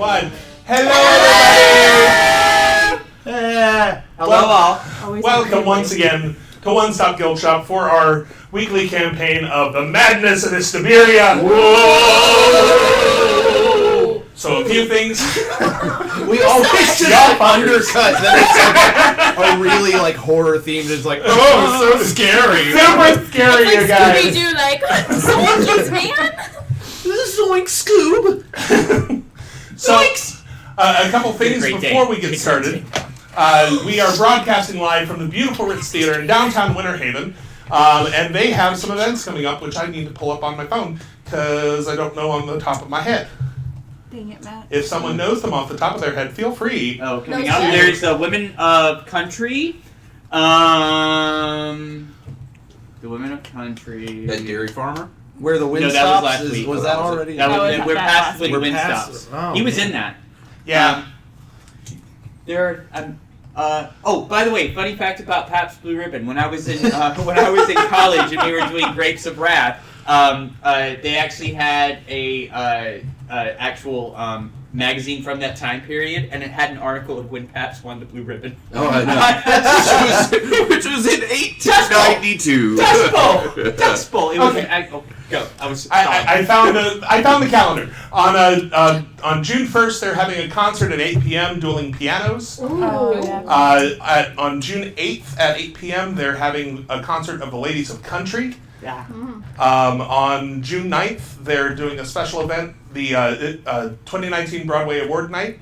1. Hello, everybody! Hello, all. Welcome once again to One Stop Guild Shop for our weekly campaign of the Madness of Iastebiria. Whoa! So a few things. We always just undercut. Then it's like a really like horror themed. It's like, oh, so scary. Super scary, It's you like guys. Scooby-Doo, like, Zoinkies, man! Zoink Scoob. So, a couple things before we get started. We are broadcasting live from the beautiful Ritz Theater in downtown Winter Haven, and they have some events coming up, which I need to pull up on my phone because I don't know on the top of my head. Dang it, Matt. If someone knows them off the top of their head, feel free. Oh, coming No, up, sir. there's the Women of Country. The Women of Country. That dairy farmer? Where the wind No, that stops? was last week. Was that already? That was, was we're that past last when week. wind We're past- stops. oh, He was man. in that. Yeah. There. Oh, by the way, funny fact about Pabst Blue Ribbon. When I was in college and we were doing Grapes of Wrath, they actually had a actual magazine from that time period, and it had an article of when Pabst won the Blue Ribbon. Oh, I know. which was in 1892. Dust Bowl. It was. Okay. Go. I was. I found the calendar. On June 1st, they're having a concert at 8 p.m. dueling pianos. Oh, yeah. On June 8th at 8 p.m., they're having a concert of the Ladies of Country. Yeah. On June 9th, they're doing a special event, the 2019 Broadway Award Night,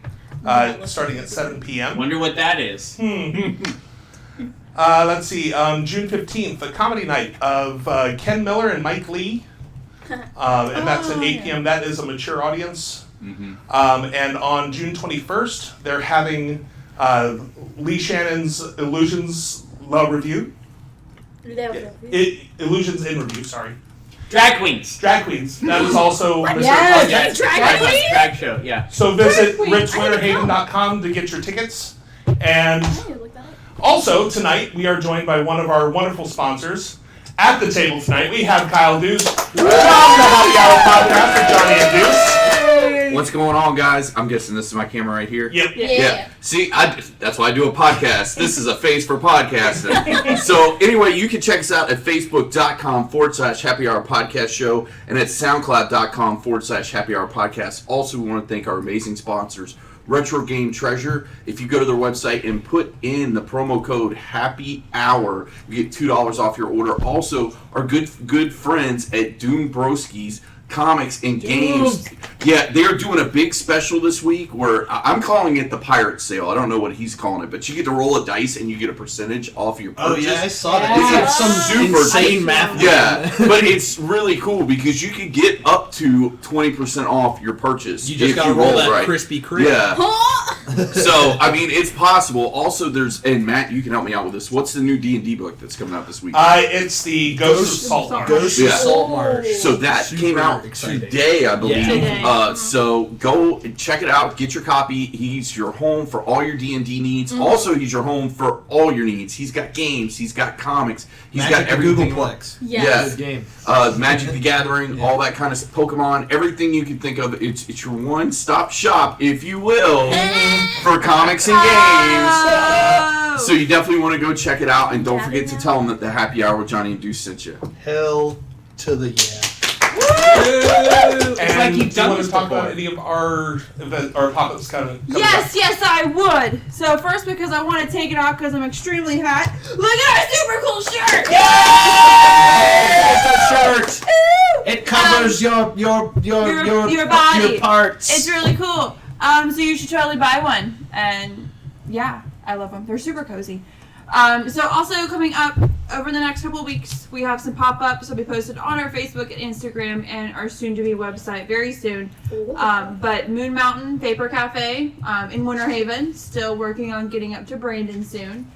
starting at 7 p.m. Wonder what that is. Let's see, June 15th, a comedy night of Ken Miller and Mike Lee, and that's at 8 p.m. That is a mature audience. Mm-hmm. And on June 21st, they're having Lee Shannon's Illusions La Review. Illusions in Review, sorry. Drag queens. Drag Queens. That is also a mature Yes, audience. drag queen? Drag show. Yeah. So visit Drag queen. ritzwinterhaven.com to get your tickets. And also, tonight, we are joined by one of our wonderful sponsors. At the table tonight, we have Kyle Deuce from the Happy Hour Podcast with Johnny and Deuce. What's going on, guys? I'm guessing this is my camera right here. Yep. Yeah. See, that's why I do a podcast. This is a face for podcasting. So anyway, you can check us out at facebook.com/Happy Hour Podcast Show and at soundcloud.com/Happy Hour Podcast. Also, we want to thank our amazing sponsors, Retro Game Treasure. If you go to their website and put in the promo code Happy Hour, you get $2 off your order. Also, our good friends at Doom Broski's Comics and Games. Yeah, they're doing a big special this week where I'm calling it the pirate sale. I don't know what he's calling it, but you get to roll a dice and you get a percentage off your purchase. Oh yeah, I saw that. Yeah. It's like some Super insane math. Yeah, but it's really cool because you can get up to 20% off your purchase. You just if gotta roll that right. crispy crit. Yeah. So, I mean, it's possible. Also, and Matt, you can help me out with this. What's the new D&D book that's coming out this week? It's the Ghost of Saltmarsh. Ghost Yeah. of Saltmarsh. So that Super came out exciting. today, I believe. Yeah. Today. So go and check it out. Get your copy. He's your home for all your D&D needs. Also, he's your home for all your needs. He's got games. He's got comics. He's Magic got the everything. Googleplex. Yeah. Good game. Magic the Gathering, all that kind of Pokemon, everything you can think of. It's your one-stop shop, if you will, for comics and games. So you definitely want to go check it out, and don't forget to tell them that the Happy Hour with Johnny and Deuce sent you. Hell to the yeah. It's And like you've do you done want this to talk before. about any of our pop-ups coming up? Yes, I would. So first, because I want to take it off because I'm extremely hot. Look at our super cool shirt! It's a shirt. Woo! It covers your body. your parts. It's really cool. So you should totally buy one. And yeah, I love them. They're super cozy. So also coming up over the next couple of weeks, we have some pop-ups that'll be posted on our Facebook and Instagram and our soon-to-be website very soon. But Moon Mountain Vapor Cafe in Winter Haven, still working on getting up to Brandon soon.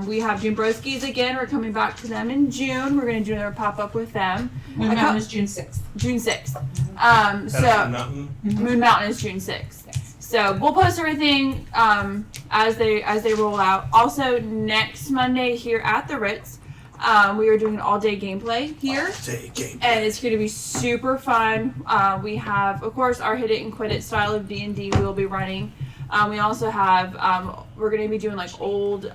We have Jimbrowski's again. We're coming back to them in June. We're going to do another pop-up with them. Moon Mountain is June 6th. June 6th. That's So Mountain. Moon Mountain is June 6th. So we'll post everything as they roll out. Also next Monday here at the Ritz, We are doing an all-day gameplay here. And it's going to be super fun. We have, of course, our hit it and quit it style of D&D we'll be running. We also have, we're going to be doing like old,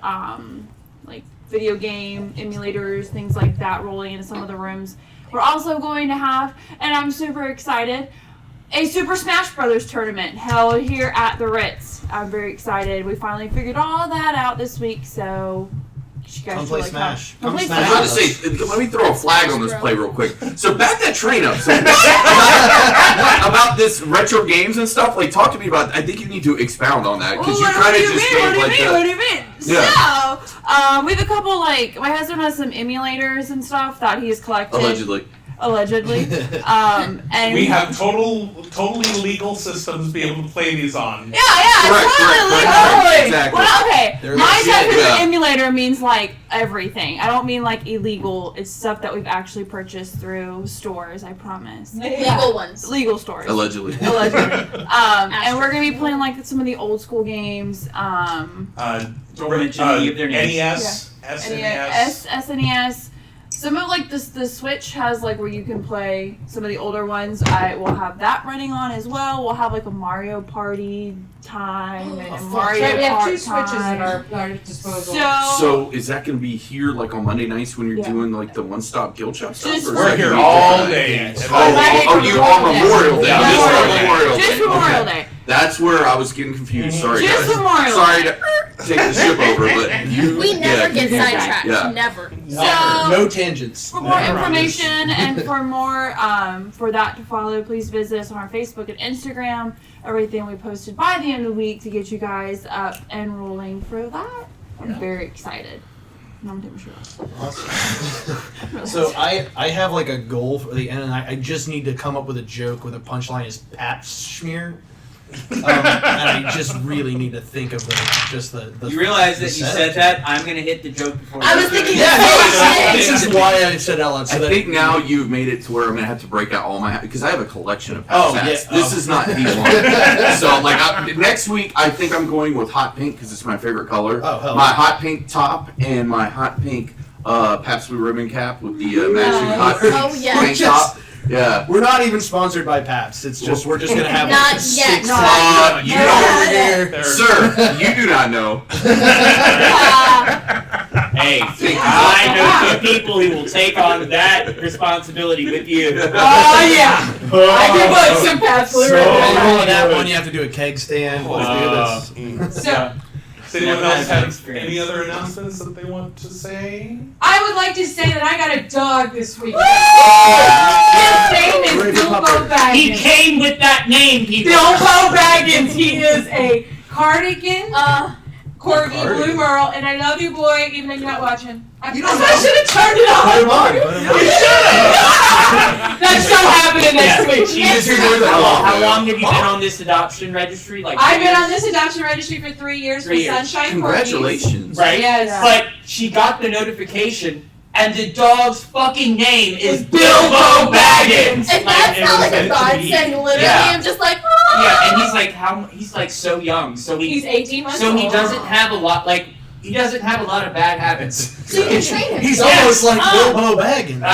like video game emulators, things like that rolling into some of the rooms. We're also going to have, and I'm super excited, a Super Smash Brothers tournament held here at the Ritz. I'm very excited. We finally figured all that out this week, so you guys Come play Smash. Come play I was about to Smash. say, let me throw a flag on this play real quick. So back that train up. So about this retro games and stuff. Like, talk to me about. I think you need to expound on that because you kind of just gave like What do you mean? Yeah. So, we have a couple like my husband has some emulators and stuff that he's collected. Allegedly. And We have totally legal systems to be able to play these on. Yeah, Correct, totally. exactly. Well, okay. They're My legit, definition yeah. of emulator means like everything. I don't mean like illegal. It's stuff that we've actually purchased through stores. I promise. Legal ones. Legal stores. Allegedly. And we're gonna be playing like some of the old school games. Don't mention any of their names. NES, SNES. SNES. Some of like the Switch has like where you can play some of the older ones. I will have that running on as well. We'll have like a Mario Party time and a Mario Right, we have Kart 2 Switches time. at our disposal. So is that going to be here like on Monday nights when you're Yeah. doing like the one-stop guild shop stuff? Just- or is We're that here gonna be all different? day. Yes. Oh, you on Memorial Day? Yeah. Just on Memorial Day. Just Memorial Okay. Day. That's where I was getting confused. Sorry, Just guys. Memorial Sorry Day. to take the ship over, but you. We never get Yeah. sidetracked. Yeah. Never. So- No tangents. For more information and for more, for that to follow, please visit us on our Facebook and Instagram. Everything we posted by the end of the week to get you guys up and rolling for that. I'm very excited. And I'm Tim Sherrill. Awesome. So I have like a goal for the end, and I just need to come up with a joke with a punchline is Pap smear. And I just really need to think of the You realize the that you setup. said that? I'm gonna hit the joke before. I you was do it. thinking Yeah, the no, same this is why I said it out loud. So I that think now you've made it to where I'm gonna have to break out all my because I have a collection of Oh, hats. yeah. This Oh. is not these ones. So like next week, I think I'm going with hot pink because it's my favorite color. Oh, hell my yeah. hot pink top and my hot pink Pabst Blue Ribbon cap with the matching hot pink Oh, yeah. tank top. Yeah. we're not even sponsored by Pabst. It's just we're just gonna have Not like yet. 6 Not you yet. don't, over here. There- sir. You do not know. Hey, I know 2 people who will take on that responsibility with you. Oh yeah! I can put some Pabst Blue Ribbon And on. only that one, you have to do a keg stand. Let's do this. So Does anyone Never else had that have experience. any other announcements that they want to say? I would like to say that I got a dog this week. His name Great is Bilbo puppy. He Baggins. came with that name, people. Bilbo Baggins. He is a cardigan, corgi, Cardigan. blue merle, and I love you, boy, even though you're not watching. You don't I know. should have turned it Put him on. on. Put him on. That's so happening next week. She's here doing the How long have you been on this adoption registry? Like I've 2 been years? on this adoption registry for 3 years 3 for years. Sunshine Congratulations. Right? Yes. But she got the notification, and the dog's fucking name is Bilbo Baggins. And that's not like a meant to be. godsend, literally. Yeah. I'm just like, Yeah, and he's like he's like so young, so He's he 18 months so old. he doesn't have a lot he doesn't have a lot of bad habits. so you can train him. He's Yes. almost like Bilbo Baggins. I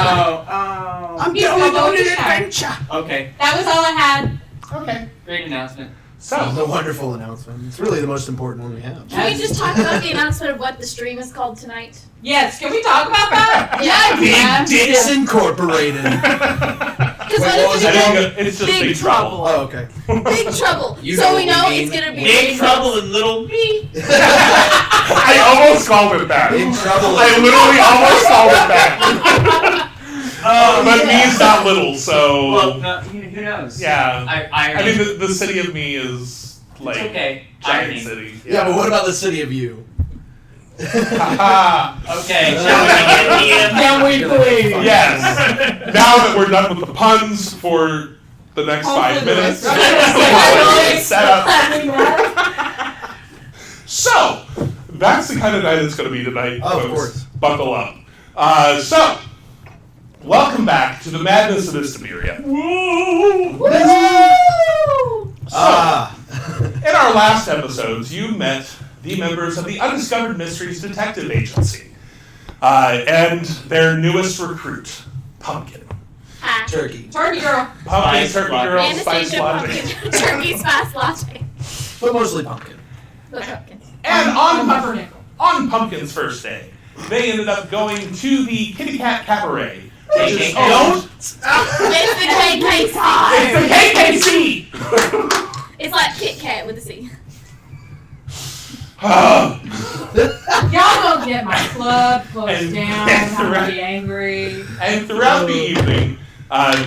know. He's gonna go to adventure. Okay, That was all I had. Okay. great announcement. It's a So, wonderful announcement. It's really the most important one we have. Can we just talk about the announcement of what the stream is called tonight? Yes, can we talk about that? Yeah. Big Dicks Incorporated. Because Wait, what what was is I it it again? think it's just Big Big Trouble. Oh, okay. Big Trouble. You So know we what know we it's mean. gonna be Big Trouble in Little Me. I almost called it that. Big trouble. I literally almost called it that. But me is not little, so Well, no, who knows? yeah. I I mean, the city of me is like it's okay. giant Irony. city. Yeah, but what about the city of you? Haha. Okay, shall we get Can we please? Yes. Now that we're done with the puns for the next 5 minutes, Hopefully. set up. So that's the kind of night it's going to be tonight, Oh, of folks. course. Buckle up. So, welcome back to the madness of Iastebiria. In our last episodes, you met the members of the Undiscovered Mysteries Detective Agency. And their newest recruit, Pumpkin. Turkey. Turkey girl. Pumpkin, Turkey Girl, Spice Anastasia Latte. Pumpkin. Turkey spice latte. But mostly pumpkin. The pumpkin. And Pumpernickel. on Pumpkin's first day, they ended up going to the Kitty Cat Cabaret. Which is It's the KKC. It's the KKC! It's like Kit Kat with a C. Y'all go get my club closed And- down. and I'm throughout- gonna be angry. And throughout the evening,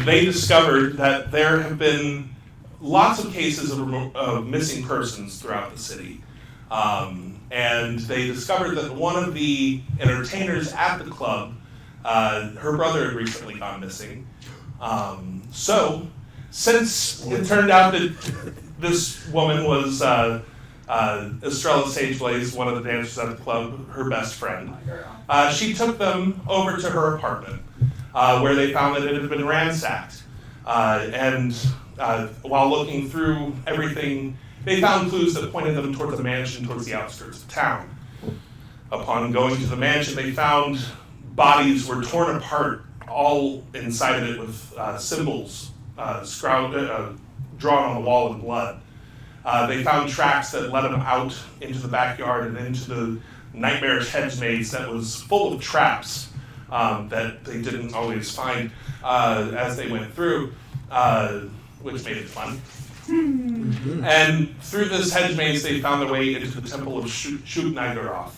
they discovered that there have been lots of cases of missing persons throughout the city. And they discovered that one of the entertainers at the club, her brother had recently gone missing. So, since it turned out that this woman was Estrella Sageblaze, one of the dancers at the club, her best friend, she took them over to her apartment, where they found that it had been ransacked. And while looking through everything, they found clues that pointed them towards a mansion towards the outskirts of town. Upon going to the mansion, they found bodies were torn apart, all inside of it with symbols drawn on the wall in blood. They found tracks that led them out into the backyard and into the nightmarish hedge maze that was full of traps that they didn't always find as they went through, which made it fun. And through this hedge maze, they found their way into the temple of Shub-Niggurath.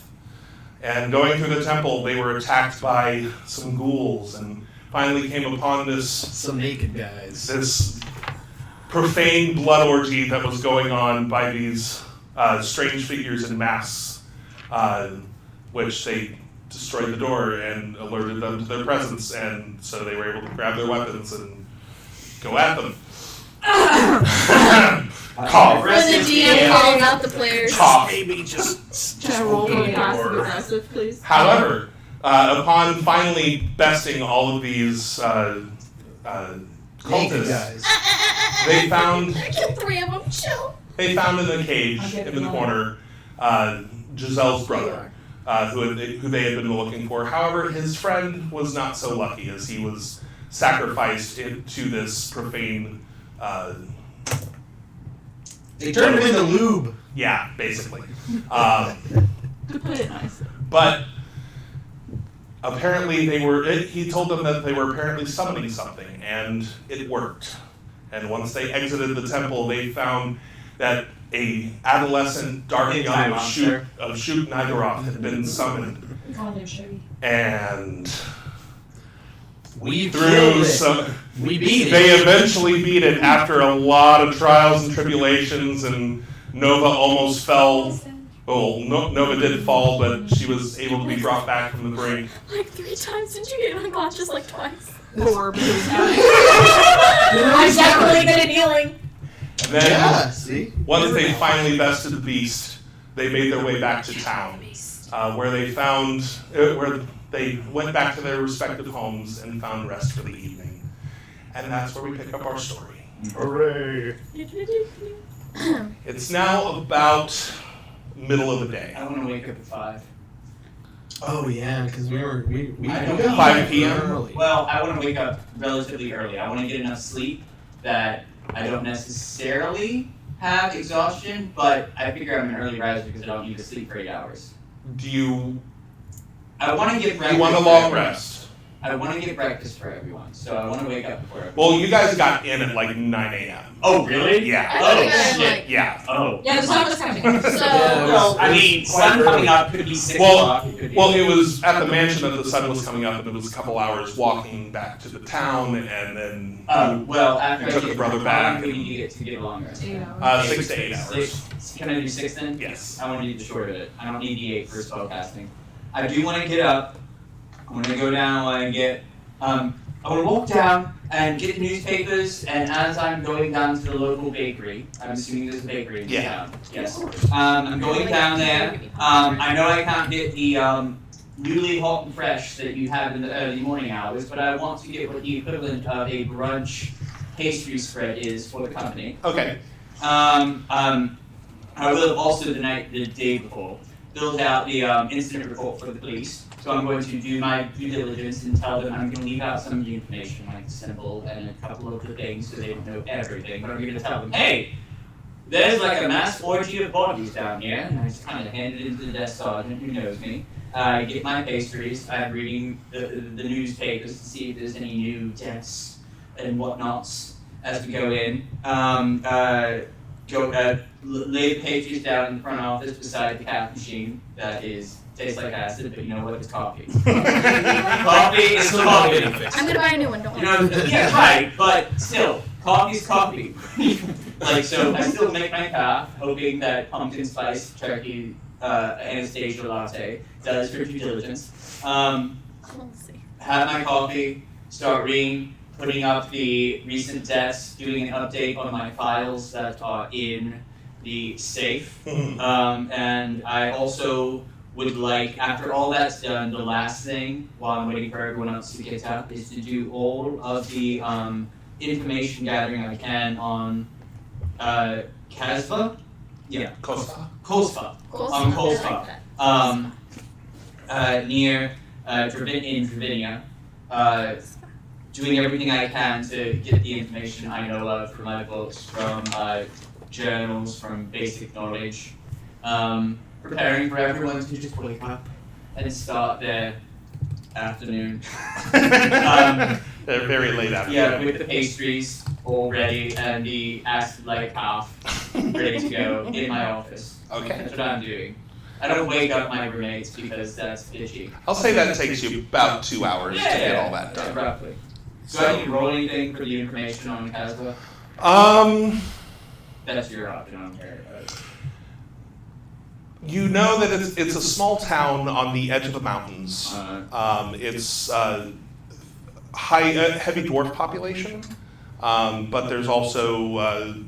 And going through the temple, they were attacked by some ghouls and finally came upon Some naked guys. this profane blood orgy that was going on by these strange figures in masks, which they destroyed the door and alerted them to their presence, and so they were able to grab their weapons and go at them. Cough. When the DM calls out the players. Cough. Maybe just Can I roll open really the passive door. aggressive, please? However, upon finally besting all of these Naked cultists, guys. they found I killed 3 of them. Chill. in the cage in the corner Giselle's brother, who they had been looking for. However, his friend was not so lucky as he was sacrificed to this profane. They turned him into lube. Yeah, basically. To put it nice. But apparently he told them that they were apparently summoning something, and it worked. And once they exited the temple, they found that a adolescent dark young of Shub-Niggurath had been summoned. We called him Shuggy. And We through killed it. some, We beat they it. eventually beat it after a lot of trials and tribulations, and Nova almost fell. Well, Nova did fall, but she was able to be brought back from the brink. Like 3 times. Did you get unconscious like twice? 4 because I'm definitely good at healing. And then, Yeah, see? once they finally bested the beast, they made their way back to town, where they went back to their respective homes and found rest for the evening. And that's where we pick up our story. Hooray. It's now about middle of the day. I want to wake up at 5. Oh yeah, because we I don't got know. 5 p.m.? early. Well, I want to wake up relatively early. I want to get enough sleep that I don't necessarily have exhaustion, but I figure I'm an early riser because I don't need to sleep for 8 hours. Do you I want to get breakfast. want a for long everyone. rest? I want to get breakfast for everyone, so I want to wake up before everyone. Well, you guys got in at like 9 a.m. Oh, really? Yeah. I Oh, think I shit. like- Yeah. Oh. Yeah, the sun was coming. So, Yeah, Well, I It was mean, quite sun early. coming up could be 6 Well, o'clock. It could be Well, it was at the mansion that the sun was coming up, and it was a couple hours walking back to the town, and then well, after You I took get the brother how back long do we and- need to get a long rest? 8 hours. 6 to 8 hours. 6. Can I do 6 then? Yes. I want to do the short of it. I don't need the 8 for spellcasting. I do want to get up. I'm going to go down and get. I want to walk down and get the newspapers, and as I'm going down to the local bakery, I'm assuming there's a bakery in Yeah. town. Yes. I'm going down there. I know I can't get the newly hot and fresh that you have in the early morning hours, but I want to get what the equivalent of a brunch pastry spread is for the company. Okay. I will have also the day before filled out the incident report for the police, So I'm going to do my due diligence and tell them I'm going to leave out some of the information, like symbol and a couple of the things, so they don't know everything. But I'm going to tell them, hey, there's like a mass orgy of bodies down here, and I just kind of hand it into the desk sergeant who knows me. I get my pastries. I'm reading the newspapers to see if there's any new deaths and whatnots as we go in. Lay the pastries down in the front office beside the café machine that tastes like acid, but you know what? It's coffee. Coffee is coffee. I'm gonna buy a new one. Don't worry. Yeah, right. But still, coffee's coffee. So I still make my caf, hoping that pumpkin spice turkey Iastebiria latte does for due diligence. We'll see. Have my coffee, start reading, putting up the recent deaths, doing an update on my files that are in the safe. And I also would like, after all that's done, the last thing, while I'm waiting for everyone else to get up, is to do all of the information gathering I can on Kasva? Yeah. Kosta. Kolsva. On Kolsva. Near Dravinia. Doing everything I can to get the information I know of from my books, from journals, from basic knowledge. Preparing for everyone to just wake up and start their afternoon. They're very late afternoon. Yeah, with the pastries all ready and the acid like half ready to go in my office. Okay. That's what I'm doing. I don't wake up my roommates because that's fishy. I'll say that takes you about 2 hours to get all that done. Roughly. Do I need to roll anything for the information on Kasva? That's your option on here. You know that it's a small town on the edge of the mountains. It's heavy dwarf population, but there's also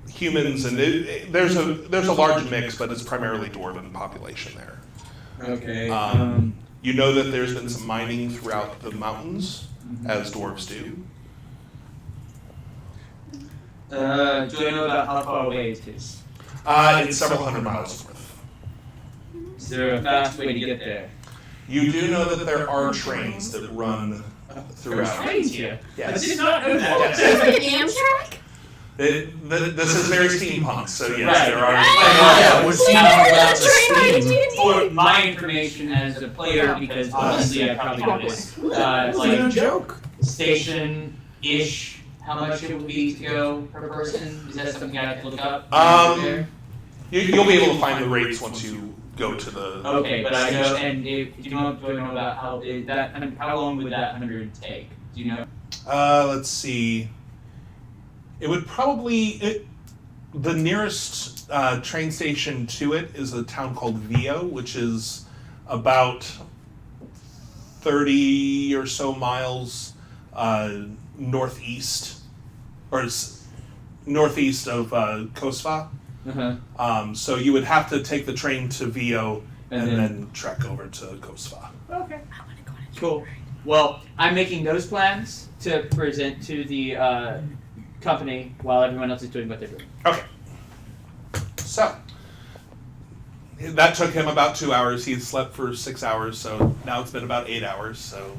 humans, and there's a large mix, but it's primarily dwarven population there. Okay. You know that there's been some mining throughout the mountains, as dwarves do. Do I know about how far away it is? It's several hundred miles worth. Is there a fast way to get there? You do know that there are trains that run throughout. Trains here? Yes. I did not know that. Yes. It's like an Amtrak? This is very steampunk, so yes, Right. there are. Yeah, we're seeing all about the steam. For my information as a player, because honestly I probably know this, It's like a joke. station-ish, how much it would be to go per person? Is that something I have to look up? You'll be able to find the rates once you go to the. Okay, but I know, and do you know about how long would that 100 take? Do you know? Let's see. It would probably the nearest train station to it is a town called Vio, which is about 30 or so miles northeast northeast of Kosva. So you would have to take the train to Vio and then trek over to Kosva. Okay. Cool. Well, I'm making those plans to present to the company while everyone else is doing what they're doing. Okay. So that took him about 2 hours. He had slept for 6 hours, so now it's been about 8 hours. So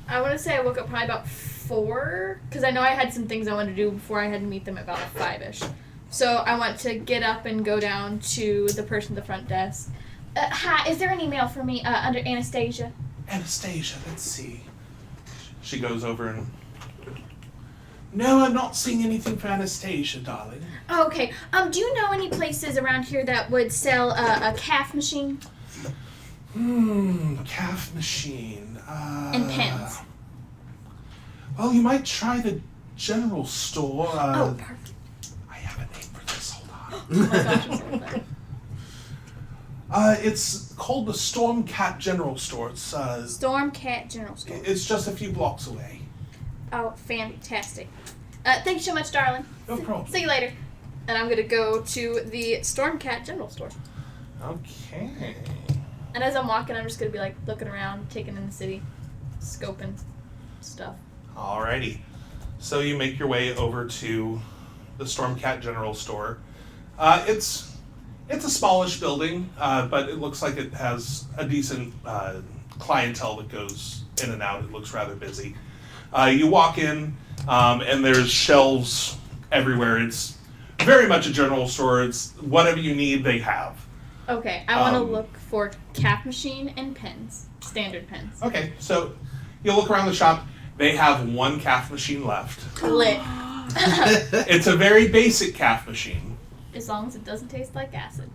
I want to say I woke up probably about 4, because I know I had some things I wanted to do before I had to meet them at about 5-ish. So I want to get up and go down to the person at the front desk. Hi, is there an email for me under Anastasia? Anastasia, let's see. She goes over and. No, I'm not seeing anything for Anastasia, darling. Oh, okay. Do you know any places around here that would sell a calf machine? Calf machine. And pens. Well, you might try the general store. Oh, perfect. I have a name for this. Hold on. Oh my gosh, I'm so excited. It's called the Stormcat General Store. It's Stormcat General Store. It's just a few blocks away. Oh, fantastic. Thank you so much, darling. No problem. See you later. And I'm going to go to the Stormcat General Store. Okay. And as I'm walking, I'm just going to be like looking around, taking in the city, scoping stuff. Alrighty. So you make your way over to the Stormcat General Store. It's a smallish building, but it looks like it has a decent clientele that goes in and out. It looks rather busy. You walk in, and there's shelves everywhere. It's very much a general store. It's whatever you need, they have. Okay, I want to look for cap machine and pens. Standard pens. Okay, so you look around the shop. They have one calf machine left. Lit. It's a very basic calf machine. As long as it doesn't taste like acid.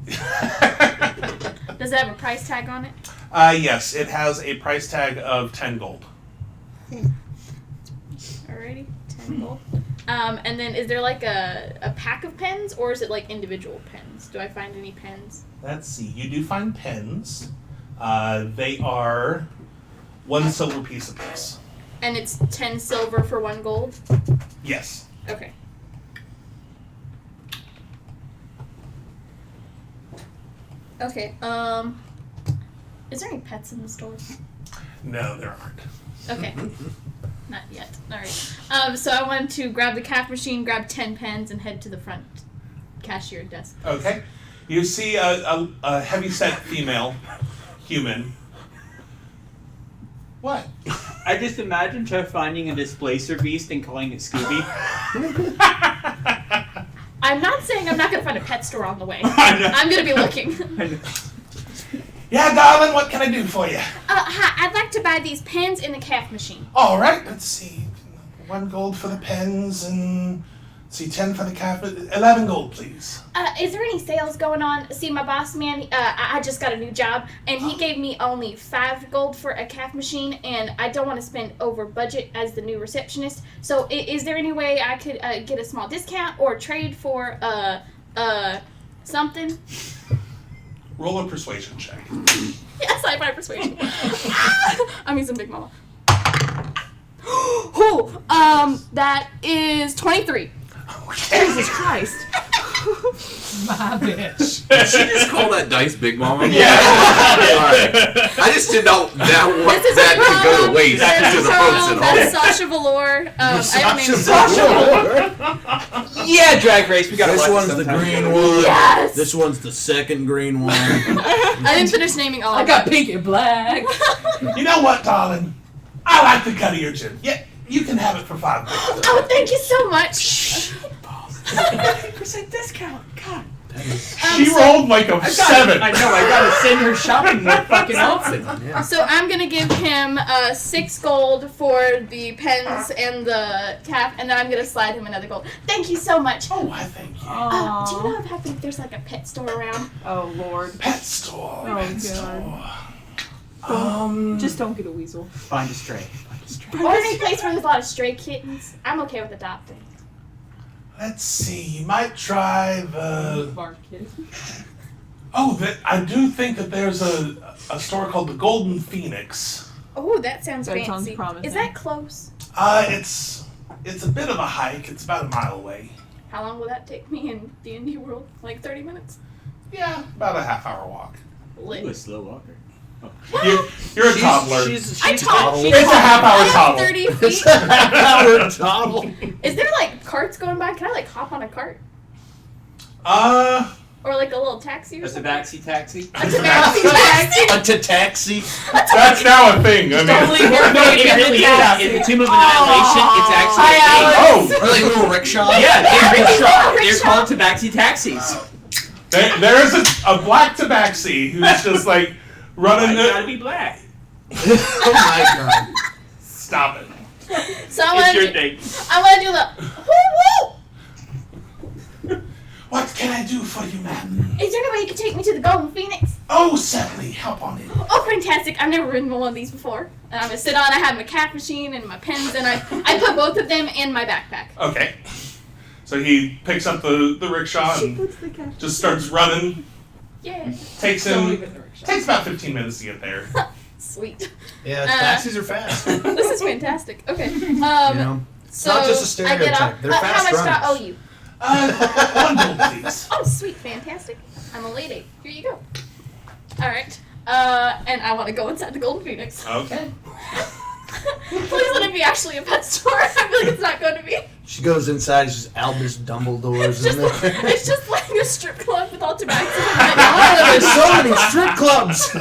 Does it have a price tag on it? Yes, it has a price tag of 10 gold. Alrighty, 10 gold. And then is there like a pack of pens, or is it like individual pens? Do I find any pens? Let's see. You do find pens. They are 1 silver piece apiece. And it's 10 silver for 1 gold? Yes. Okay. Okay, is there any pets in the store? No, there aren't. Okay. Not yet. Alright. So I wanted to grab the calf machine, grab 10 pens, and head to the front cashier desk. Okay. You see a heavy-set female human. What? I just imagine her finding a displacer beast and calling it Scooby. I'm not saying I'm not going to find a pet store on the way. I know. I'm going to be looking. Yeah, darling, what can I do for you? Hi, I'd like to buy these pens in the calf machine. All right, let's see. 1 gold for the pens and, 10 for the calf. 11 gold, please. Is there any sales going on? See, my boss man, I just got a new job, and he gave me only 5 gold for a calf machine, and I don't want to spend over budget as the new receptionist. So is there any way I could get a small discount or trade for something? Roll a persuasion check. Yes, I buy persuasion. I'm using Big Mama. Ooh, that is 23. Jesus Christ. My bitch. Did she just call that dice Big Mama? Yeah. Alright. I just didn't know want This is that a to go to waste This to is the folks at That's home. Sasha Velour. I have a name. Yeah, Drag Race. We got This one's the green one. Yes! This one's the second green one. I didn't finish naming all I of got them. pink and black. You know what, darling? I like the cut of your chin. Yeah, you can have it for 5 gold. Oh, thank you so much. 50% discount. God. She rolled like a 7. I know. I gotta send her shopping more fucking often. So I'm gonna give him 6 gold for the pens and the cap, and then I'm gonna slide him another gold. Thank you so much. Oh, I thank you. Do you know if there's like a pet store around? Oh, Lord. Pet store. Oh, Pet God. store. Just don't get a weasel. Find a stray. Or any place where there's a lot of stray kittens. I'm okay with adopting. Let's see. You might try the. Bark kid. Oh, I do think that there's a store called the Golden Phoenix. Oh, that sounds That fancy. sounds promising. Is that close? It's a bit of a hike. It's about a mile away. How long will that take me in D&D world? Like 30 minutes? Yeah, about a half-hour walk. Lit. Ooh, a slow walker. You're a toddler. I talk. It's a half-hour I have toddle. 30 feet. It's a half-hour toddle. Is there like carts going by? Can I like hop on a cart? Or like a little taxi or That's a something? backsy taxi. A taxi. A taxi. That's now a thing. I mean, It really is. In the Tomb of Annihilation, it's actually oh, Are they little rickshaws? Yeah, they're rickshaw. They're Rickshaw. called tabaxi taxis. there is a black tabaxi who's just like running. I gotta be black. Oh my god. Stop it. So I It's your want to thing. I want to do the woo woo. What can I do for you, ma'am? Is there any way you could take me to the Golden Phoenix? Oh, certainly. Help on it. Oh, fantastic. I've never ridden one of these before. And I'm going to sit on, I have my cap machine and my pens, and I put both of them in my backpack. Okay. So he picks up the rickshaw and just starts running. Yeah. Takes Don't him. leave it in the rickshaw. Takes about 15 minutes to get there. Sweet. Yeah, taxis are fast. You This is fantastic. Okay. know? So not just a I get stereotype. off. They're How fast much do I owe runners. you? 1 gold, please. Oh, sweet. Fantastic. I'm a lady. Here you go. All right. And I want to go inside the Golden Phoenix. Okay. Please let it be actually a pet store. I feel like it's not going to be. She goes inside. It's just Albus Dumbledore's in there. It's just like a strip club with all tobacco. There's so many strip clubs.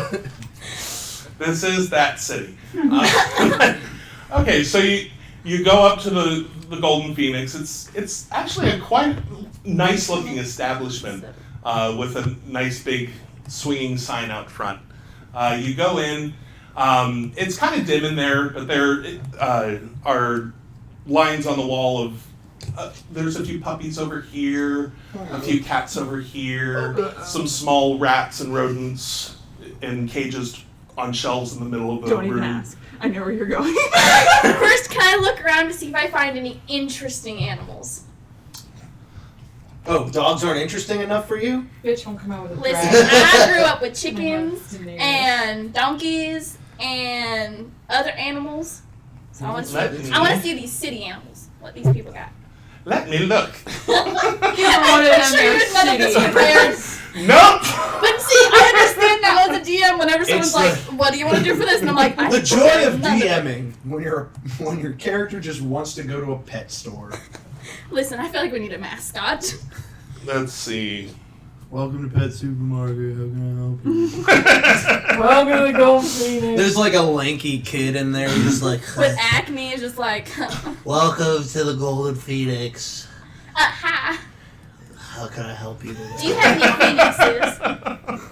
This is that city. Okay, so you go up to the Golden Phoenix. It's actually a quite nice looking establishment with a nice big swinging sign out front. You go in. It's kind of dim in there, but there are lines on the wall of. There's a few puppies over here, a few cats over here, some small rats and rodents in cages on shelves in the middle of the Don't room. even ask. I know where you're going. First, can I look around to see if I find any interesting animals? Oh, dogs aren't interesting enough for you? Bitch won't come out with a Listen, drag. I grew up with chickens Daenerys. and donkeys and other animals. So I want to Let see. me- I want to see these city animals. What these people got. Let me look. I'm sure you had none of this prepared. Nope. But see, I understand now as a DM whenever someone's It's like, "What do you want to do for this?" and I'm like, The "I joy of none DMing when your character just wants to go to a pet store. Listen, I feel like we need a mascot. Let's see. Welcome to Pet Supermarket. How can I help you? Welcome to the Golden Phoenix. There's like a lanky kid in there. He's like, With acne, it's just like, welcome to the Golden Phoenix. hi. How can I help you today? Do you have any phoenixes?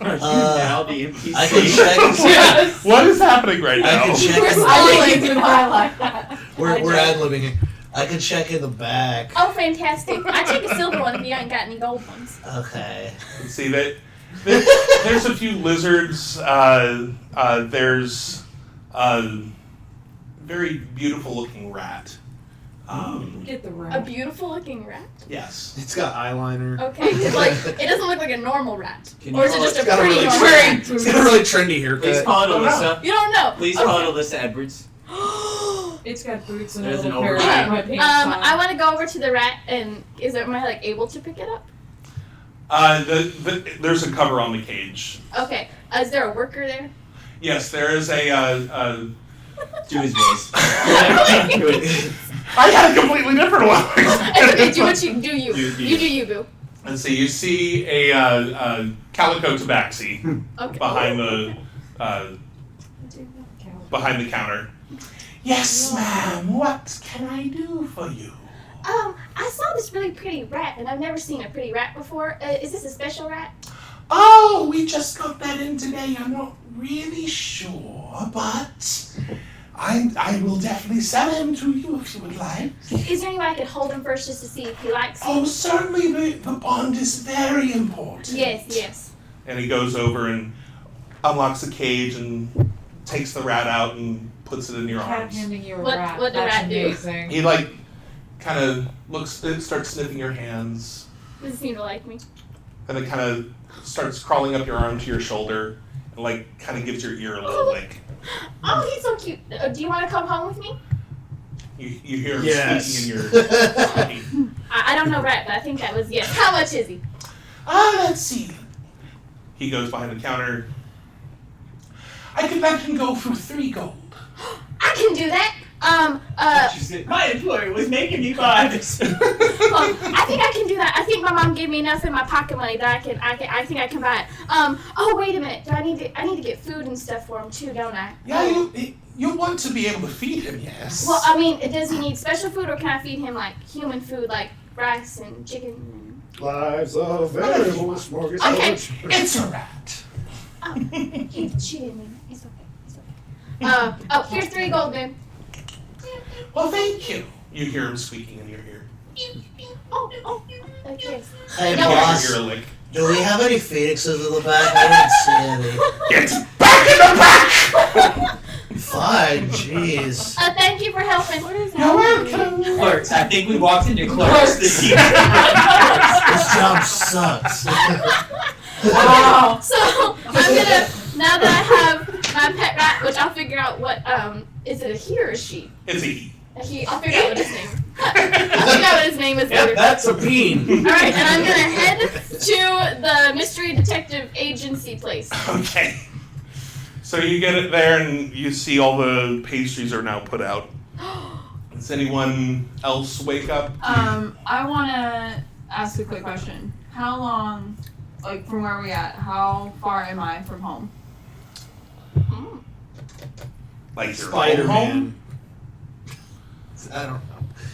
Are you now the NPC? I can check. Yes. What is happening right I now? can check. We're In the, I think you can highlight that. we're ad-libbing it. I can check in the back. Oh, fantastic! I take a silver one if you ain't got any gold ones. Okay. Let's see that. There's a few lizards. There's a very beautiful looking rat. Get the A rat. beautiful looking rat. Yes. It's got eyeliner. Okay, 'cause, like it doesn't look like a normal rat, Can you or is it call just it- a got a pretty really normal Wearing rat? It's got a really trendy haircut. Please call it Alyssa. You don't know. Please Okay. call it Alyssa Edwards. It's got boots and a There's little an pair of overlap. my pants on. I want to go over to the rat and am I like able to pick it up? There's a cover on the cage. Okay. Is there a worker there? Yes, there is a. Do his voice. Do it. I had a completely different one. It's okay. Do what you do. You. You. You do you, boo. Let's see. You see a calico tabaxi Okay. behind the counter. Yes, ma'am. What can I do for you? I saw this really pretty rat, and I've never seen a pretty rat before. Is this a special rat? Oh, we just got that in today. I'm not really sure, but I will definitely sell him to you if you would like. Is there any way I could hold him first just to see if he likes it? Oh, certainly the bond is very important. Yes. And he goes over and unlocks the cage and takes the rat out and puts it in your Cat arms. handing you a What- rat. what did That's rat do? amazing. He like kind of starts sniffing your hands, Does he seem to like me? and then kind of starts crawling up your arm to your shoulder, and like kind of gives your ear a little lick. Oh, he's so cute. Do you want to come home with me? You hear him Yes. squeaking in your. I don't know rat, but I think that was yes. How much is he? Let's see. He goes behind the counter. I could let him go for 3 gold. I can do that. She said, my employer was making me buy this. I think I can do that. I think my mom gave me enough in my pocket money that I think I can buy it. Oh wait a minute. I need to get food and stuff for him too, don't I? Yeah, you want to be able to feed him, yes. Well, I mean, does he need special food, or can I feed him like human food, like rice and chicken? Lives of variable smorgasbord. Okay. It's a rat. Oh, she didn't mean it. It's okay. Oh, here's 3 gold then. Well, thank you. You hear him squeaking in your ear. Oh, yes. Hey, No, You boss. hear a lick. Do we have any phoenixes in the back? I didn't see any. Get back in the pack! Fine, jeez. Thank you for helping. What is You're welcome. Clerks. I think we walked into Clerks this year. This job sucks. Wow. So I'm gonna, now that I have my pet rat, which I'll figure out what is it a he or a she? It's a he. A he. I'll figure out what his name. I'll figure out what his name is later. Yep, that's a bean. All right, and I'm gonna head to the mystery detective agency place. Okay. So you get it there, and you see all the pastries are now put out. Does anyone else wake up? I want to ask a quick question. How long, like from where we at, how far am I from home? Like your Spider-Man. home? I don't know.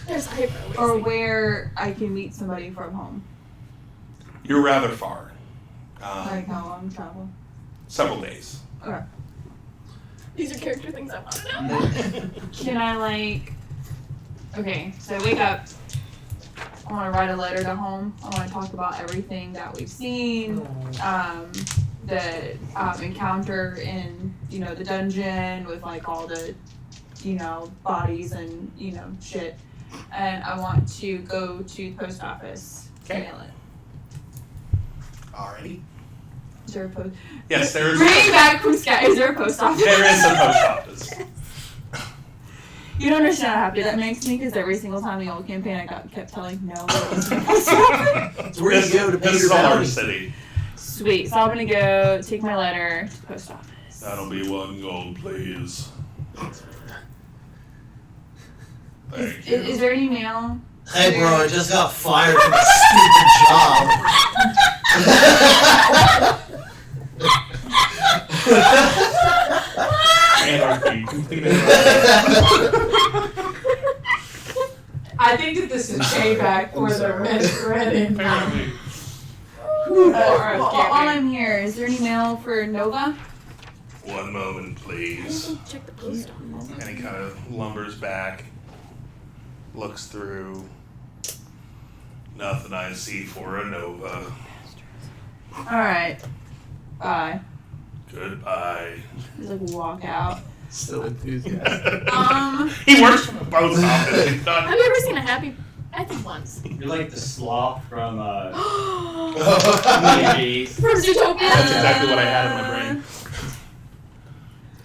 There's hyper. Or where I can meet somebody from home? You're rather far. Like how long travel? Several days. Okay. These are character things I want to know. Can I like? Okay, so I wake up. I want to write a letter to home. I want to talk about everything that we've seen, the encounter in the dungeon with like all the bodies and shit, and I want to go to the post office to Okay. mail it. Alrighty. Is there a post? Yes, there is. Bring back from Sky. Is there a post office? There is a post office. You don't understand how happy that makes me, because every single time the old campaign I kept telling no. There was no post office. Where do you go to pay This your is a large bounty? city. Sweet. So I'm gonna go take my letter to the post office. That'll be 1 gold, please. Thank you. Is there any mail? Hey, bro, I just got fired from a stupid job. Anarchy. Complete anarchy. I think that this is payback for the red and Apparently. While I'm here, is there any mail for Nova? 1 moment, please. Check the post office. And he kind of lumbers back, looks through. Nothing I see for a Nova. Alright. Bye. Goodbye. Just like walk out. Still enthusiastic. He works for the post office. He's done. Have you ever seen a happy? I think once. You're like the sloth from From movies. Zootopia. That's exactly what I had in my brain.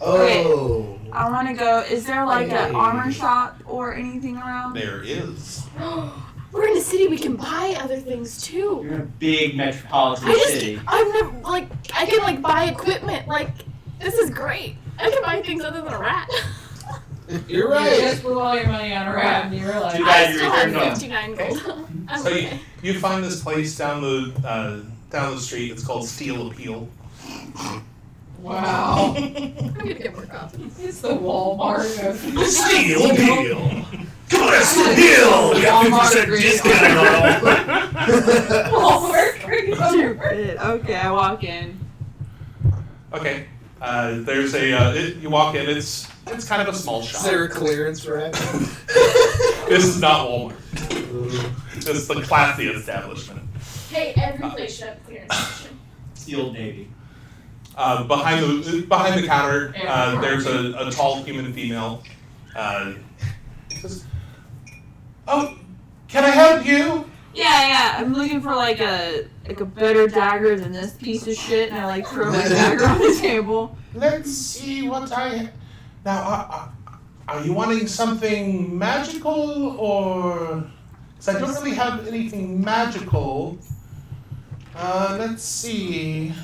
Oh. I want to go. Is there like an armor shop or anything around? There is. We're in a city. We can buy other things too. You're in a big metropolitan city. I've never I can buy equipment. This is great. I can buy things other than a rat. You're You right. just blew all your money on a rat and you realize. Too I bad you still have returned home. 59 gold. I'm So okay. you find this place down the street. It's called Steel Appeal. Wow. I'm gonna get more coffee. It's the Walmart of Steel Appeal. Come on, Steel! We got Walmart 50% green. discount on all. Walmart. Stupid. Okay, I walk in. Okay. There's you walk in. It's kind of a small shop. Is there a clearance rack? This is not Walmart. This is the classy establishment. Hey, every place should have a clearance section. It's the Old Navy. Behind the counter, there's a tall human female. Says, "Oh, can I help you?" Yeah. I'm looking for like a better dagger than this piece of shit, and I throw my dagger on the table. Let's see what I. Now, are you wanting something magical or? Because I don't really have anything magical. Let's see.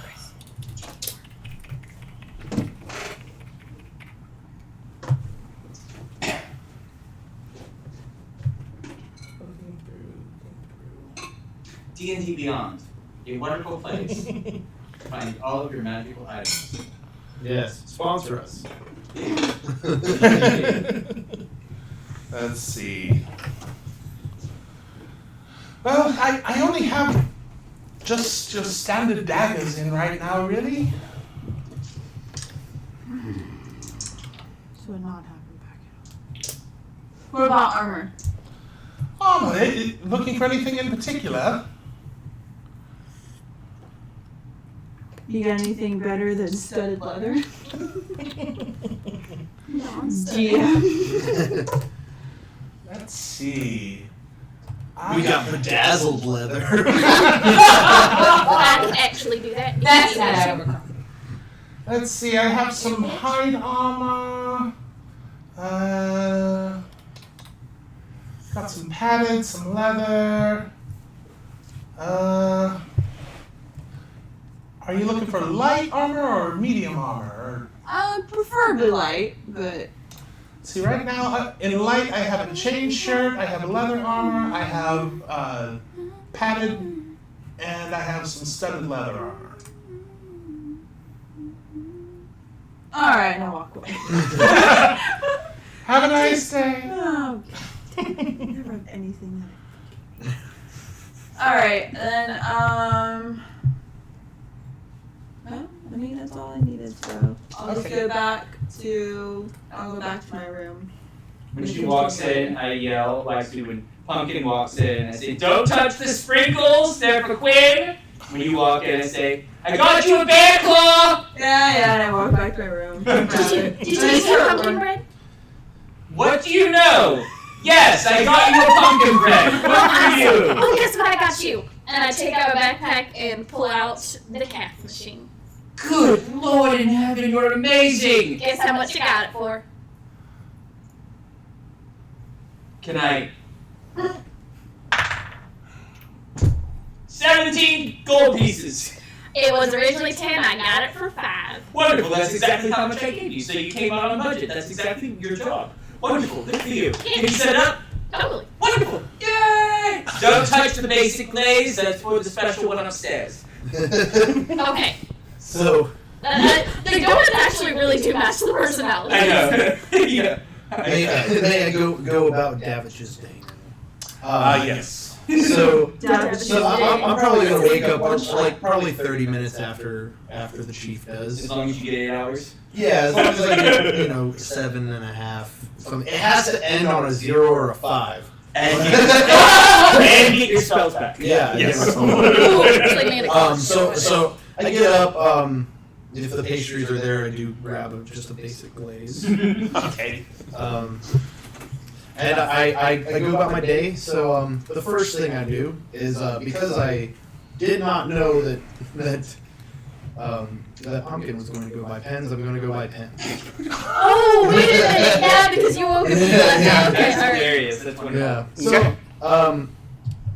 D&D Beyond, a wonderful place to find all of your magical items. Yes. Sponsor us. Let's see. Well, I only have just standard daggers in right now, really. So it not happen back. What about armor? Oh, looking for anything in particular? You got anything better than studded leather? Yeah. Let's see. We got bedazzled leather. I can actually do that. That's not Abercrombie. Let's see. I have some hide armor. Got some padded, some leather. Are you looking for light armor or medium armor or Preferably light, but See, right now, in light, I have a chain shirt, I have leather armor, I have padded, and I have some studded leather armor. alright, now walk away. Have a nice day. Oh, never have anything that alright, then, well, I mean, that's all I needed, so I'll just go back to my room. When she walks in, I yell, like when Pumpkin walks in, I say, "Don't touch the sprinkles, they're for Quinn." When you walk in, I say, "I got you a bear claw!" Yeah, and I walk back to my room. Did you eat your pumpkin bread? What do you know? Yes, I got you a pumpkin bread. What for you? Oh, guess what I got you? And I take out my backpack and pull out the calf machine. Good Lord in heaven, you're amazing! Guess how much you got it for? Can I... 17 gold pieces. It was originally 10, I got it for 5. Wonderful, that's exactly how much I gave you. So you came out on budget. That's exactly your job. Wonderful, good for you. Can you set up? Totally. Wonderful, yay! Don't touch the basic glaze, that's for the special one upstairs. Okay. So, The donuts actually really do match the personality. I know. Yeah. may I go about Davich's day? Yes. So I'm probably gonna wake up like probably 30 minutes after the chief does. As long as you get 8 hours. Yeah, as long as I get 7.5. It has to end on a 0 or a 5. And get your spells back. Yeah. Yes. So I get up. If the pastries are there, I do grab just a basic glaze. Okay. And I go about my day. So the first thing I do is because I did not know that Pumpkin was going to go buy pens, I'm going to go buy pens. Oh, wait a minute. Yeah, because you woke up and Yeah. okay, That's all right. hilarious. That's wonderful.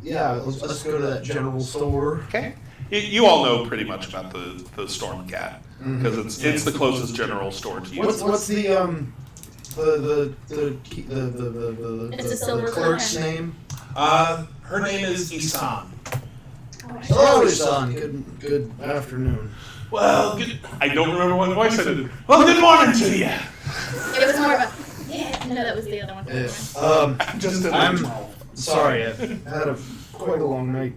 Yeah. So let's go to that general store. Okay. You all know pretty much about the Storm Cat because it's the closest general store to you. What's the It's a silver clerk's pen. name? Her name is Isan. Hello, son. Good afternoon. Well, I don't remember what voice I did. Well, good morning to you. It was more of a, yeah, no, that was the other one. I'm sorry. I've had quite a long night.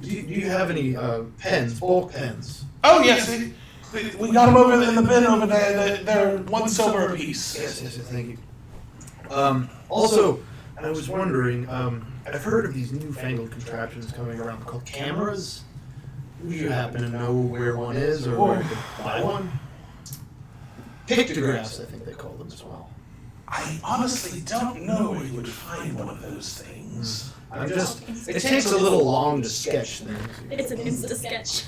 Do you have any pens, bulk pens? Oh yes, we got them over in the bin over there. They're 1 silver apiece. Yes, thank you. Also, I was wondering, I've heard of these newfangled contraptions coming around called cameras. Do you happen to know where one is or where I could buy one? Pictographs, I think they call them as well. I honestly don't know where you would find one of those things. It takes a little long to sketch things. It's an Insta-sketch.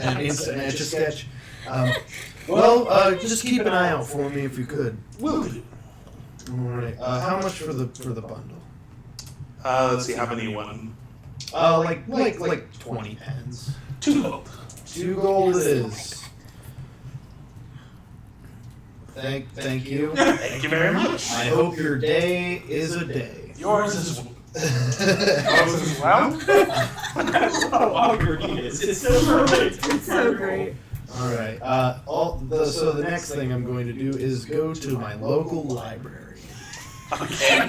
An instant etch a sketch. Just keep an eye out for me if you could. Will do. All right. How much for the bundle? Let's see how many you want. Like 20 pens. 2 gold. 2 gold it is. Thank you. Thank you very much. I hope your day is a day. Yours is well. Oh, your is. It's so perfect. It's so great. All right. So the next thing I'm going to do is go to my local library. Okay.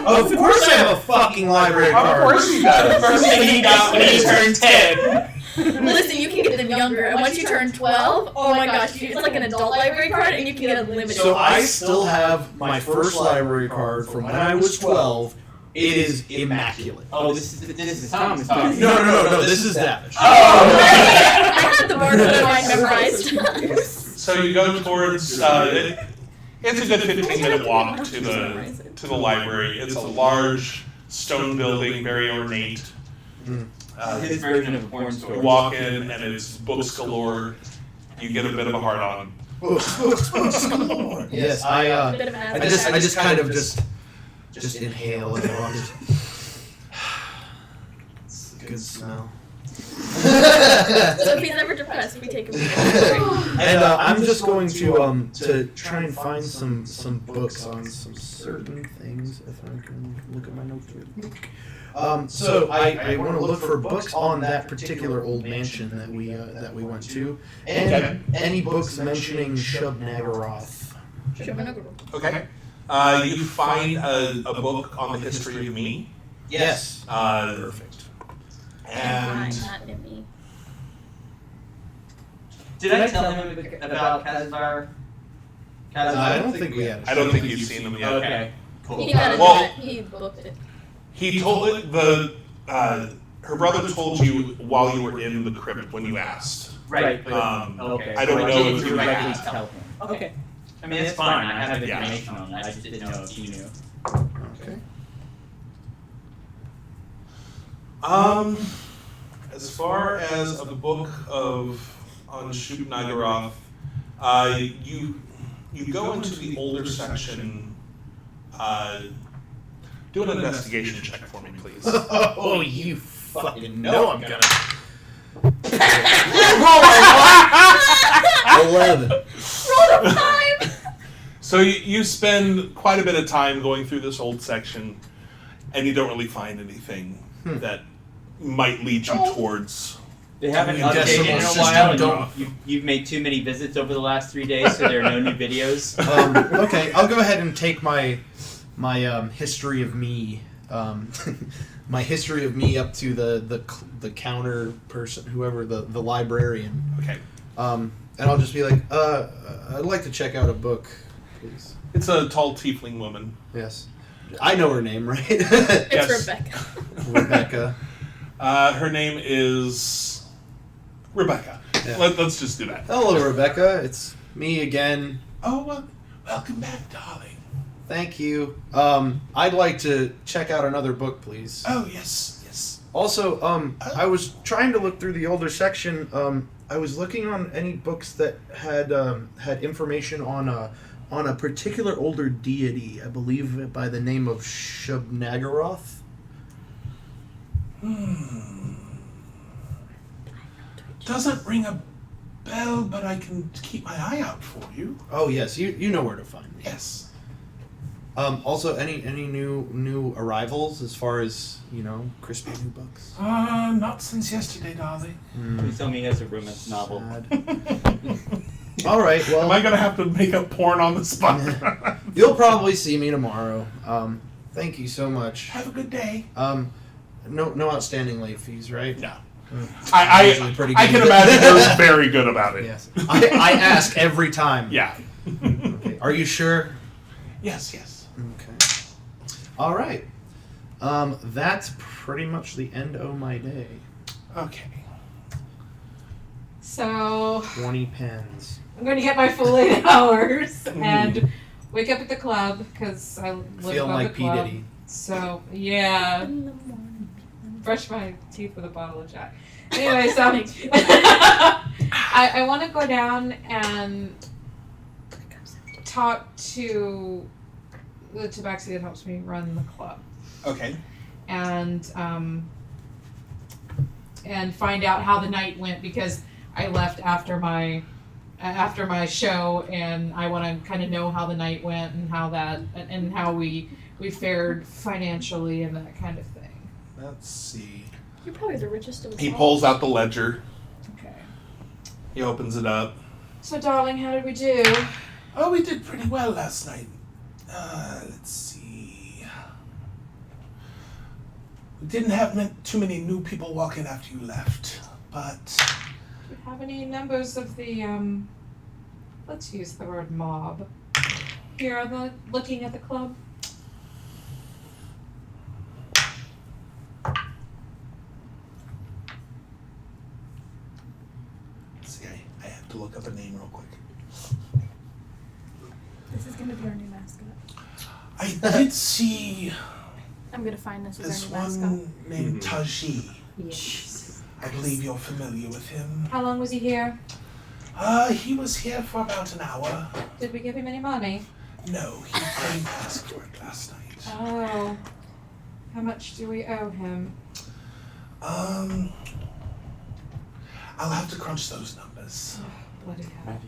Of course I have a fucking library card. Of course he does. First thing he got when he turned 10. Listen, you can get them younger, and once you turn 12, oh my gosh, it's like an adult library card, and you can get unlimited. So I still have my first library card from when I was 12. It is immaculate. Oh, this is Thomas talking. No. This is Davish. I had the Barcelona line memorized. So you go towards. It's a good 15-minute walk to the library. It's a large stone building, very ornate. His version of a porn store. You walk in and it's books galore. You get a bit of a hard on. Yes, I just kind of just inhale and all. It's a good smell. So if he's ever depressed, we take him. And I'm just going to try and find some books on some certain things, if I can look at my notes real quick. So I want to look for books on that particular old mansion that we went to, and any books mentioning Shub-Nagaroth. Okay. You find a book on the history of me. Yes. Perfect. And Not Nimmy. Did I tell him about Kazvar? I don't think we had. I don't think you've seen them yet. Okay. Cool. He got Well- it. He booked it. He told it her brother told you while you were in the crypt when you asked. Right. But, Okay. okay. I don't So know didn't if you directly asked. tell him. Okay. I mean, it's fine. I have Yeah. information on that. I just didn't know if you knew. Okay. As far as a book on Shub-Nagaroth, you go into the older section. Do an investigation check for me, please. Oh, you fucking know I'm gonna. 11. Roll a 5! So you spend quite a bit of time going through this old section, and you don't really find anything that might lead you towards. They haven't Your updated in decimal a system while, don't- and you've made too many visits over the last 3 days, so there are no new videos. Okay, I'll go ahead and take my history of me, my history of me up to the counter person, whoever the librarian, Okay. and I'll just be like, I'd like to check out a book, please. It's a tall tiefling woman. Yes, I know her name, right? It's Yes. Rebecca. Rebecca. Her name is Rebecca. Yeah. Let's just do that. Hello, Rebecca. It's me again. Oh, welcome back, darling. Thank you. I'd like to check out another book, please. Oh, yes. Also, I was trying to look through the older section. I was looking on any books that had information on a particular older deity. I believe by the name of Shub-Nagaroth. Doesn't ring a bell, but I can keep my eye out for you. Oh yes, you know where to find me. Yes. Also, any new arrivals as far as crispy new books. Not since yesterday, darling. Please tell me he has a romance novel. All right, well, Am I gonna have to make up porn on the spot? you'll probably see me tomorrow. Thank you so much. Have a good day. No outstanding late fees, right? No. Usually pretty I good. can imagine you're very good about it. Yes. I ask every time. Yeah. Okay. Are you sure? Yes. Okay. All right. That's pretty much the end of my day. Okay. So 20 pens. I'm going to get my full 8 hours and wake up at the club because I live Feeling above like the P. club. Diddy. So yeah, In the morning. brush my teeth with a bottle of Jack. Anyway, so I want to go down and talk to the tabaxi that helps me run the club Okay. and find out how the night went because I left after my show and I want to kind of know how the night went and how we fared financially and that kind of thing. Let's see. You're probably the richest of us He all. pulls out the ledger. Okay. He opens it up. So, darling, how did we do? Oh, we did pretty well last night. Let's see. We didn't have too many new people walk in after you left, but Do you have any numbers of the let's use the word mob here on the looking at the club? let's see. I have to look up a name real quick. This is gonna be our new mascot. I did see I'm gonna find this as this our new mascot. one named Taji. Yes. I believe you're familiar with him. How long was he here? He was here for about an hour. Did we give him any money? No, he came to ask for it last night. Oh. How much do we owe him? I'll have to crunch those numbers. Bloody hell.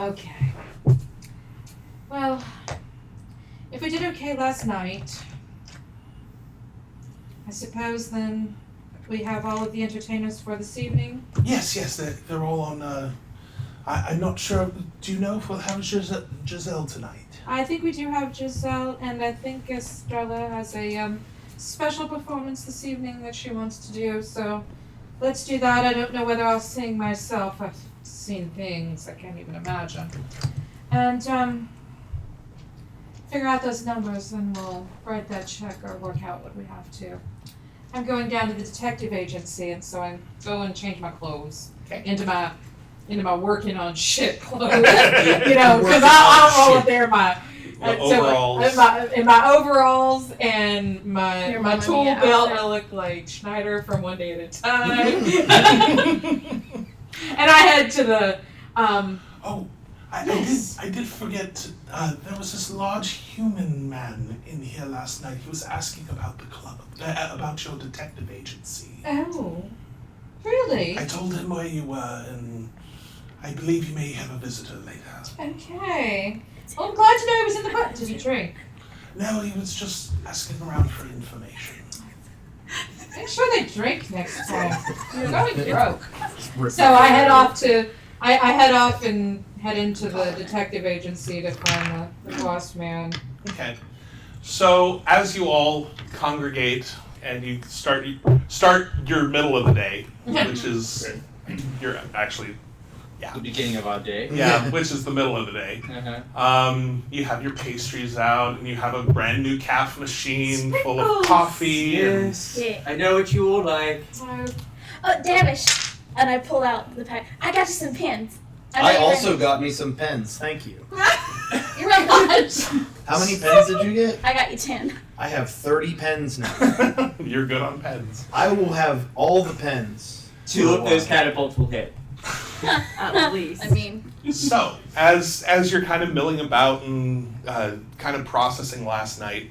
Okay. Well, if we did okay last night, I suppose then we have all of the entertainers for this evening. Yes, they're all on. I'm not sure. Do you know if we'll have Giselle tonight? I think we do have Giselle, and I think Estrella has a special performance this evening that she wants to do, so let's do that. I don't know whether I'll sing myself. I've seen things I can't even imagine. And figure out those numbers, and we'll write that check or work out what we have to. I'm going down to the detective agency, and so I go and change my clothes into my working on shit clothes, because I don't roll up there in my overalls. In my overalls and my tool Mia belt. outfit. I look like Schneider from One Day at a Time. And I head to the I did forget. There was this large human man in here last night. He was asking about the club, about your detective agency. Oh, really? I told him where you were, and I believe you may have a visitor later. Okay. Well, I'm glad to know he was in the book. Did he drink? No, he was just asking around for information. Make sure they drink next time. You're going broke. So I head off and head into the detective agency to find the lost man. Okay. So as you all congregate and you start your middle of the day, which is The beginning of our day. which is the middle of the day. Uh-huh. You have your pastries out, and you have a brand new calf machine full of coffee. Yes. Yeah. I know what you all like. Oh, Davish. And I pull out the pack. I got you some pins. I also got me some pens. Thank you. You're welcome. How many pens did you get? I got you 10. I have 30 pens now. You're good on pens. I will have all the pens. 2 of those catapults will hit. At least. I mean, So as you're kind of milling about and kind of processing last night,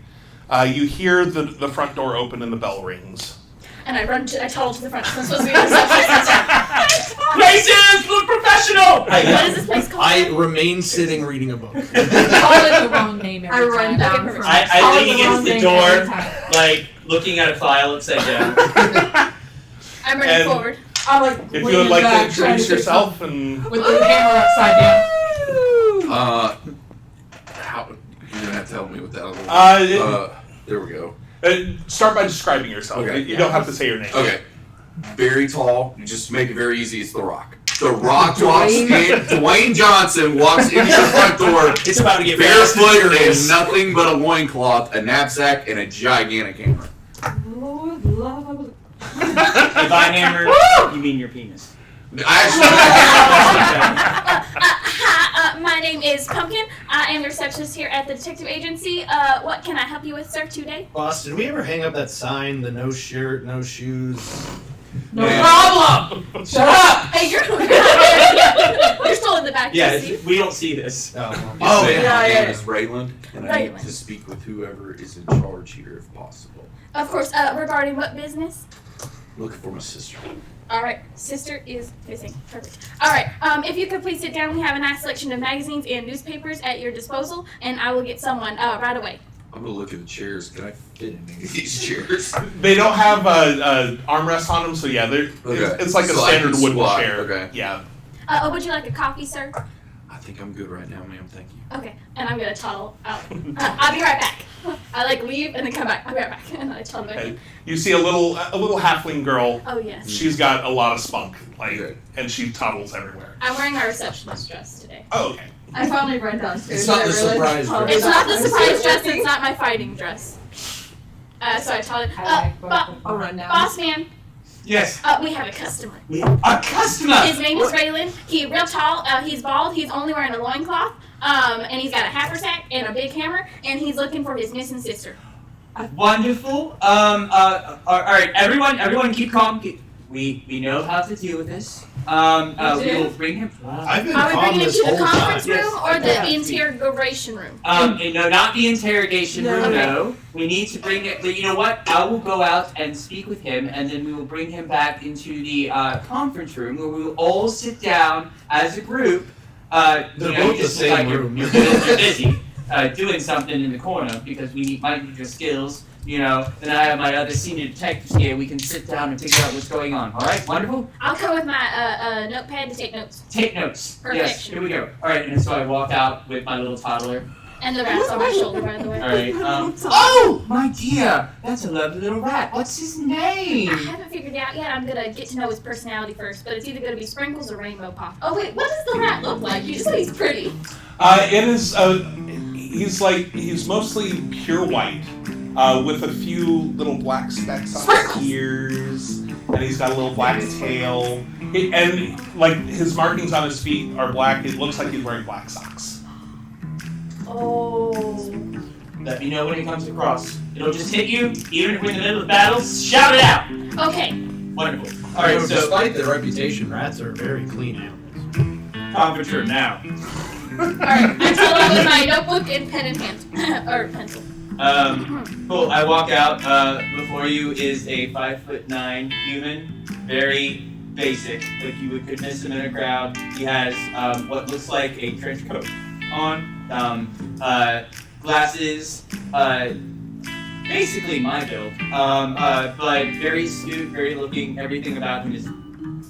you hear the front door open and the bell rings. and I toddle to the front. I'm supposed to be the receptionist. Places! Look professional! What is this place called? I remain sitting reading a book. Call it the wrong name every I run time. down Okay, from I Call it lean the wrong against the name door, every time. like, looking at a file upside down. I'm running And- forward. I'm like If you would like to back, trying introduce fix yourself and with the hammer upside down. You're gonna have to help me with that a little bit. There we go. Start by describing yourself. Okay. You don't have to say your name. Okay. Very tall. You just make it very easy. It's The Rock. The Rock walks in. Dwayne Johnson walks into the front door. It's about to get barefoot and nothing but a loincloth, a knapsack, and a gigantic hammer. Lord love. If I hammer, you mean your penis. Actually, Hi, my name is Pumpkin. I am the receptionist here at the detective agency. What can I help you with, sir, today? Boss, did we ever hang up that sign, the no shirt, no shoes? No Yeah. problem. Shut up. Hey, you're still in the back. Yeah, see? we don't see this. Oh, my yeah. name is Raylan, and I need Raylan. to speak with whoever is in charge here, if possible. Of course. Regarding what business? Looking for my sister. All right, sister is missing. Perfect. All right, if you could please sit down. We have a nice selection of magazines and newspapers at your disposal, and I will get someone right away. I'm gonna look at the chairs. Can I fit in any of these chairs? They don't have armrests on them, so yeah, it's like a So I standard can wooden squat, chair. okay. Yeah. Would you like a coffee, sir? I think I'm good right now, ma'am. Thank you. Okay, and I'm gonna toddle out. I'll be right back. I leave and then come back. I'll be right back, and I toddle back. Okay. You see a little halfling girl. Oh yes. She's got a lot of spunk, Okay. and she toddles everywhere. I'm wearing my receptionist dress today. Oh, okay. I finally run downstairs. It's not and the I realized surprise how dress. It's not the I'm surprise dress. sitting. It's not my fighting dress. So I toddle. I'll run down. Boss man, Yes. we have a customer. A customer! His name is Raylan. He's real tall. He's bald. He's only wearing a loincloth. And he's got a haversack and a big hammer. And he's looking for his missing sister. Wonderful. Alright, everyone keep calm. We know how to deal with this. We will bring him. I've been Are we calm bringing him this to the whole time. conference room Yes, or the yeah. interrogation room? No, not the interrogation room. Okay. No, we need to bring it. But you know what? I will go out and speak with him, and then we will bring him back into the conference room where we will all sit down as a group. They're you know, both you just the look same like room. You're busy doing something in the corner because might need your skills. You know, then I have my other senior detectives here. We can sit down and figure out what's going on. All right, wonderful. I'll come with my notepad to take notes. Take notes. Perfection. Yes, here we go. All right, and so I walk out with my little toddler. And the rat's on my shoulder, by the way. All right. Oh, my dear, that's a lovely little rat. What's his I name? haven't figured it out yet. I'm gonna get to know his personality first, but it's either gonna be Sprinkles or Rainbow Pop. Oh wait, what does the rat look like? You just said he's pretty. It is. He's mostly pure white, with a few little black specks on his ears, and he's got a little black tail. His markings on his feet are black. It looks like he's wearing black socks. Oh. Let me know when it comes across. It'll just hit you, even if we're in the middle of battle. Shout it out. Okay. Wonderful. All right, so despite their reputation, rats are very clean animals. conference room now. Alright, I tell him with my notebook and pen in hand. Or pencil. Cool. I walk out. Before you is a 5'9" human, very basic. Like you could miss him in a crowd. He has what looks like a trench coat on, glasses, basically my build. But very astute, very looking. Everything about him is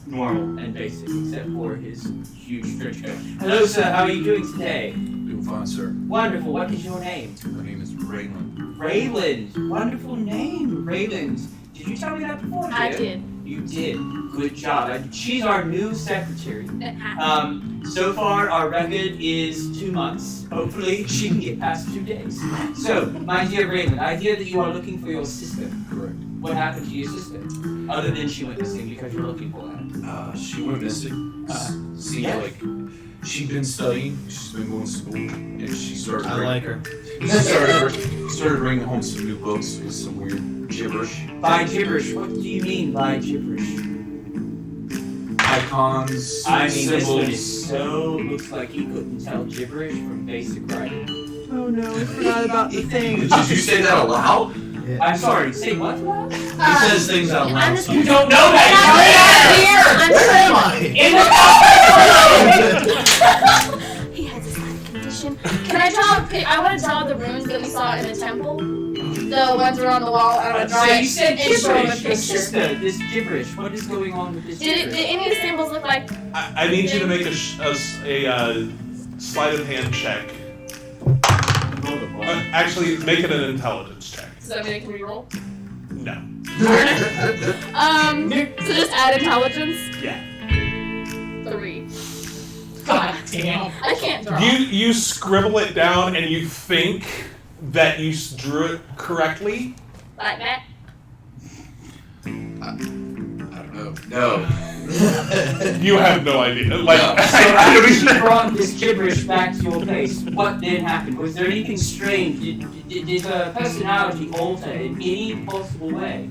normal and basic, except for his huge trench coat. Hello, sir. How are you doing today? Doing fine, sir. Wonderful. What is your name? My name is Raylan. Rayland. Wonderful name, Rayland. Did you tell me that before? I dear? did. You did. Good job. She's our new secretary. It happened. So far, our record is 2 months. Hopefully, she can get past 2 days. So, my dear Rayland, I hear that you are looking for your sister. Correct. What happened to your sister? Other than she went missing because you're looking for her. She went missing. Seems yeah. like she'd been studying. She's been going to school, and she started. I like her. She started bringing home some new books with some weird gibberish. By gibberish, what do you mean by gibberish? Icons, I mean, symbols. this one is so looks like he couldn't tell gibberish from basic writing. Oh no, I forgot about the thing. Did you say that aloud? I'm sorry, say what? He says things out I'm loud. just You don't know that! I'm Where am I? He has a slight condition. Can I draw? I want to draw the runes that we saw in the temple. The ones that are on the wall. I want to draw So it you said and show him a gibberish. Your picture. sister, this gibberish. What is going on with this Did gibberish? any of the symbols look like? I need you to make a sleight of hand check. Actually, make it an intelligence check. Does that mean I can reroll? No. So just add intelligence. Yeah. 3. God damn. I can't draw. You scribble it down and you think that you drew it correctly. Like that. I don't know. No. You have no idea. Like, No. So after she brought this gibberish back to your place, what then happened? Was there anything strange? Did her personality alter in any possible way?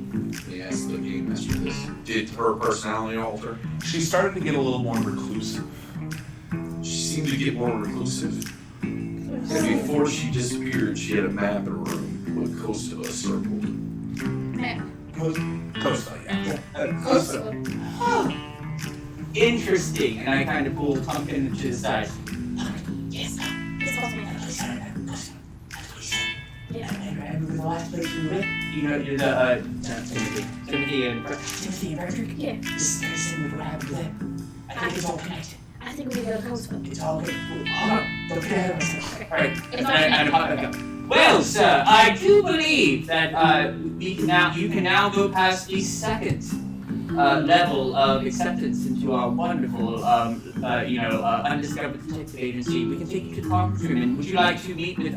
Yes, the game master this. Did her personality alter? she started to get a little more reclusive. She seemed to get more reclusive. And before she disappeared, she had a map in her room with Coast of Us circled. Costa, yeah. Costa. Interesting. And I kind of pulled Pumpkin to the side. Yes. This was me. Yeah. Remember the last place we went? You know, you're the Timothy and Frederick? Yeah. This is very similar to what happened to them. I think it's all connected. I think we need to go to Costa. It's all good. Hold on. Don't get ahead of myself. Okay. Alright. It's all And pop back up. Well, sir, I do believe that you can now go past the second level of acceptance into our wonderful, undiscovered detective agency. We can take you to the conference room, and would you like to meet with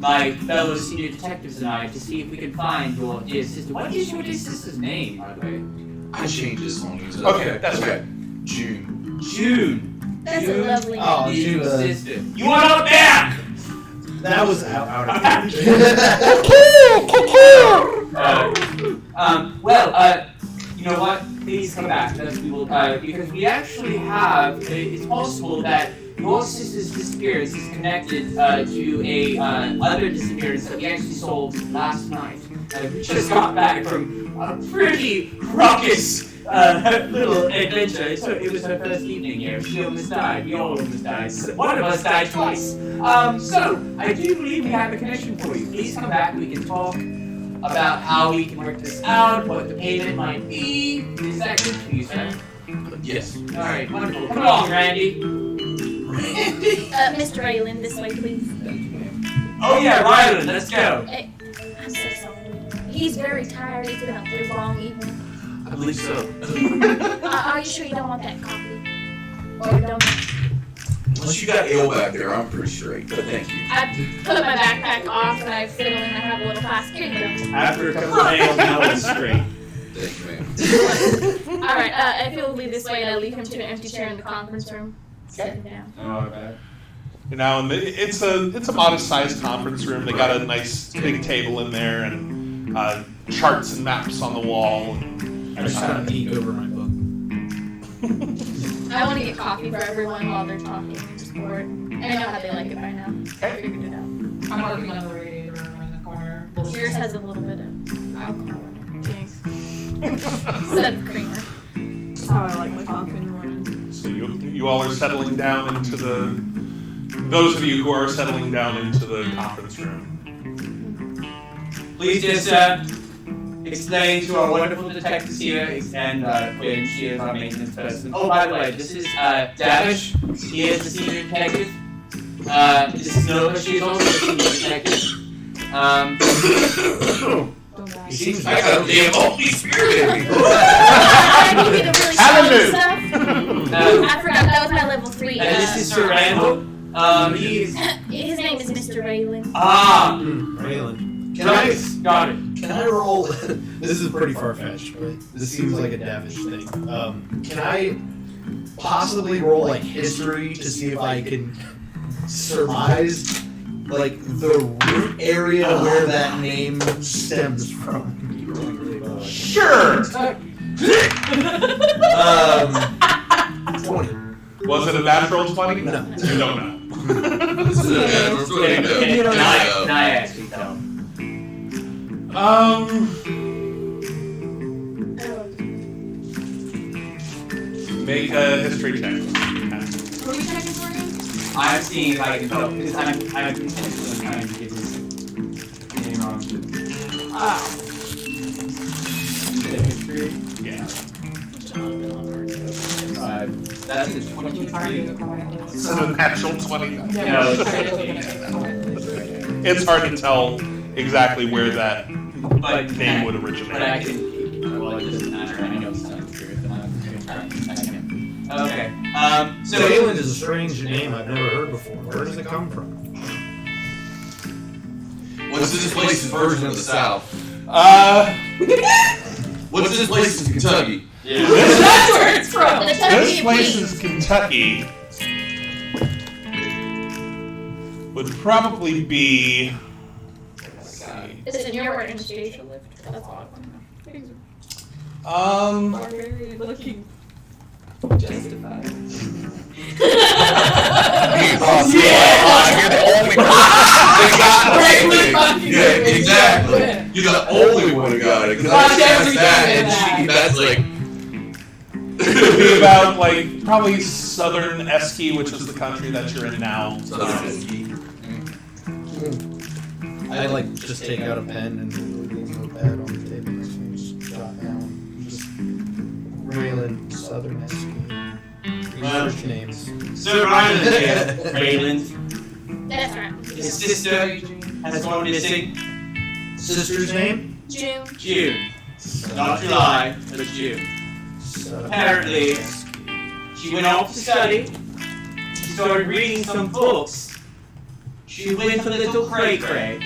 my fellow senior detectives and I to see if we can find your dear sister? What is your dear sister's name, by the way? I changed this one. Okay, that's okay. June. June. That's a June lovely name. Oh, is your June. sister. You are not back! That was out of you know what? Please come back. Because we actually have. It's possible that your sister's disappearance is connected to a other disappearance that we actually solved last night. We just got back from a pretty raucous little adventure. It was her first evening here. She almost died. We all almost died. One of us died twice. So I do believe we have a connection for you. Please come back. We can talk about how we can work this out, what the payment might be. Is that good for you, sir? Yes. All right, wonderful. Come along, Randy. Mr. Raylan, this way, please. Oh yeah, Rylan, let's go. I'm so sorry. He's very tired. It's been a very long evening. I believe so. Are you sure you don't want that coffee? Or don't? Unless you got ale back there, I'm pretty straight. But thank you. I put my backpack off and I fiddle and I have a little flask. Here you go. After a couple of nails, now it's straight. Thank you, ma'am. Alright, if you'll lead this way and I'll lead him to an empty chair in the conference room. Sit him down. Oh, bad. You know, and it's a modest-sized conference room. They got a nice big table in there and charts and maps on the wall. And, I just kind of peek over my book. I want to get coffee for everyone while they're talking. I'm just bored. I know how they like it by now. I figured it out. I'm working on the radiator in the corner. Yours has a little bit of alcohol in it. Thanks. Instead of creamer. That's how I like my coffee in the morning. so you all are settling down into those of you who are settling down into the conference room. Please just explain to our wonderful detectives here, and Quinn, she is our maintenance person. Oh, by the way, this is Davish. He is the senior detective. This is Nova. She is also the senior detective. Don't die. He seems I got a damn Holy Spirit in me. I need you to really show me stuff. I forgot that was my level 3. This is Sir Randall. He's His name is Mr. Raylan. Raylan. Got it. Can I roll? This is pretty far-fetched, but this seems like a Davish thing. Can I possibly roll like history to see if I can surmise like the root area where that name stems from? Sure. 20. Was it a natural 20? No. You don't know. This is a natural 20, though. Can I actually tell? Make a history check. What are we checking for again? I'm seeing if I can tell, because I'm intentionally trying to get his name wrong. History? Yeah. That's a 23. This is a natural 20. No, It's hard to tell exactly where that but name would But I originate. can. Well, it doesn't matter. I know it's not true. I'm not going to try and attack him. Okay. So Raylan is a strange name I've never heard before. Where does it come from? What's this place's version of the South? What's this place in Kentucky? Yeah. That's where it's from! The This Kentucky place Beef. is Kentucky. Would probably be. Let's see. Is it near where Anastasia lived? That's all I want to know. Barbarian looking. Justified. You're the only one that got anything. Yeah, exactly. You're the only one who got it. Because I just asked that, and that's like. It would be about like probably southern Esky, which is the country that you're in now. I like just take out a pen and a little notepad on the table next to me, just jot down. Just Raylan, Southern Esky. Research names. Sir Ryan here, Rayland. That's right. His sister has gone missing. Sister's name? June. June. Not July, but June. Apparently, she went off to study. She started reading some books. She went a little cray-cray.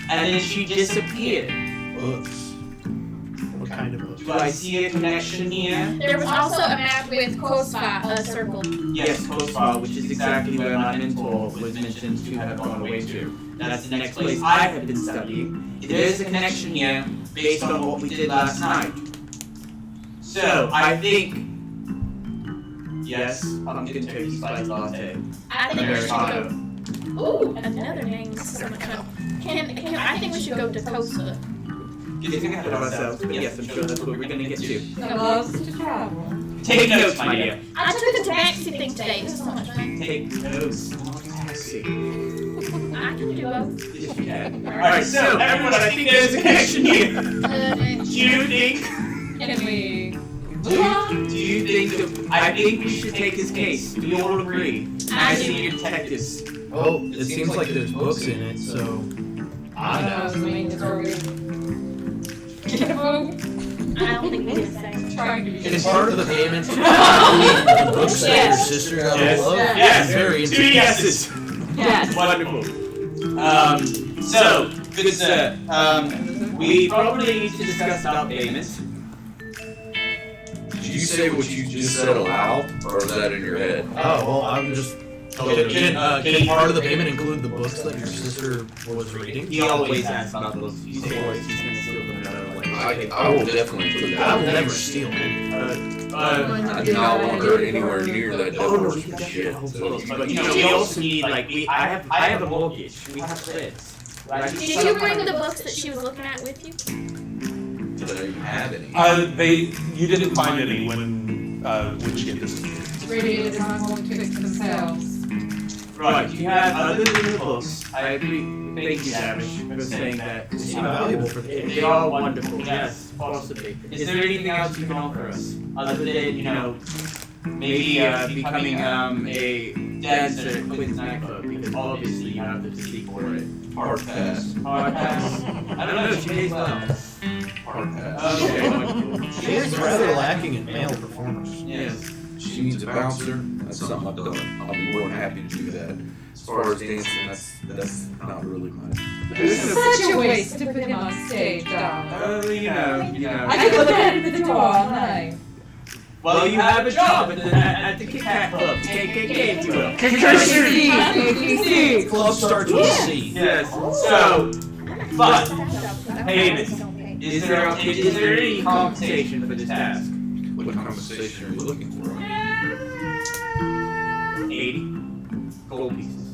And then she disappeared. Books. What kind of books? Do I see a connection here? There was also a map with Kospa circled. Yes, Kospa, which is exactly where my mentor was mentioned to have gone away to. That's the next place I have been studying. There is a connection here based on what we did last night. So I think yes, pumpkin turkey spice latte. I think we should go. Ooh, another name. This is so much fun. I think we should go to Costa. Getting ahead of ourselves, but yes, I'm sure that's what we're gonna get to. Loves to travel. Take notes, my dear. I took a taxi thing today. This is so much fun. Take notes. Taxi. I can do both. Yes, you can. Alright, so everyone, I think there's a connection here. Do you think? Can we? Do you think that I think we should take his case? Do you all agree? As senior detectives. Well, it seems like there's books in it, so I know. Get a vote. I don't think we can say. Trying to be. It's part of the payment. The books that your sister got Yes. love. Yes. Very 2 yeses. Yes. Wonderful. So, good sir. We probably need to discuss about payments. Did you say what you just said aloud, or is that in your head? Oh, well, I'm just. Can part of the payment include the books that your sister was reading? He always asks about those. He's always gonna steal them no matter what. I will definitely include that. I will never steal it. I do not want her anywhere near that devil shit. So, But you know, we also need like I have a mortgage. We have friends. Right? Did you bring the books that she was looking at with you? did I even have any? You didn't find any when she gave this to you. Radiators aren't going to fix themselves. Right. You have other than the books. I agree. Thank you, Davish, for saying that. They seem valuable for the case. They are wonderful. Yes, possibly. Is there anything else you can offer us other than maybe becoming a dancer at Quinn's nightclub? Because obviously you have the physique for it. Hard pass. Hard pass. I don't know. She pays well. Hard pass. Okay. Wonderful. She is rather lacking in male performers. Yes. She needs a bouncer. That's something I've done. I'll be more than happy to do that. As far as dancing, that's not really my. Such a waste to put him on stage, darling. I could look at him at the door all night. Well, you have a job at the Kit Kat Club, KKK, if you will. KKC. Club starts with a C. Yes. So, but payments. Is there any compensation for the task? What compensation are you looking for? 80 gold pieces.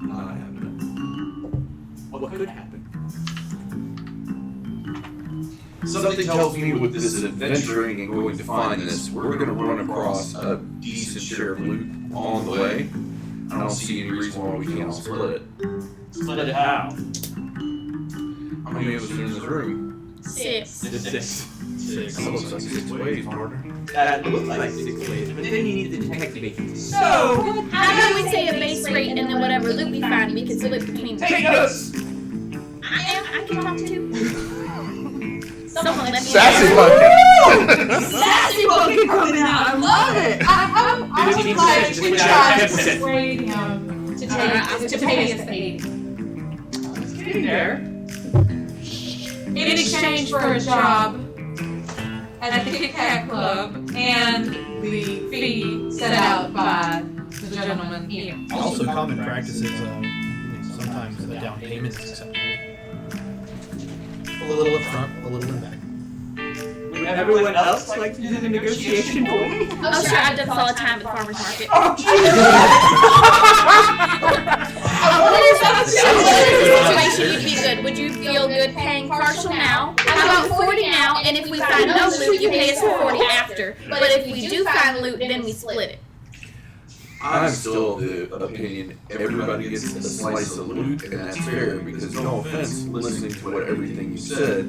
Not happening. What could happen? Something tells me with this adventuring and going to find this, we're going to run across a decent share of loot on the way. I don't see any reason why we can't split it. Split it how? How many of us are in this room? 6. It is 6. That looks like 6 ways, partner. That looks like 6 ways, but then you need the detective agent. So, How about we say a base rate and then whatever loot we find, we can split between take notes! I can talk too. Someone let me Sassy know. bucket. Sassy bucket coming out. I love it. I would like to try to persuade him to pay us the 80. It's getting there. In exchange for a job at the Kit Kat Club and the fee set out by the gentleman here. Also, common practice is sometimes a down payment is acceptable. A little up front, a little in back. Would everyone else like to do the negotiation for me? Oh, sure, I've done this all the time at the farmer's market. Oh, What is the situation you'd be good? Would you feel good paying partial now? How about 40 now, and if we find no loot, you pay us for 40 after. But if we do find loot, then we split it. I'm still of the opinion everybody gets a slice of loot, and that's fair, because no offense, listening to everything you said,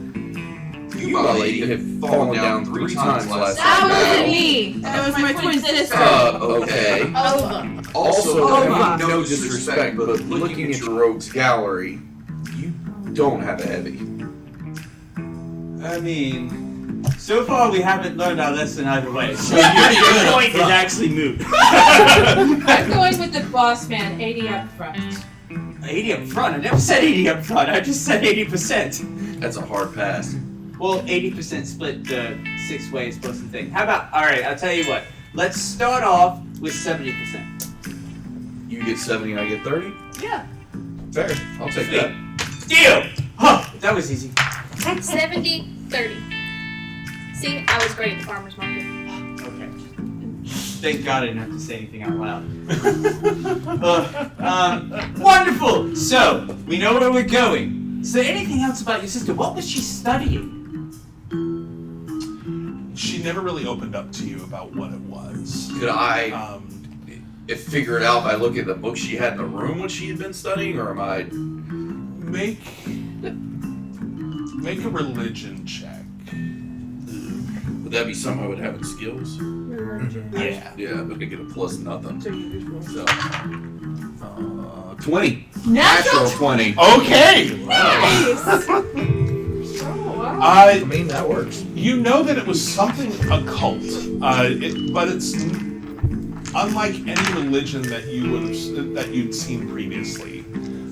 you, my lady, have fallen down 3 times last That time. wasn't me. That was my twin sister. Okay. Over. Also, I mean, no disrespect, but looking at your rogues gallery, you don't have a heavy. I mean, so far we haven't learned our lesson either way. So your point is actually moot. I'm going with the boss man, 80 up front. 80 up front? I never said 80 up front. I just said 80%. That's a hard pass. Well, 80% split the 6 ways plus the thing. How about, alright, I'll tell you what. Let's start off with 70%. You get 70, I get 30? Yeah. Fair. I'll take Sweet. that. Deal! Huh, that was easy. 70, 30. See, I was great at the farmer's market. Okay. Thank God I didn't have to say anything out loud. Wonderful! So, we know where we're going. Is there anything else about your sister? What was she studying? She never really opened up to you about what it was. Could I figure it out by looking at the book she had in the room when she had been studying, or am I? Make a religion check. Would that be something I would have in skills? Yeah. Yeah, but I get a plus nothing. So, 20. Natural 20. Okay. Nice. I mean, that works. You know that it was something occult, but it's unlike any religion that you'd seen previously.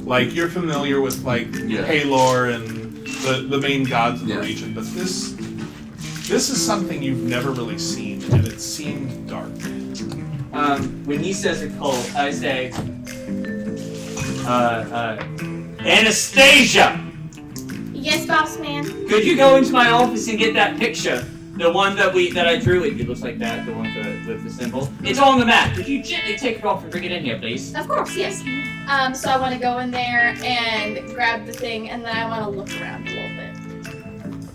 Like you're familiar with Palor and the main gods of the region, but this is something you've never really seen, and it seemed dark. When he says occult, I say, Anastasia! Yes, boss man. Could you go into my office and get that picture? The one that I drew, it looks like that, the one with the symbol. It's on the map. Could you gently take it off and bring it in here, please? Of course, yes. So I want to go in there and grab the thing, and then I want to look around a little bit.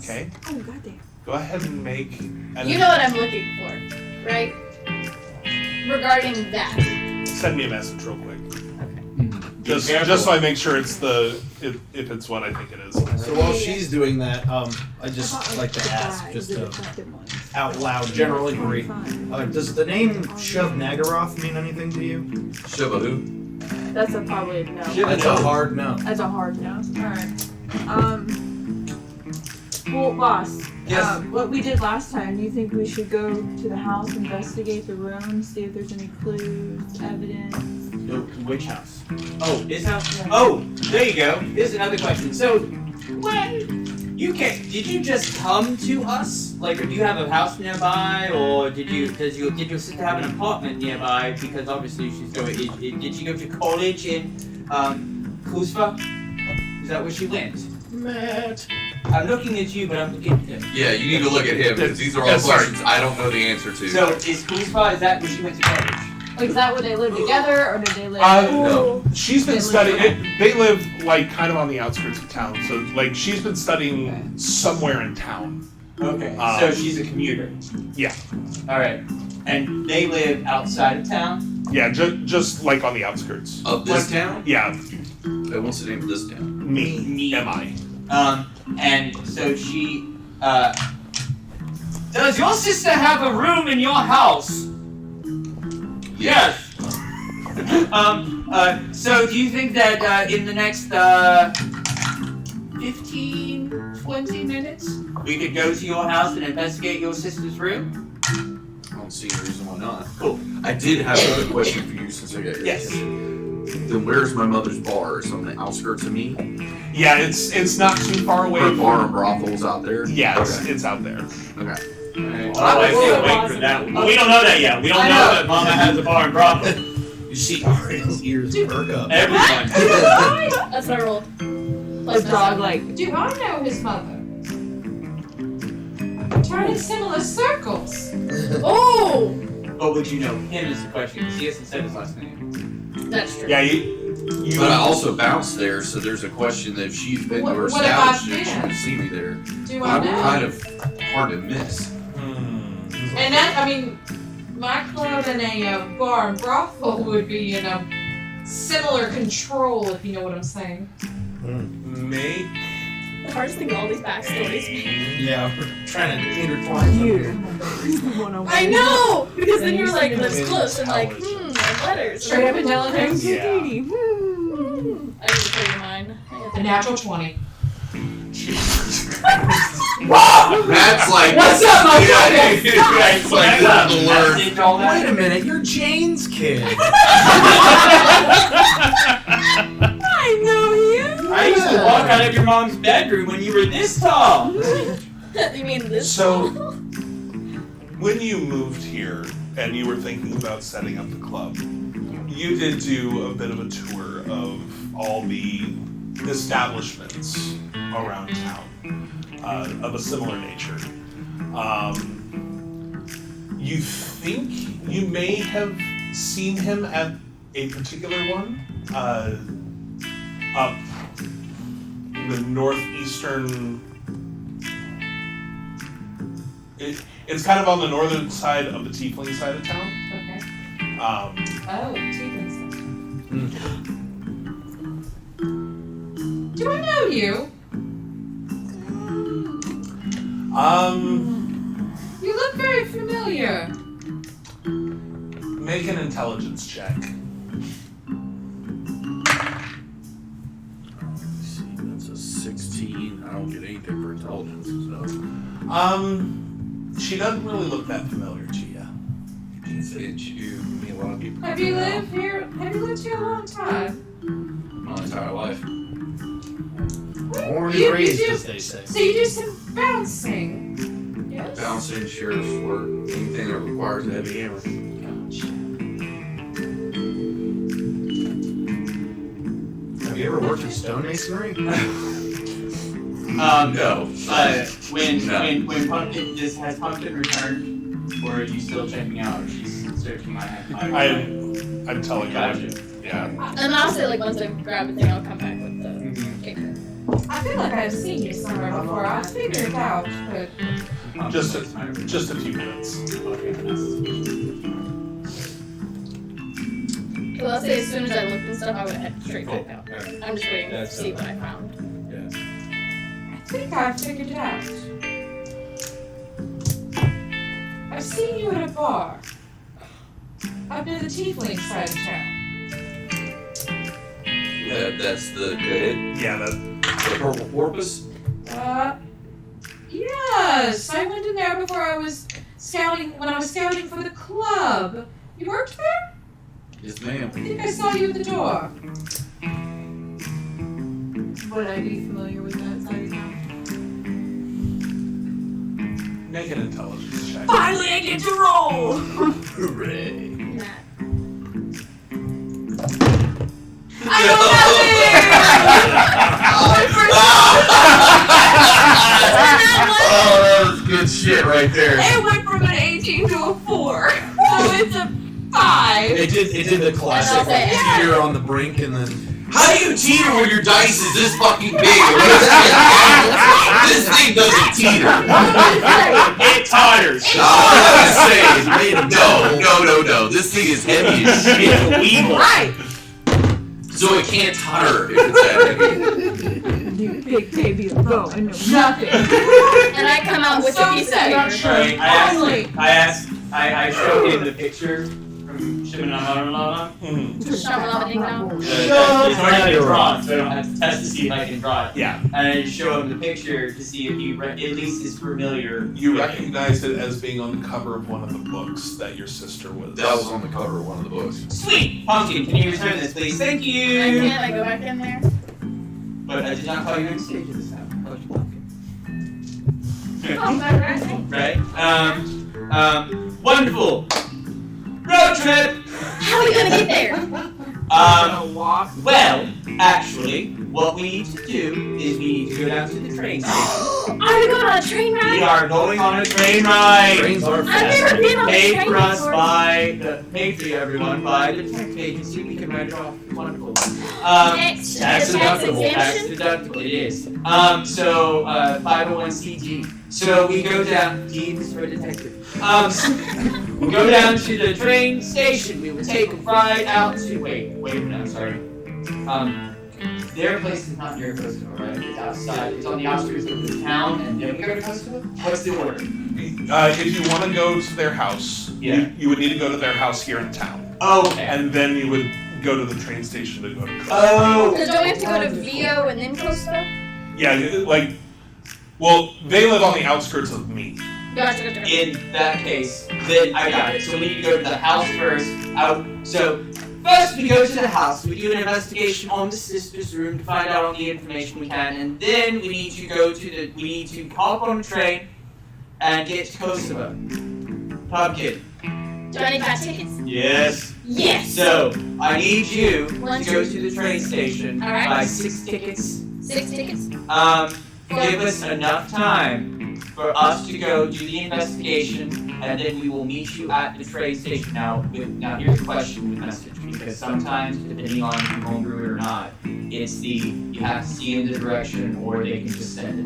Okay. Oh, goddamn. Go ahead and make. You know what I'm looking for, right? Regarding that. Send me a message real quick. Okay. Just so I make sure it's if it's what I think it is. So while she's doing that, I just like to ask, just out loud, general inquiry. Does the name Shove Nagaroth mean anything to you? Shove a who? That's probably a no. That's a hard no. That's a hard no. Alright. Well, boss. Yes. What we did last time, do you think we should go to the house, investigate the room, see if there's any clues, evidence? Which house? Oh, this house? Yeah. Oh, there you go. Here's another question. So, did you just come to us? Like, do you have a house nearby, or did your sister have an apartment nearby? Because obviously she's going. Did she go to college in Kuzva? Is that where she went? Matt. I'm looking at you, but I'm looking at him. Yeah, you need to look at him because these are all questions I don't know the answer to. So, is Kuzva? Is that where she went to college? Like, is that where they live together, or did they live? No. She's been studying. They live kind of on the outskirts of town. So she's been studying somewhere in town. Okay. So she's a commuter. Yeah. All right. And they live outside of town. Yeah, just on the outskirts. Of this town? Yeah. What's the name of this town? Me. M-I. And so she. Does your sister have a room in your house? Yes. So do you think that in the next 15, 20 minutes we could go to your house and investigate your sister's room? I don't see any reason why not. Cool. I did have a good question for you since I got your Yes. Then where's my mother's bar? Is it on the outskirts of me? Yeah, it's not too far away. Her bar and brothel's out there? Yeah, Okay. it's out there. Okay. I can't wait for that one. But we don't know that yet. We don't know that Mama has a bar and brothel. You see Ariel's ears perk up. Everyone. That's what I rolled. The dog, Do I know his mother? Turn in similar circles. Oh! But would you know him is the question, because he hasn't said his last name. That's true. Yeah, you But I also bounced there, so there's a question that if she's been to her What about establishment, she him? would see me there. Do I I'm know? kind of hard to miss. And that, my club and a bar and brothel would be in a similar control, if you know what I'm saying. make. The hardest thing, all these backstories. Yeah, we're trying to intertwine them here. I know! Because then you're like, lips close, and like, and letters. Straight up intelligence. Yeah. I need to tell you mine. A natural 20. That's like. What's up, my friend? That's like the word. Wait a minute, you're Jane's kid. I know you. I used to walk out of your mom's bedroom when you were this tall. You mean this? So, when you moved here and you were thinking about setting up the club, you did do a bit of a tour of all the establishments around town of a similar nature. You think you may have seen him at a particular one up the northeastern. It's kind of on the northern side of the Tiefling side of town. Okay. Tieflings. Do I know you? You look very familiar. Make an intelligence check. Let's see, that's a 16. I don't get anything for intelligence, so. She doesn't really look that familiar to you. It's you, me, a lot of people. Have you lived here? Have you lived here a long time? My entire life. Born You- and raised, you do- as they say. So you do some bouncing. Yes. Bouncing, sheriff's work, anything that requires a heavy hammer. Have you ever worked in stonemasonry? No. When Pumpkin has Pumpkin returned, or are you still checking out? Or she's searching my I'm telling Gotcha. you. Yeah. And I'll say, like, once I grab a thing, I'll come back with the kicker. I feel like I've seen you somewhere before. I figured it out, but Just a few minutes. Well, I'll say as soon as I looked and stuff, I would head straight back out. I'm just waiting to see what I found. I think I figured it out. I've seen you at a bar up near the Tiefling side of town. That's the head, Yeah, that. the purple porpoise. Yes, I went in there before I was scouting. When I was scouting for the club, you worked there? Yes, ma'am. I think I saw you at the door. Would I be familiar with that side of town? Make an intelligence check. Finally, I get to roll! Hooray. Nah. I know Oh, that was good shit right there. It went from an 18 to a 4. So it's a 5. It did the classic And I'll say, teeter on the brink and then. How do you teeter when your dice is this fucking big? This thing doesn't teeter. It totters. Oh, I was saying, no. This thing is heavy as shit. Evil. Right! So it can't totter if it's that heavy. You big baby of bone, I know nothing. And I come out with a piece of paper. Finally. I showed him the picture from Shimanama. Shamalama ding dong. It's already been drawn, so I don't have to test to see if I can draw it. Yeah. And I just show him the picture to see if he at least is familiar. You recognize it as being on the cover of one of the books that your sister was. That was on the cover of one of the books. Sweet! Pumpkin, can you return this, please? Thank I you! can't, I go back in there. But I did not call you on stage this time. I called you Pumpkin. Oh, my right. Right? Wonderful! Road trip! How are we gonna get there? Well, actually, what we need to do is we need to go down to the train station. Are we going on a train We ride? are going on a train ride! Trains are I've never been on a Paid train for us before. paid for you, everyone, by the tax agency. We can write it off. Wonderful. Tax Tax deductible. Tax exemption? deductible. It is. 501c(g). So we go down. D is for detective. We go down to the train station. We will take a ride out to. Wait. No, sorry. Their place is not near Kosovo, right? It's outside. It's on the outskirts of the town, and then we go to Kosovo. What's the order? If you want to go to their house, Yeah. you would need to go to their house here in town. Oh, okay. And then you would go to the train station to go to Kosovo. Oh. So don't we have to go to Vio and then Kosovo? Yeah, well, they live on the outskirts of me. Gotcha. In that case, then I got it. So we need to go to the house first. So first we go to the house. We do an investigation on the sister's room to find out all the information we can, and then we need to we need to hop on a train and get to Kosovo. Pumpkin. Do I need my tickets? Yes. Yes! So I need you One, to go to the train station. Alright. Buy 6 tickets. 6 tickets? Give us enough time for us to go do the investigation, and then we will meet you at the train station. Now here's the question with message, because sometimes, depending on if you homebrew it or not, it's you have to see in the direction, or they can just send it.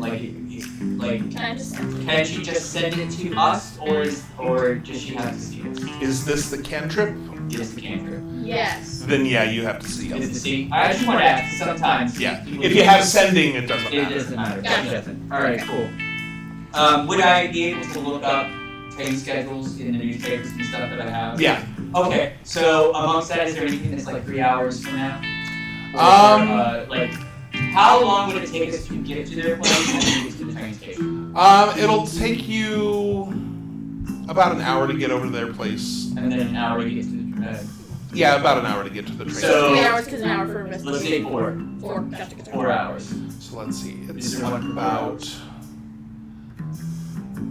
Can she just send it to us, or does she have to see us? Is this the cantrip? It is the cantrip. Yes. Then yeah, you have to see It is us. the see. I just want to ask. Sometimes. Yeah. If you have sending, it doesn't It matter. doesn't matter. Gotcha. It doesn't. All right. Cool. Would I be able to look up train schedules in the newspapers and stuff that I have? Yeah. Okay. So amongst that, is there anything that's like 3 hours from now? Or, how long would it take us to get to their place and then get to the train station? It'll take you about an hour to get over to their place. And then an hour to get to the Yeah, about an hour to get to the train. So- 3 hours because an hour for let's investigation. say 4. 4. Gotcha. 4 hours. So let's see. It's Is there one per about.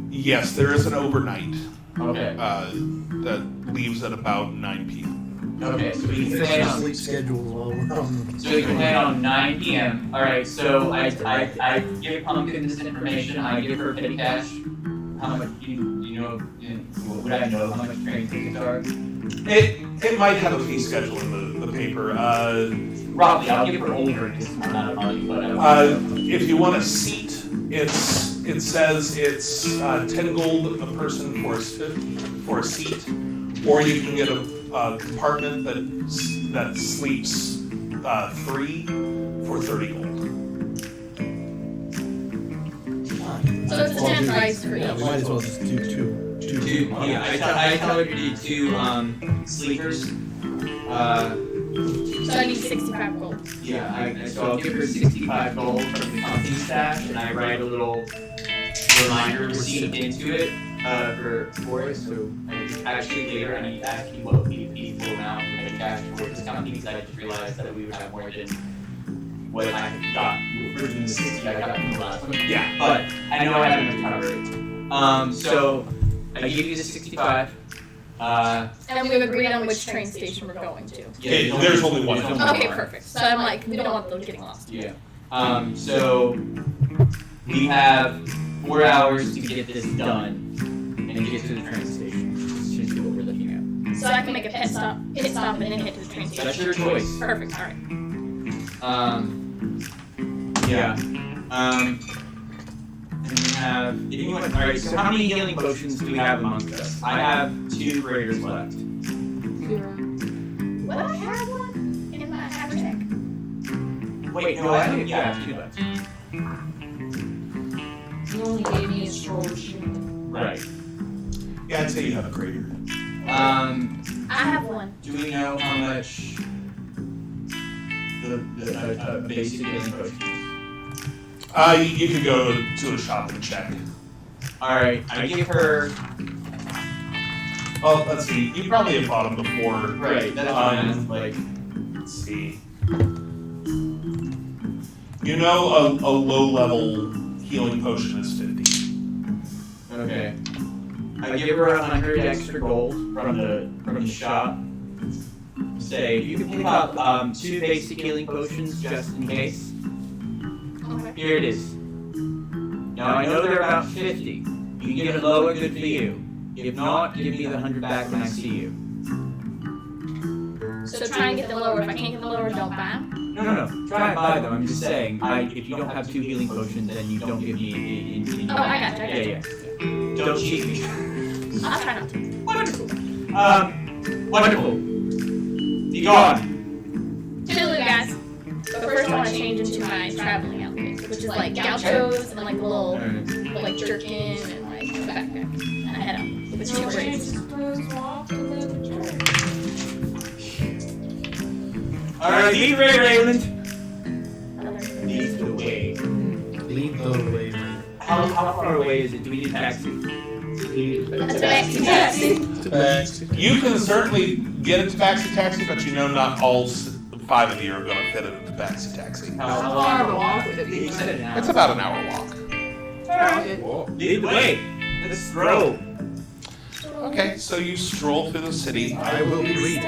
Yes, there is an overnight Okay. that leaves at about 9 p.m. Okay. So we can Fix plan your on. sleep schedules while we're on. So we can plan on 9 p.m. All right. So I give Pumpkin this information. I give her petty cash. How much you know? Would I know how much train tickets are? It might have a fee schedule in the paper. Roughly, I'll give her over because it's not a money, but If you want a seat, it says it's 10 gold a person for a seat, or you can get a compartment that sleeps 3 for 30 gold. So it's a 10 price for Yeah, each. we might as well just do two. Yeah, I tell her to do 2 sleepers. So I need 65 gold. Yeah, so I'll give her 65 gold from the company stash, and I write a little reminder receipt into it for it. So actually later, I need to ask you what would be the full amount for the cash for this company, because I just realized that we would have more than what I got versus the 60 I got from the last one. Yeah. But I know I have enough to cover it. So I give you the 65. And we've agreed on which train station we're going to. There's only one. Okay, perfect. So I'm like, we don't want those getting lost. Yeah. So we have 4 hours to get this done and get to the train station. This is what we're looking at. So I can make a pit stop and then head to the train station. That's your choice. Perfect. All right. Yeah. And we have. Alright, so how many healing potions do we have amongst us? I have 2 graders left. 0. Would I have one in my haversack? Wait, no, I have 2 left. You only gave me a scroll sheet. Right. Yeah, I'd say you have a crater. I have one. Do we know how much the basic healing potion is? You can go to a shop and check. Alright, I give her. Oh, let's see. You probably have bought them before. Right, that's what I meant, like. Let's see. You know, a low-level healing potion is 50. Okay. I give her 100 extra gold from the shop. Say, you can pick up 2 basic healing potions just in case. Okay. Here it is. Now I know they're about 50. You can get it lower, good for you. If not, give me the 100 back when I see you. So try and get the lower. If I can't get the lower, don't buy them. No. Try and buy them. I'm just saying, if you don't have 2 healing potions, then you don't give me any. Oh, I got you. Yeah. Don't cheat me. I'll try not to. Wonderful. Wonderful. Be gone. Toodaloo, guys. But first I want to change into my traveling outfit, which is like gauchos and like a little like jerkin and like a backpack. And I head out with 2 braids. Alright, lead the way, Rayland. Lead the way. Lead the way. How far away is it? Do we need a taxi? That's a taxi. You can certainly get a taxi, but you know not all 5 of you are going to fit in a taxi. How long of a walk would it be? It's about an hour walk. Alright. Lead the way. Let's throw. Okay, so you stroll through the city. I will be reading.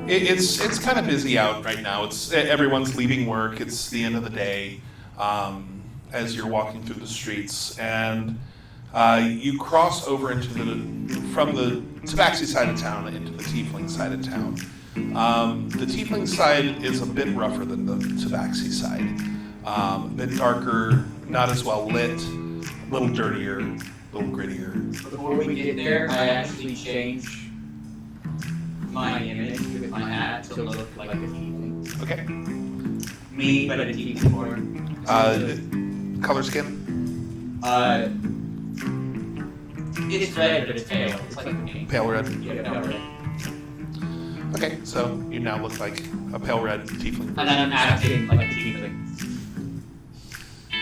It's kind of busy out right now. Everyone's leaving work. It's the end of the day. as you're walking through the streets, and you cross over from the Tabaxi side of town into the Tiefling side of town. The Tiefling side is a bit rougher than the Tabaxi side. A bit darker, not as well lit, a little dirtier, a little grittier. Before we get there, I actually change my image with my hat to look like a tiefling. Okay. Me, but a tiefling form. Color skin? It's red, but it's pale. It's like pink. Pale red. Yeah, pale red. Okay, so you now look like a pale red tiefling. And then I'm acting like a tiefling.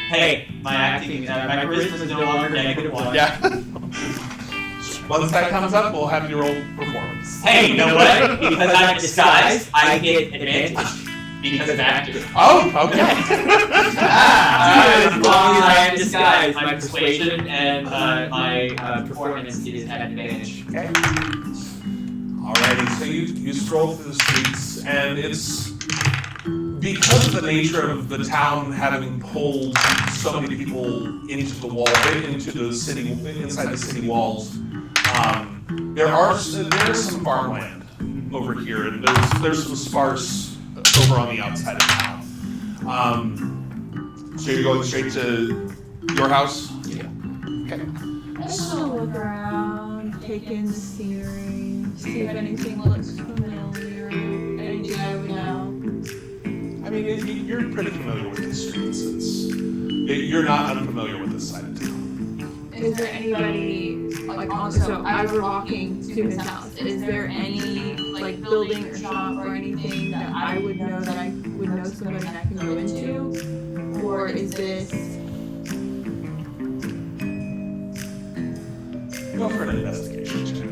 Hey, my acting, my charisma is no longer -1. Yeah. Once that comes up, we'll have you roll performance. Hey, you know what? Because I'm in disguise, I get advantage because of acting. Oh, okay. As long as I am disguised, my persuasion and my performance is at advantage. Okay. Alrighty, so you stroll through the streets, and it's because of the nature of the town having pulled so many people into the wall, into the city, inside the city walls. There's some farmland over here, and there's some sparse over on the outside of town. So you're going straight to your house? Yeah. Okay. I just want to look around, take in the scenery, see if anything looks familiar, anything I would know. I mean, you're pretty familiar with the streets. You're not unfamiliar with this side of town. Is there anybody, like, so as we're walking to his house, is there any, like, building or shop or anything that I would know that I would know somebody that I can go into? Or is this... Go for an investigation check.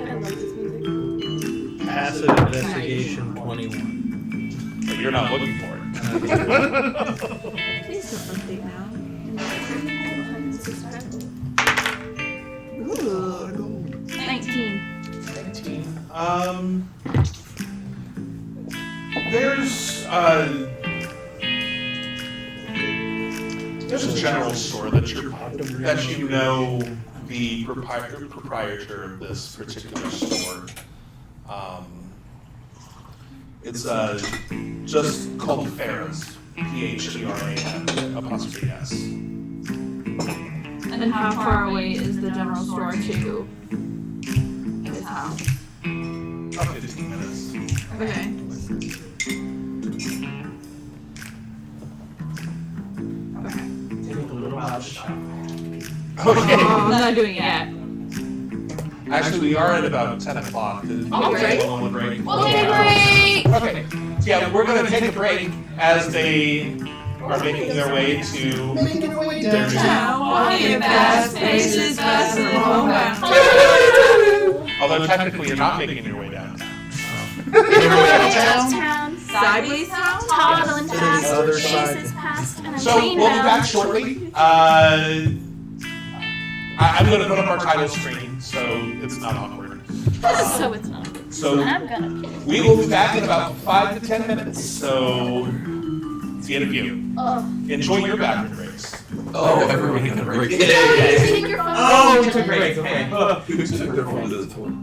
I love this music. Passive investigation 21. But you're not looking for it. Please don't update now. Ooh. 19. 19. There's a general store that you know the proprietor of this particular store. It's just called Pharaoh's, Phra's''S. And then how far away is the general store to his house? About 15 minutes. Okay. Okay. Take a little while to shop. Okay. I'm not doing it yet. Actually, we are at about 10 o'clock. Oh, great. We'll break. We'll take a break! Okay. So yeah, we're going to take a break as they are making their way to their Now, walking fast, faces faster than homebound. Although technically you're not making your way downtown. Downtown, Sideways house? toddling To the past, other chases side. past, and a So train we'll be back bound. shortly. I'm going to put up our title screen so it's not awkward. So it's not. So I'm gonna. we will be back in about 5 to 10 minutes. So see you in a few. Oh. Enjoy your bathroom breaks. Oh, everybody got a break. Take your phone. Oh, it's a great. Okay. Who took their phone to the toilet?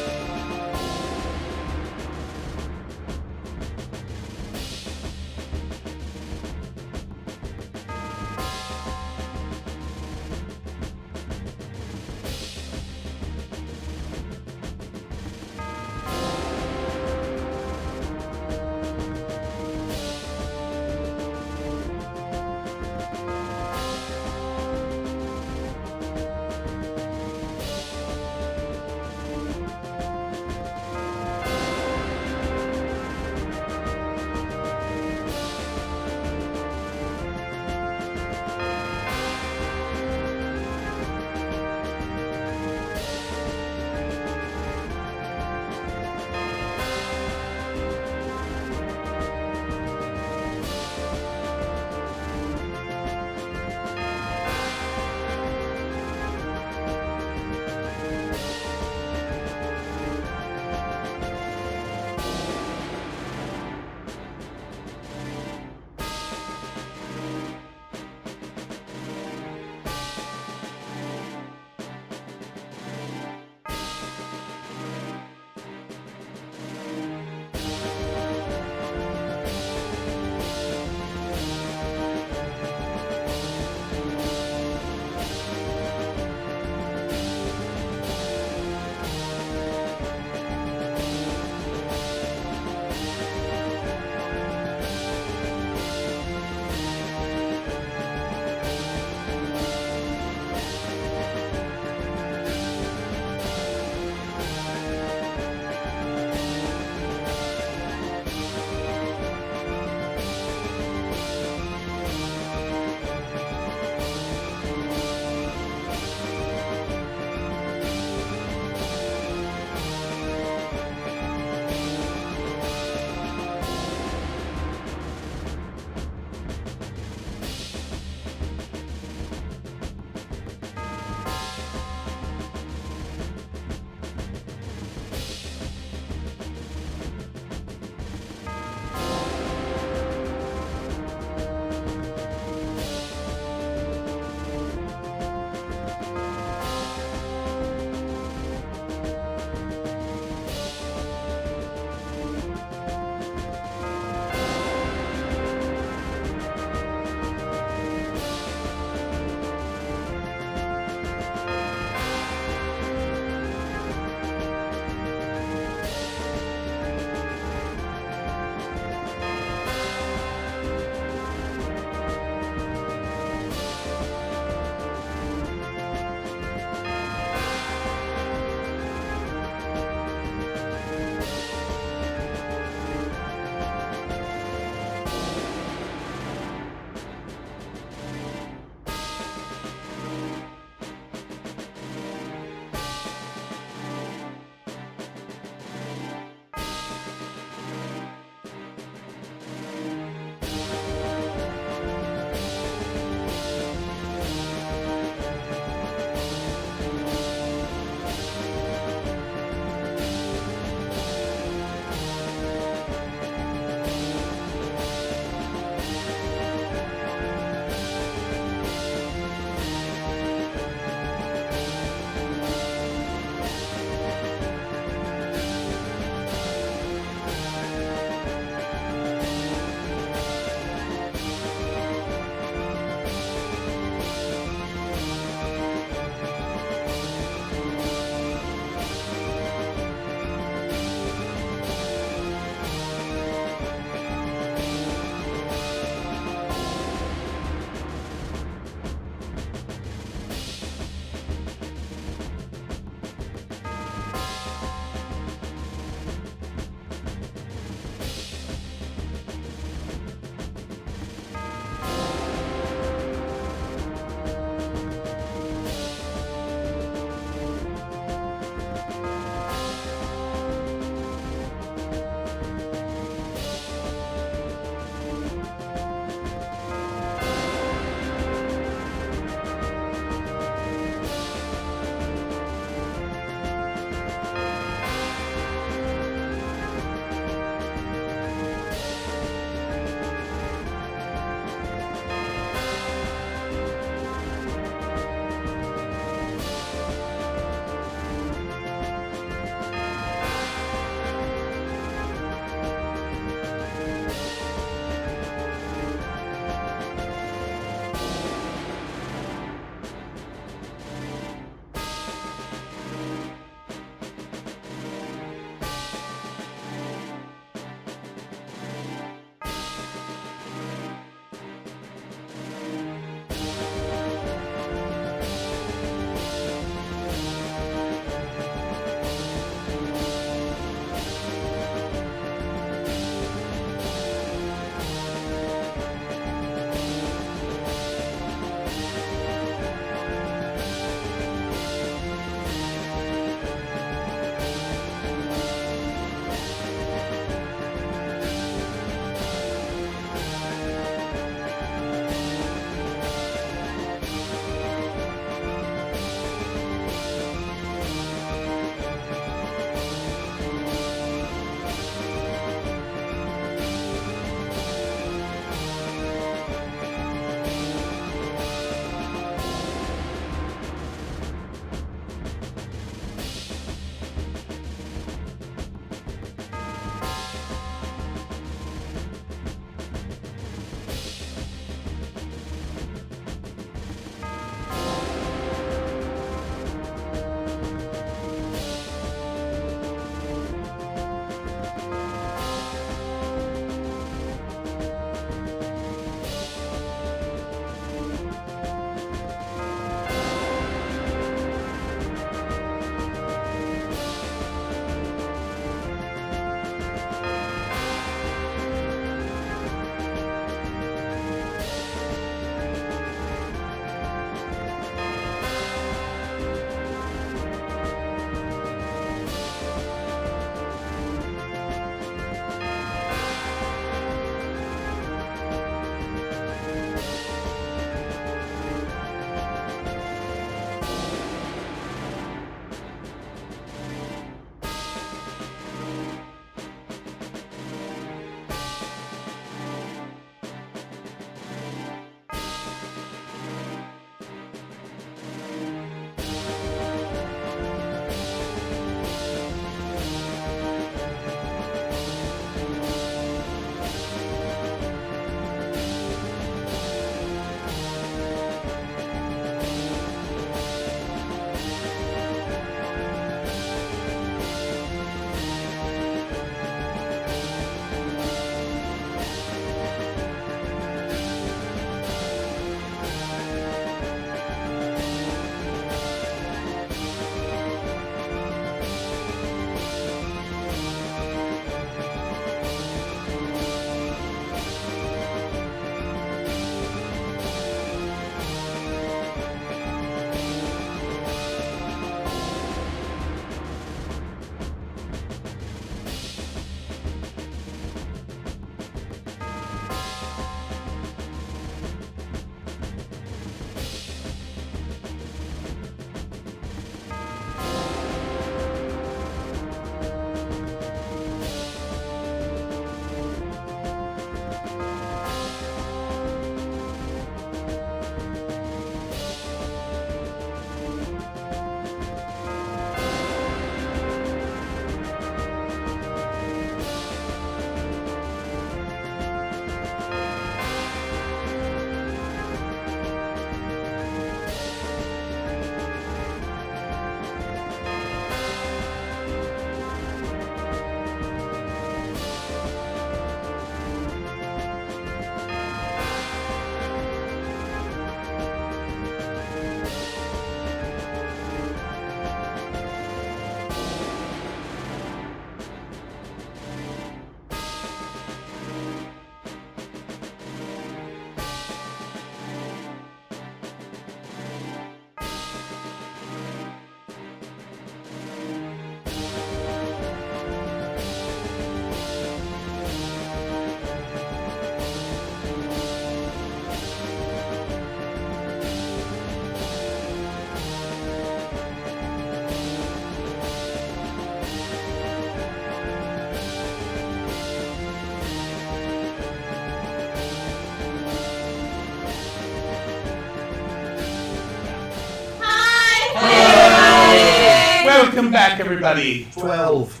Welcome back, everybody. 12.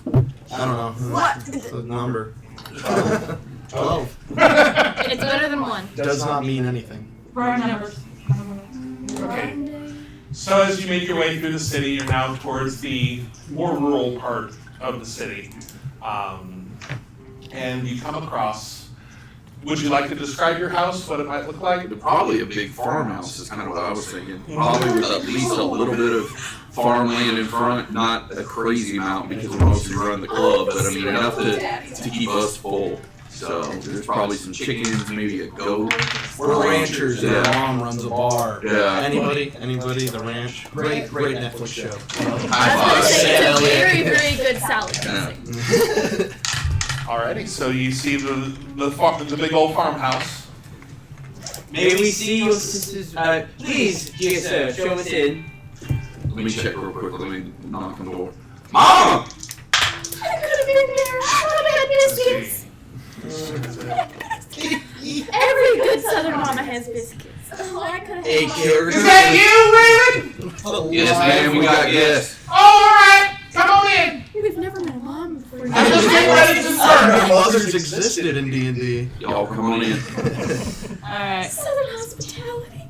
I don't know. What? The number. 12. It's better than 1. Does not mean anything. Wrong numbers. Okay. So as you make your way through the city, you're now towards the more rural part of the city. And you come across, would you like to describe your house, what it might look like? Probably a big farmhouse is kind of what I was thinking. Probably with at least a little bit of farmland in front, not a crazy amount because we mostly run the club, but I mean enough to keep us full. So there's probably some chickens, maybe a goat. We're ranchers and Yeah. our mom runs a bar. Yeah. Anybody? The ranch? Great Netflix show. High I was five. gonna say, it's a Yeah. very, very good salad dressing. Alrighty, so you see the big old farmhouse. May we see your sisters? Please, dear sir, show us in. Let me check real quick. Let me knock on the door. Mom! I could have been there. I would have had biscuits. Every good Southern mama has biscuits. Oh, I could have Egg had killers. Is that you, Raven? Yes, ma'am. We got guests. Alright, come on in. We've never met a mom before. I'm just getting ready to Our serve. mothers existed in D&D. Y'all come on in. Alright. Southern hospitality.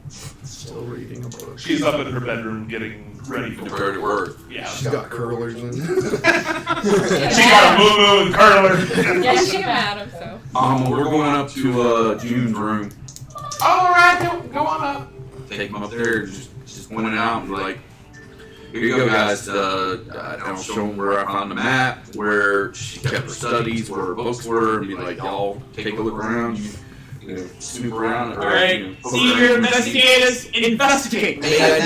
Still reading a book. She's up in her bedroom getting ready for Prepare to work. Yeah. She's got curlers in. She got a moo and curler. Yeah, she can add him, so. We're going up to June's room. Alright, go on up. Take them up there, just point it out and be like, here you go, guys. I'll show them where I found the map, where she kept her studies, where her books were, and be like, y'all take a look around. You know, snoop around. All right, senior investigators, investigate. May I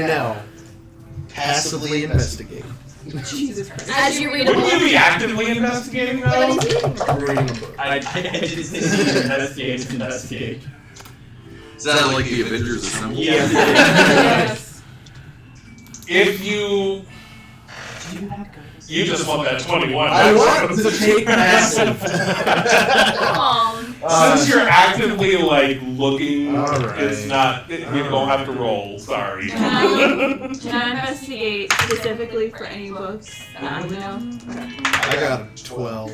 now passively investigate? Jesus Christ. As you read a Wouldn't you book. be actively investigating Yeah, but though? he's reading a book. I'm reading a book. I just senior investigators, investigate. Is that like the Avengers Assemble? Yes. Yes. If you just want that 21. I want to take passive. Come Since you're actively like looking, Alright. it's not. You don't have to roll. Sorry. Can I investigate specifically for any books that I would know? I got a 12.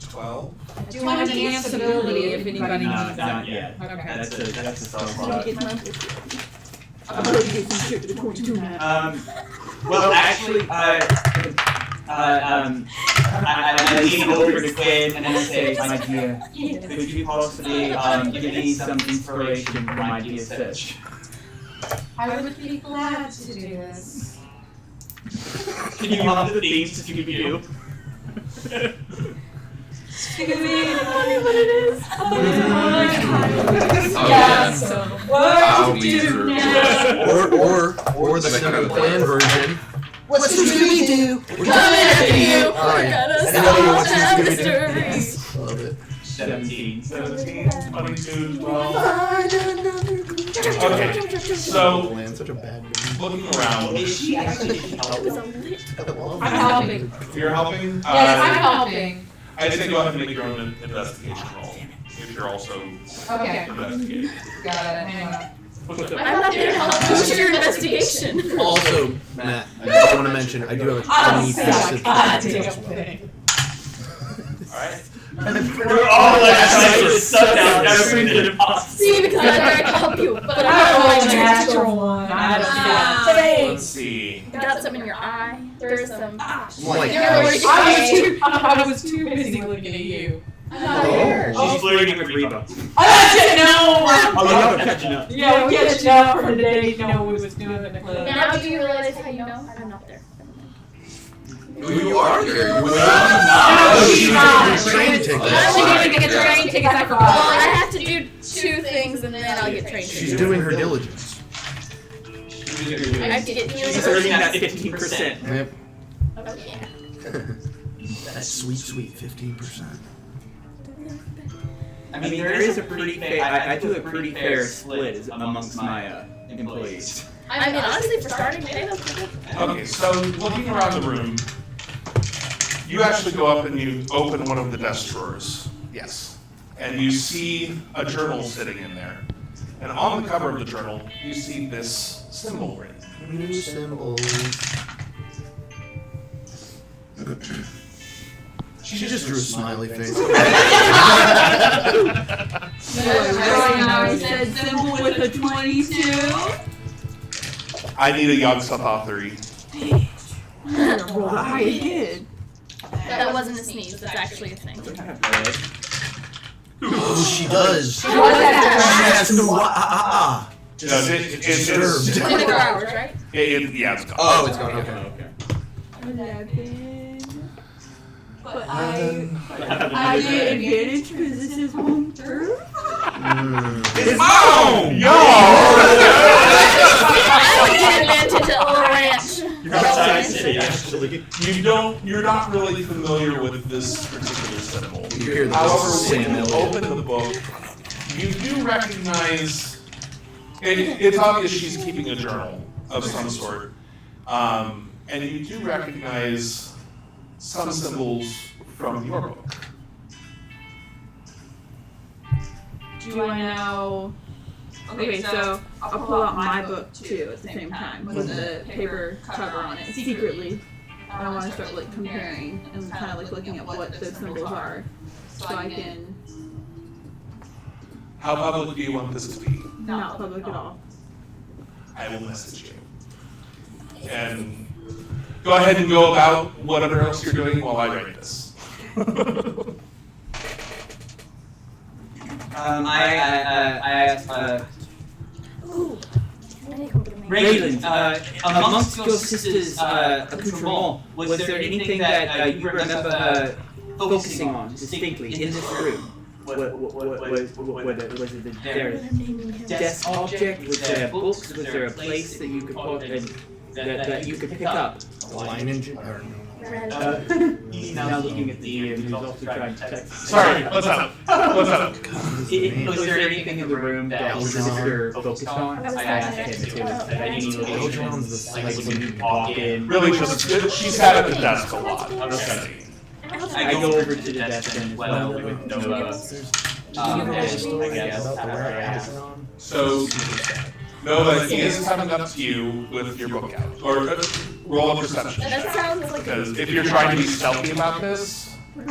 12. Do you want an ability if anybody No, needs not it? yet. Okay. That's a stealth I don't roll. get my I'm gonna get some shit to the 22 now. Well, actually, I lean over to Quinn and I say, my dear, could you possibly give me some inspiration for my dear search? I would be glad to do this. Can you hum the themes to Scooby-Doo? Oh, Yeah, yeah. so I'll what be to do through. now? Or the simple plan version. What's Scooby-Doo? We're Coming after you. Alright. We're gonna Anybody solve watching that Scooby-Doo? mystery. Love it. 17. 22, 12. Okay, so Man, such a bad movie. looking around, Is she actually It was a lit. I'm helping. you're helping. Yes, I'm helping. I'd say go ahead and make your own investigation roll if you're also Okay, investigating. got it. Hang on. I'm not there to help boost your investigation. Also, Matt, I want to mention I do have a 20 passive. goddamn thing. All right. We're all like trying to suck out every bit of us. See, because I'm there to help you, but I I don't don't like know the what natural one. I don't know. Let's see. you got some in your eye. There's some. I'm like, I was too busy looking at you. She's flirting with Reba. I didn't know. Oh, y'all are catching up. Yeah, we catching up for today. You know we was doing the club. Now do you realize how you know? I'm not there. You are there. You No, she's not. Train ticket. She didn't get a train ticket. I Well, forgot. I have to do 2 things and then I'll get trained. She's doing her diligence. I have to get She's earning that 15%. Yep. Okay. That sweet, sweet 15%. I mean, there is a pretty fair. I do a pretty fair split amongst my employees. I mean, honestly, for starting pay, that's pretty good. Okay, so looking around the room, you actually go up and you open one of the desk drawers. Yes. And you see a journal sitting in there. And on the cover of the journal, you see this symbol written. New symbols. She just drew a smiley face. I said symbol with a 22. I need a young stuff author-y. I did. That wasn't a sneeze. That's actually a thing. Oh, she does. She has to It's 24 hours, right? yeah, it's gone. Oh, it's gone. Okay. 11. But I get advantage because this is home turf. It's home! Yo! I would get advantage at Little Ranch. You're not really familiar with this particular symbol. You hear the However, voices when sing you a open the book, you do recognize. It's obvious she's keeping a journal of some sort, and you do recognize some symbols from your book. Do you want to know? Okay, so I'll pull out my book too at the same time with the paper cover on it secretly. I don't want to start like comparing and kind of like looking at what those symbols are, so I can How public do you want this to be? not public at all. I will message you. And go ahead and go about whatever else you're doing while I write this. I asked Ooh. I need to come to me. Raylan, amongst your sister's accoutrement, was there anything that you remember focusing on distinctly in this room? Was it their desk object? Was there books? Was there a place that you could put that you could pick up? Line engine. He's now looking at the he's also trying to text. Sorry, what's up? What's up? Was there anything in the room that your sister focused on? I asked him too. Any locations, like when you walk in. Really, just she sat at the desk a lot. Okay. I go over to the desk then as well with Nova. I guess. So, Nova, he is coming up to you with your book out. Or roll a perception That check. sounds like Because if you're trying to be stealthy about this, What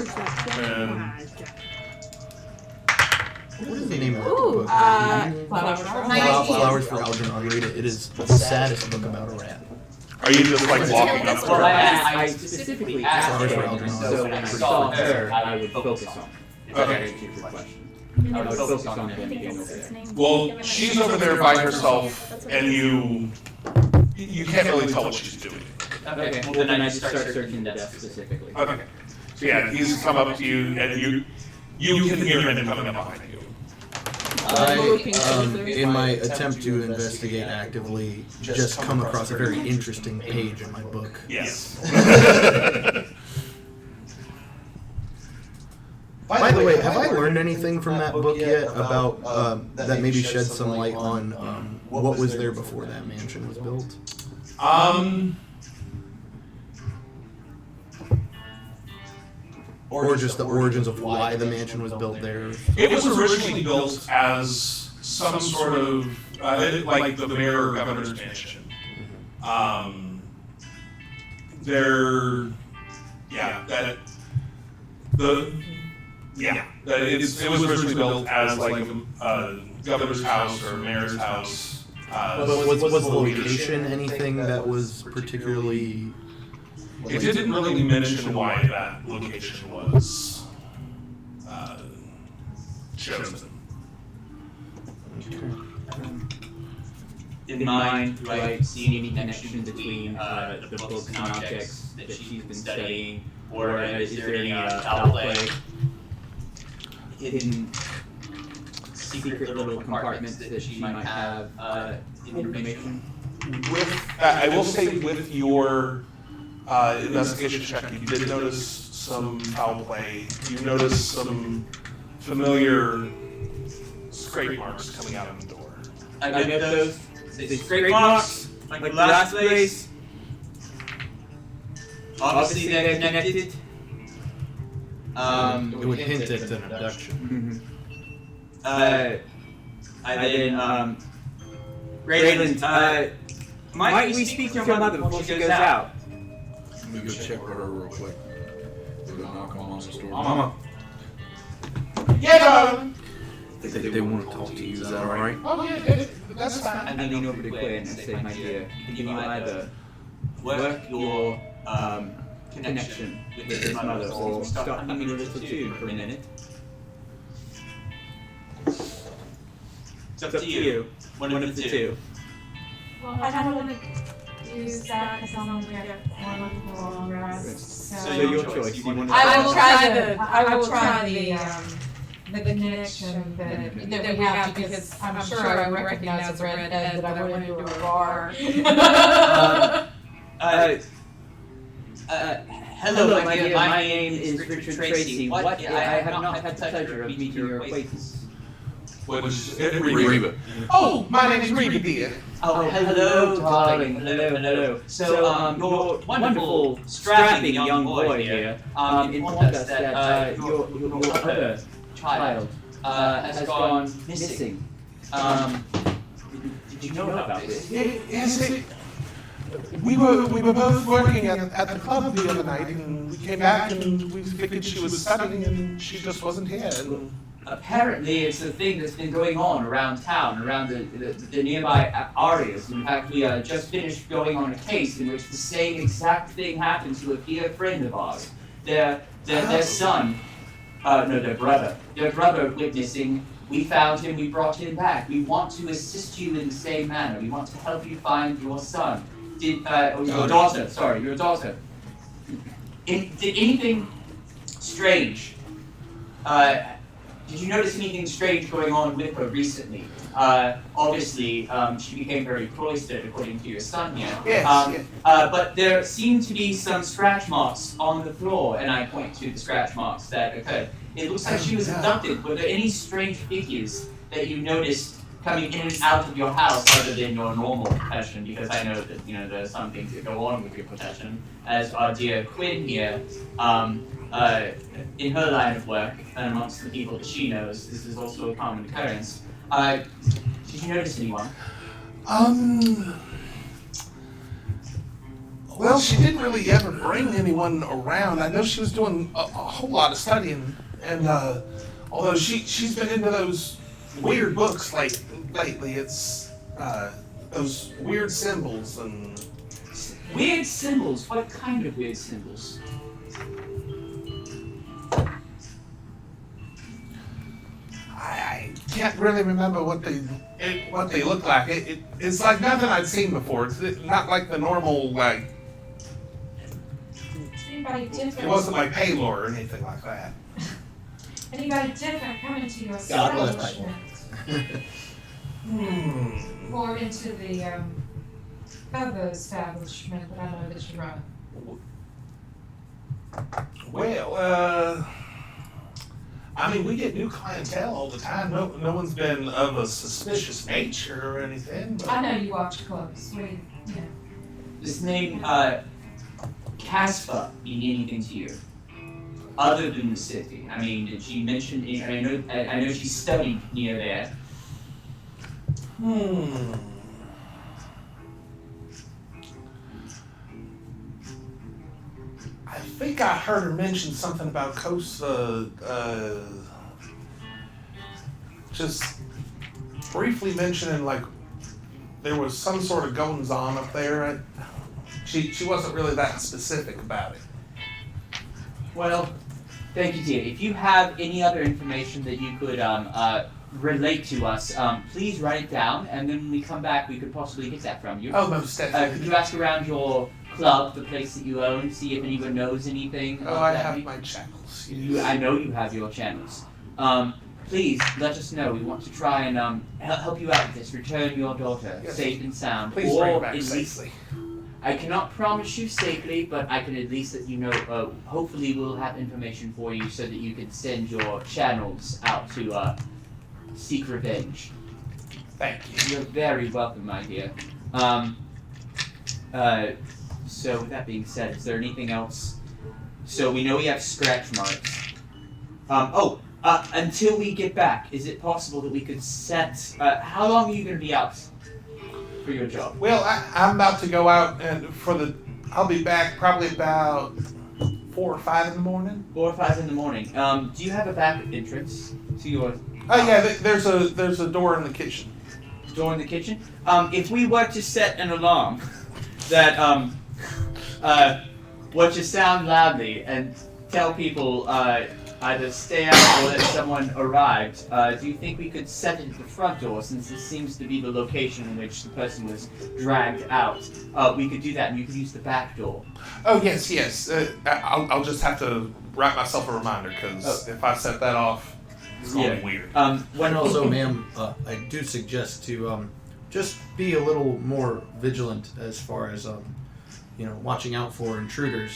is the name of the Ooh, book? Flowers. Flowers for Algernon. Read it. It is the saddest book about a rat. are you just like walking up to Well, her? I specifically asked Flowers for him, Algernon. so when I saw her, I would focus on. If that answers your question. I would focus on I him think being it's over his there. name. Well, she's over there by herself, and you can't really tell what she's doing. Okay, well then I just start searching the desk specifically. Okay. So yeah, he's come up to you, and you can hear him coming up behind you. In my attempt to investigate actively, just come across a very interesting page in my book. Yes. By the way, have I learned anything from that book yet about that maybe shed some light on what was there before that mansion was built? Or just the origins of why the mansion was built there? It was originally built as some sort of like the mayor or governor's mansion. It was originally built as like a governor's house or mayor's house. But was the location anything that was particularly? It didn't really mention why that location was chosen. In mind, do I see any connection between the books and objects that she's been studying, or is there any foul play, hidden secret little compartments that she might have information? I will say with your investigation check, you did notice some foul play. You noticed some familiar scrape marks coming out of the door. I get those. They scrape marks, like the last place. Obviously they're connected. It would hint at an abduction. Raylan, might we speak with your mother before she goes out? Let me go check with her real quick. We're gonna knock on Mom's door. Mama. Yeah, darling. They want to talk to you. Is that all right? Oh, yeah, that's fine. And then lean over to Quinn and say, my dear, can you either work your connection with his mother or start humming a little tune for a minute? It's up to you. One of the two. Well, I don't want to use that because I'm going to get one of the long rest. So your choice. You want to I will try the connection that we have because I'm sure I would recognize a redhead that I went into a bar. Hello, my dear. My name is Richard Tracy. I have not had the pleasure of meeting your acquaintance. What is Reba. Oh, my name is Reba, dear. Oh, hello, darling. Hello. So, your wonderful, strapping young boy here informed us that your other child has gone missing. Did you know about this? Yes, we were both working at the club the other night, and we came back and we figured she was studying, and she just wasn't here. And apparently, it's a thing that's been going on around town, around the nearby areas. In fact, we just finished going on a case in which the same exact thing happened to a dear friend of ours. Their son, their brother witnessing. We found him, we brought him back. We want to assist you in the same manner. We want to help you find your son. Your daughter. Did anything strange? Did you notice anything strange going on with her recently? Obviously, she became very cloistered, according to your son here. Yes. But there seem to be some scratch marks on the floor, and I point to the scratch marks that occurred. It looks like she was abducted. Were there any strange figures that you noticed coming in and out of your house other than your normal protection? Because I know that there's some things that go on with your protection. As our dear Quinn here, in her line of work and amongst the people that she knows, this is also a common occurrence. Did you notice anyone? Well, she didn't really ever bring anyone around. I know she was doing a whole lot of studying, and although she's been into those weird books lately, it's those weird symbols and... Weird symbols? What kind of weird symbols? I can't really remember what they look like. It's like nothing I'd seen before. It's not like the normal, like... Anybody different? It wasn't like Paylor or anything like that. Anybody different coming to your God bless establishment? Or into the other establishment that I know that you run? Well, I mean, we get new clientele all the time. No one's been of a suspicious nature or anything. But... I know you watch close. This name, Caspa, mean anything to you? Other than the city? I mean, did she mention? I know she studied near there. I think I heard her mention something about Kosa, just briefly mentioning like there was some sort of goings on up there. She wasn't really that specific about it. Well, thank you, dear. If you have any other information that you could relate to us, please write it down, and then when we come back, we could possibly get that from you. Oh, most definitely. Could you ask around your club, the place that you own, see if anyone knows anything? Oh, I have my channels. Yes. I know you have your channels. Please let us know. We want to try and help you out with this. Return your daughter safe and sound. Please bring her back safely. I cannot promise you safely, but I can at least let you know. Hopefully, we'll have information for you so that you can send your channels out to seek revenge. Thank you. You're very welcome, my dear. So with that being said, is there anything else? So we know we have scratch marks. Until we get back, is it possible that we could set? How long are you going to be out for your job? Well, I'm about to go out and I'll be back probably about 4 or 5 in the morning. 4 or 5 in the morning. Do you have a back entrance to your? Oh yeah, there's a door in the kitchen. Door in the kitchen. If we were to set an alarm that were to sound loudly and tell people either stay out or that someone arrived, do you think we could set it at the front door, since this seems to be the location in which the person was dragged out? We could do that, and you could use the back door. Oh yes. I'll just have to write myself a reminder, because if I set that off, it's going to be weird. And also, ma'am, I do suggest to just be a little more vigilant as far as watching out for intruders.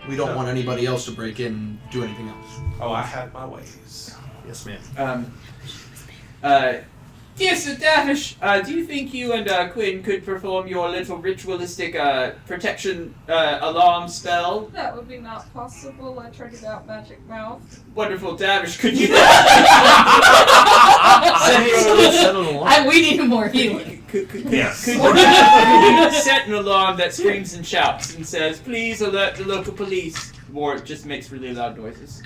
We don't want anybody else to break in and do anything else. Oh, I have my ways. Yes, ma'am. Dear Sir Davish, do you think you and Quinn could perform your little ritualistic protection alarm spell? That would be not possible. I tried it out magic mouth. Wonderful, Davish. Could you We need more healing. Yes. Could you set an alarm that screams and shouts and says, "Please alert the local police," or it just makes really loud noises?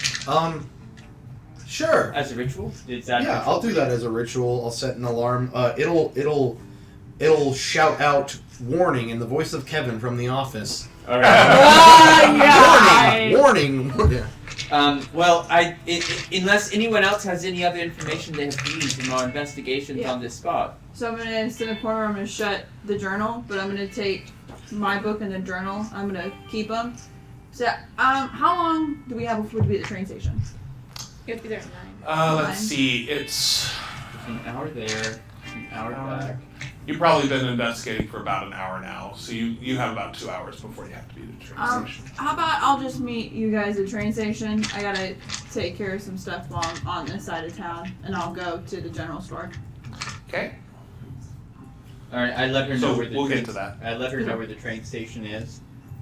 Sure. As a ritual? Is that Yeah, ritual? I'll do that as a ritual. I'll set an alarm. It'll shout out warning in the voice of Kevin from The Office. All right. Warning. Well, unless anyone else has any other information they have gleaned from our investigations on this spot. So I'm gonna sit in a corner. I'm gonna shut the journal, but I'm gonna take my book and the journal. I'm gonna keep them. So, how long do we have before we be at the train station? You have to be there at 9. Let's see. It's An hour there, an hour back. you've probably been investigating for about an hour now, so you have about 2 hours before you have to be at the train station. How about I'll just meet you guys at the train station? I gotta take care of some stuff while I'm on this side of town, and I'll go to the general store. Okay. All right, I let her know So where the we'll train, get to that. I let her know where the train station is.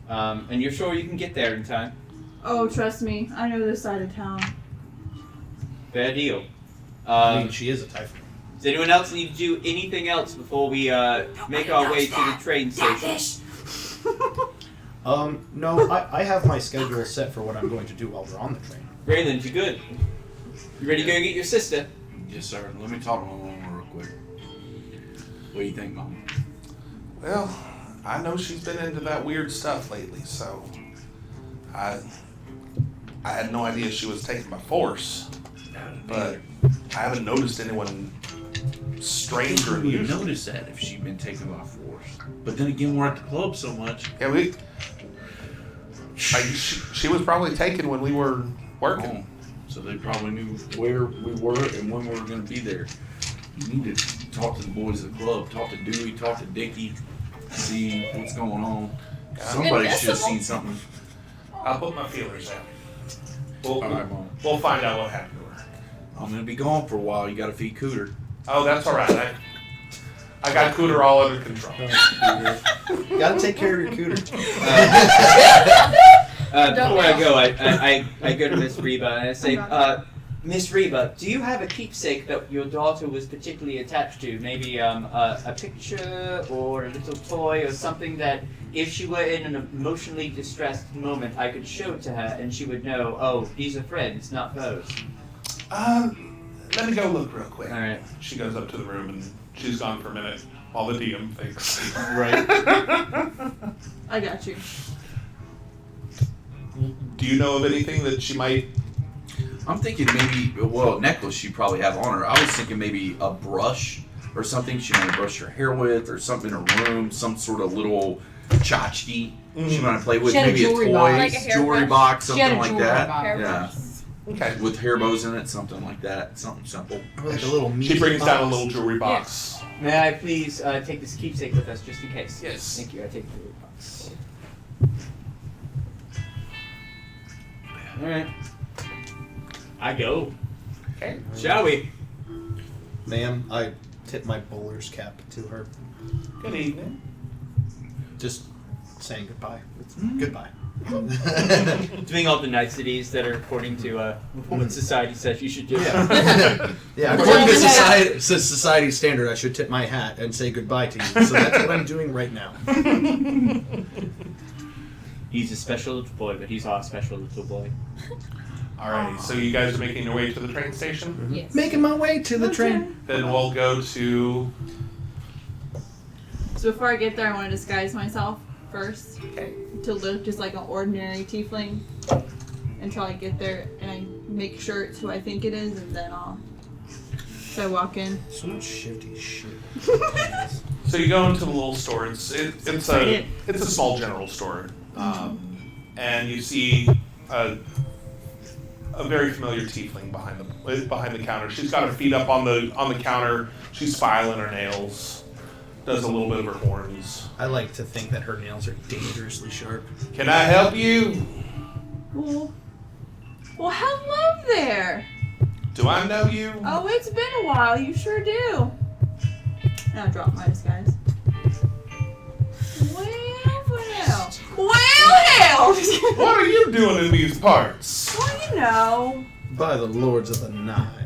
And you're sure you can get there in time? Oh, trust me, I know this side of town. Fair deal. She is a typhoon. Does anyone else need to do anything else before we make our way to the train station? No, I have my schedule set for what I'm going to do while we're on the train. Raylan, you good? You ready to go get your sister? Yes, sir. Let me talk to my mom real quick. What do you think, Mom? Well, I know she's been into that weird stuff lately, so I had no idea she was taken by force, but I haven't noticed anyone strange or Who would unusual. notice that if she'd been taken by force? But then again, we're at the club so much. Yeah, she was probably taken when we were working. Oh, so they probably knew where we were and when we were going to be there. You need to talk to the boys at the club. Talk to Dewey. Talk to Dickie. See what's going on. Somebody should have seen something. I'll put my feelers out. All right, Mom. We'll find out what happened to her. I'm going to be gone for a while. You got to feed Cooter. Oh, that's all right. I got Cooter all under control. Gotta take care of your cooter. Before I go, I go to Miss Reba and I say, Miss Reba, do you have a keepsake that your daughter was particularly attached to? Maybe a picture or a little toy or something that if she were in an emotionally distressed moment, I could show it to her and she would know, oh, these are friends, not foes. Let me go look real quick. All right. She goes up to the room and she's gone for a minute while the DM thinks. Right. I got you. Do you know of anything that she might? I'm thinking maybe, well, a necklace she probably have on her. I was thinking maybe a brush or something she might brush her hair with, or something in her room, some sort of little tchotchke she might play with, She had a maybe a jewelry toy, box. Like a hairbrush. jewelry box, She had a something like jewelry that. box. Yeah, Okay. with hair bows in it, something like that, something simple. Like a little meat She brings down a box. little jewelry box. May I please take this keepsake with us just in case? Yes. Thank you. I take the jewelry box. All right. I go. Okay. Shall we? Ma'am, I tip my bowler's cap to her. Good evening. Just saying goodbye. Goodbye. Doing all the niceties that are according to what society says you should do. Yeah. Yeah, according to society standard, I should tip my hat and say goodbye to you. So that's what I'm doing right now. He's a special little boy, but he's our special little boy. Alrighty, so you guys are making your way to the train station? Yes. Making my way to the train. Then we'll go to... So before I get there, I want to disguise myself first. Okay. To look just like an ordinary tiefling until I get there and I make sure it's who I think it is, and then so I walk in. So much shifty shit. So you go into the little store. It's a small general store, and you see a very familiar tiefling behind the counter. She's got her feet up on the counter. She's filing her nails. Does a little bit of her horns. I like to think that her nails are dangerously sharp. Can I help you? Well, hello there. Do I know you? Oh, it's been a while. You sure do. And I'll drop my disguise. Well. What are you doing in these parts? Well, you know. By the lords of the Nine.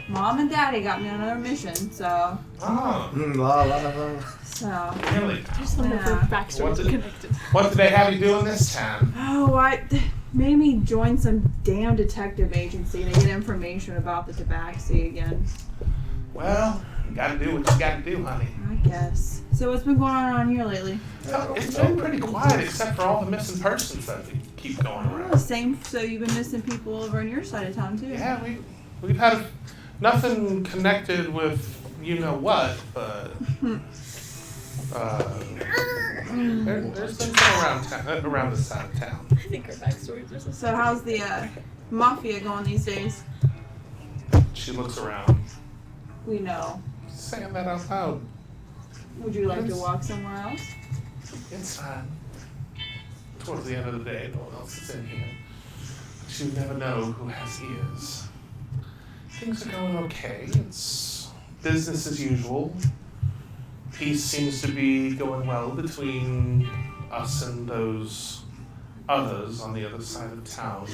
Mom and Daddy got me on another mission, so. Oh. La la la. So. Really? Just wonder if her backstories are connected. What did they have you doing this time? Oh, made me join some damn detective agency to get information about the tabaxi again. Well, you gotta do what you gotta do, honey. I guess. So what's been going on around here lately? It's been pretty quiet, except for all the missing persons that keep going Oh, around. same. So you've been missing people over on your side of town too. Yeah, we've had nothing connected with you know what, but there's been some around this side of town. I think her backstories are So how's the mafia going these days? She looks around. We know. Saying that out loud. Would you like to walk somewhere else? It's fine. Towards the end of the day, no one else is in here. But you never know who has ears. Things are going okay. It's business as usual. Peace seems to be going well between us and those others on the other side of town.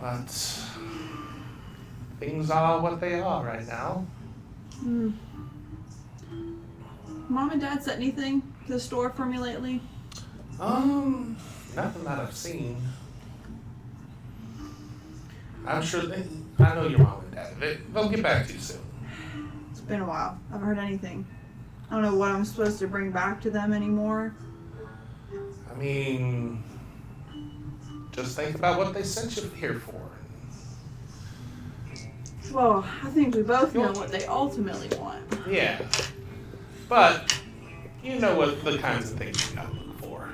But things are what they are right now. Mom and Dad set anything to the store for me lately? Nothing that I've seen. I'm sure I know your mom and dad. They'll get back to you soon. It's been a while. I haven't heard anything. I don't know what I'm supposed to bring back to them anymore. I mean, just think about what they sent you here for. Well, I think we both know what they ultimately want. Yeah. But you know what the kinds of things you gotta look for.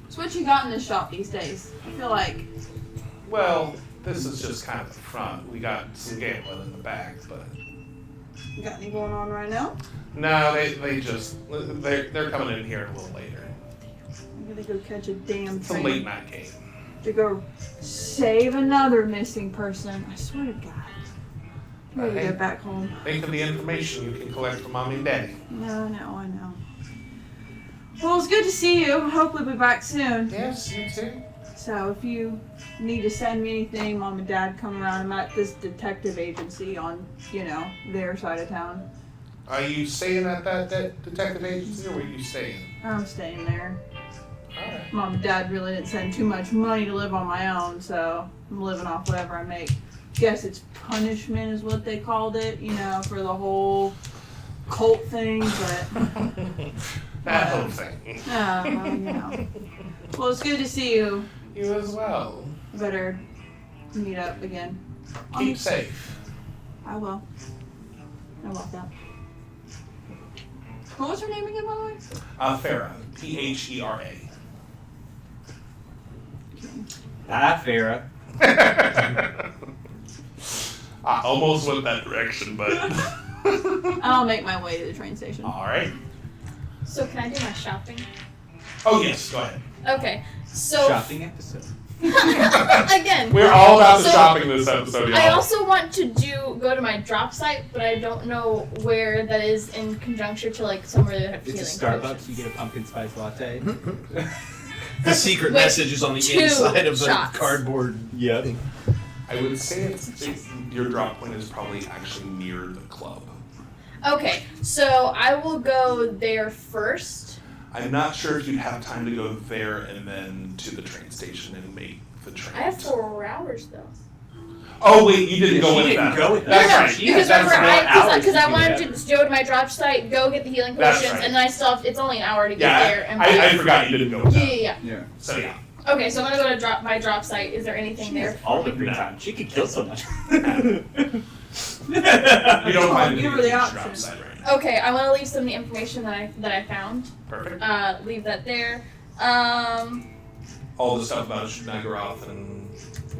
So what you got in this shop these days? I feel like Well, this is just kind of the front. We got some gambling in the back, but you got any going on right now? no, they're coming in here a little later. I'm gonna go catch a damn It's a train late night game. to go save another missing person. I swear to God. I'm ready to Hey. get back home. Think of the information you can collect from mommy and daddy. No, I know. Well, it's good to see you. Hopefully we'll be back soon. Yes, you too. So if you need to send me anything, Mom and Dad come around. I'm at this detective agency on, their side of town. Are you staying at that detective agency, or were you staying? I'm staying there. Alright. Mom and Dad really didn't send too much money to live on my own, so I'm living off whatever I make. Guess it's punishment is what they called it, for the whole cult thing, but That whole thing. Well, it's good to see you. You as well. Better meet up again. Keep safe. I will. I love that. What was her name again, by the way? Farah. Phera. Ah, Farah. I almost went that direction, but I'll make my way to the train station. alright. So can I do my shopping? Oh yes, go ahead. Okay. So Shopping episode. again. We're all about the So, shopping this episode, y'all. I also want to go to my drop site, but I don't know where that is in conjunction to somewhere that have It's healing a Starbucks. potions. You get a pumpkin spice latte. The secret With message is on the 2 inside of the shots. cardboard. Yep. I would say your drop point is probably actually near the club. Okay, so I will go there first. I'm not sure if you'd have time to go there and then to the train station and make the train. I have 4 hours though. Oh wait, you didn't go She with didn't that. go with That's that. right. She Because has remember, more hours because to I do wanted that. to go to my drop site, go get the healing That's potions, right. and then I still have, it's only an hour to get Yeah, there. And I forgot you didn't go with yeah, that. yeah, Yeah. So yeah. yeah. Okay, so I'm gonna go to my drop site. Is there anything there? All the free time. She could kill someone. You don't find Give her the the drop option. site right now. Okay, I want to leave some of the information that I found. Perfect. Leave that there. All the stuff about Nagaroth and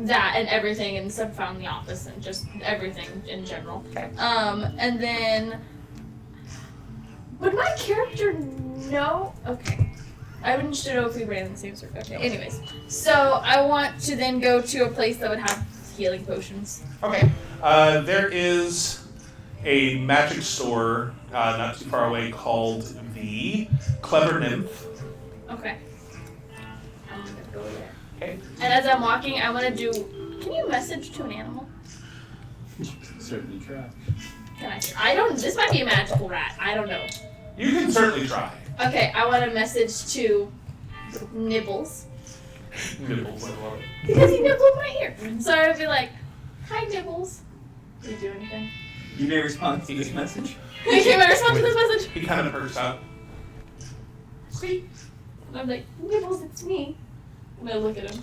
That and everything and stuff found in the office and just everything in general. Okay. And then would my character know? Okay. I would just know if we ran in the same circle. Okay. Anyways, so I want to then go to a place that would have healing potions. Okay. There is a magic store not too far away called the Clever Nymph. Okay. I'm gonna go there. Okay. And as I'm walking, I want to do. Can you message to an animal? Certainly try. Can I? I don't. This might be a magical rat. I don't know. You can certainly try. Okay, I want a message to Nibbles Nibbles, I love it. because he nibbled my ear. So I would be like, "Hi, Nibbles. Do you do anything?" You may respond to this message. Can I respond to this message? He kind of perks up. Sweet. And I'm like, Nibbles, it's me. And I look at him.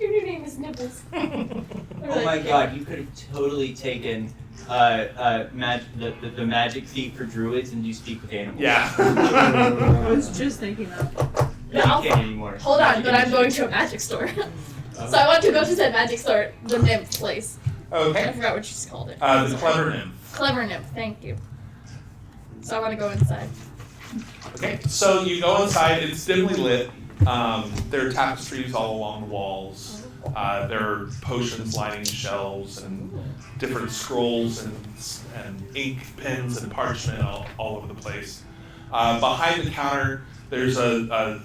Your new name is Nibbles. Oh my god, you could have totally taken the magic feat for druids and do speak with animals. Yeah. I was just thinking that. No, I'll- you can't anymore. Hold on, Magic but I'm initiative. going to a magic store. So I want to go to said magic store, the nymph place. I Okay. forgot what she's called it. The Clever Nymph. Clever nymph, thank you. So I want to go inside. Okay, so you go inside, it's dimly lit. There are tapestries all along the walls. There are potions lining shelves and different scrolls and ink pens and parchment all over the place. Behind the counter, there's a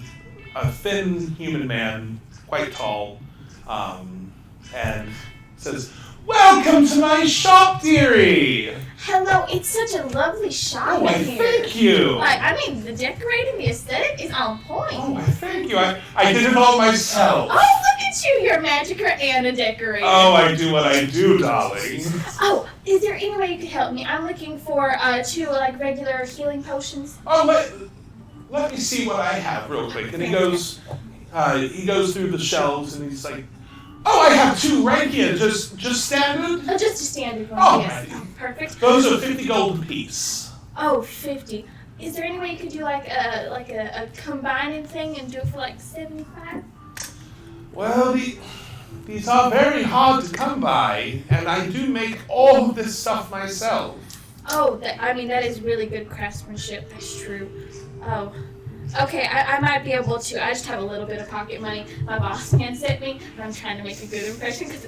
thin human man, quite tall, and says, "Welcome to my shop, dearie!" Hello, it's such a lovely shop Oh, I in here. thank you! Like, I mean, the decorating, the aesthetic is on point. Oh, I thank you. I did it all myself. Oh, look at you! You're a magicer and a decorator. Oh, I do what I do, darling. Oh, is there any way you could help me? I'm looking for 2 like regular healing potions. Oh, let me see what I have real quick. And he goes through the shelves and he's like, "Oh, I have 2 right here. Just standard. Oh, just a standard one. Oh, yes. right. Perfect. Those are 50 gold apiece." Oh, 50. Is there any way you could do like a combining thing and do it for like 75? Well, these are very hard to come by, and I do make all of this stuff myself. Oh, that is really good craftsmanship. That's true. Oh. Okay, I might be able to. I just have a little bit of pocket money. My boss man sent me, and I'm trying to make a good impression because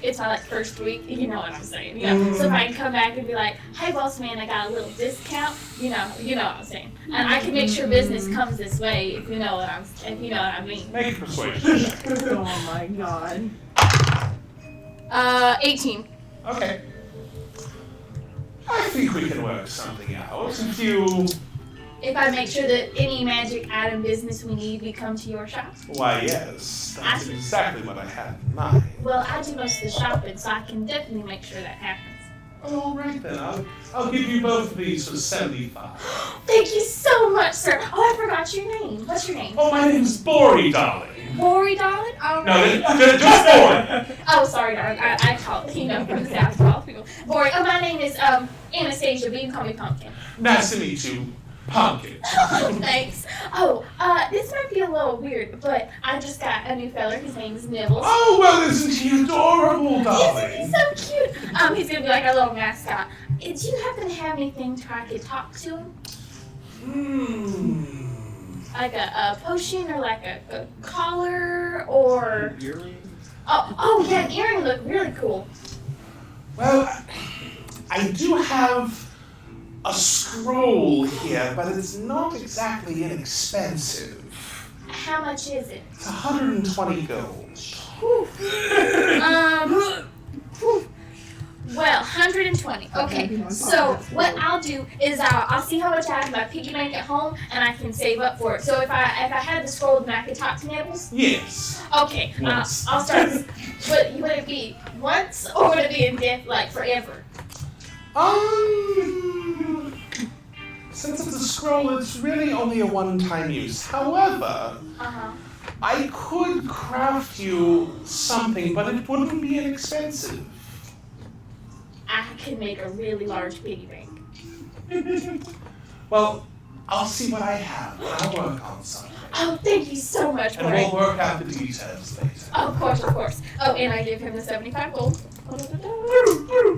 it's my like first week. You know what I'm saying? You know. So if I can come back and be like, "Hey, boss man, I got a little discount." You know what I'm saying. And I can make sure business comes this way if you know what I mean. Make a persuasion check. Oh my god. 18. Okay. I think we can work something out. If I make sure that any magic item business we need, we come to your shop. Why, yes. That's exactly what I had in mind. Well, I do most of the shopping, so I can definitely make sure that happens. All right, then. I'll give you both of these for 75. Thank you so much, sir. Oh, I forgot your name. What's your name? Oh, my name's Bori, darling. Bori, darling? All No, right. just Bori. Oh, sorry, darling. I call from the South, call people. Bori. Oh, my name is Anastasia, but you can call me Pumpkin. Nice to meet you, Pumpkin. Thanks. Oh, this might be a little weird, but I just got a new feller. His name is Nibbles. Oh, well, isn't he adorable, darling? Isn't he so cute? He's gonna be like our little mascot. Do you happen to have anything to I could talk to him? Like a potion or like a collar or... Earring? Oh yeah, an earring look really cool. Well, I do have a scroll here, but it's not exactly inexpensive. how much is it? It's 120 gold. Whew. Well, 120. Okay, so what I'll do is I'll see how much I have in my piggy bank at home, and I can save up for it. So if I had the scroll, then I could talk to Nibbles. Yes. Okay, I'll start. Would it be once, or would it be in death, like forever? Since it's a scroll, it's really only a one-time use. However, I could craft you something, but it wouldn't be inexpensive. I can make a really large piggy bank. Well, I'll see what I have. I'll work on something. Oh, thank you so much, And Brian. we'll work out the details later. Of course. Oh, and I give him the 75 gold.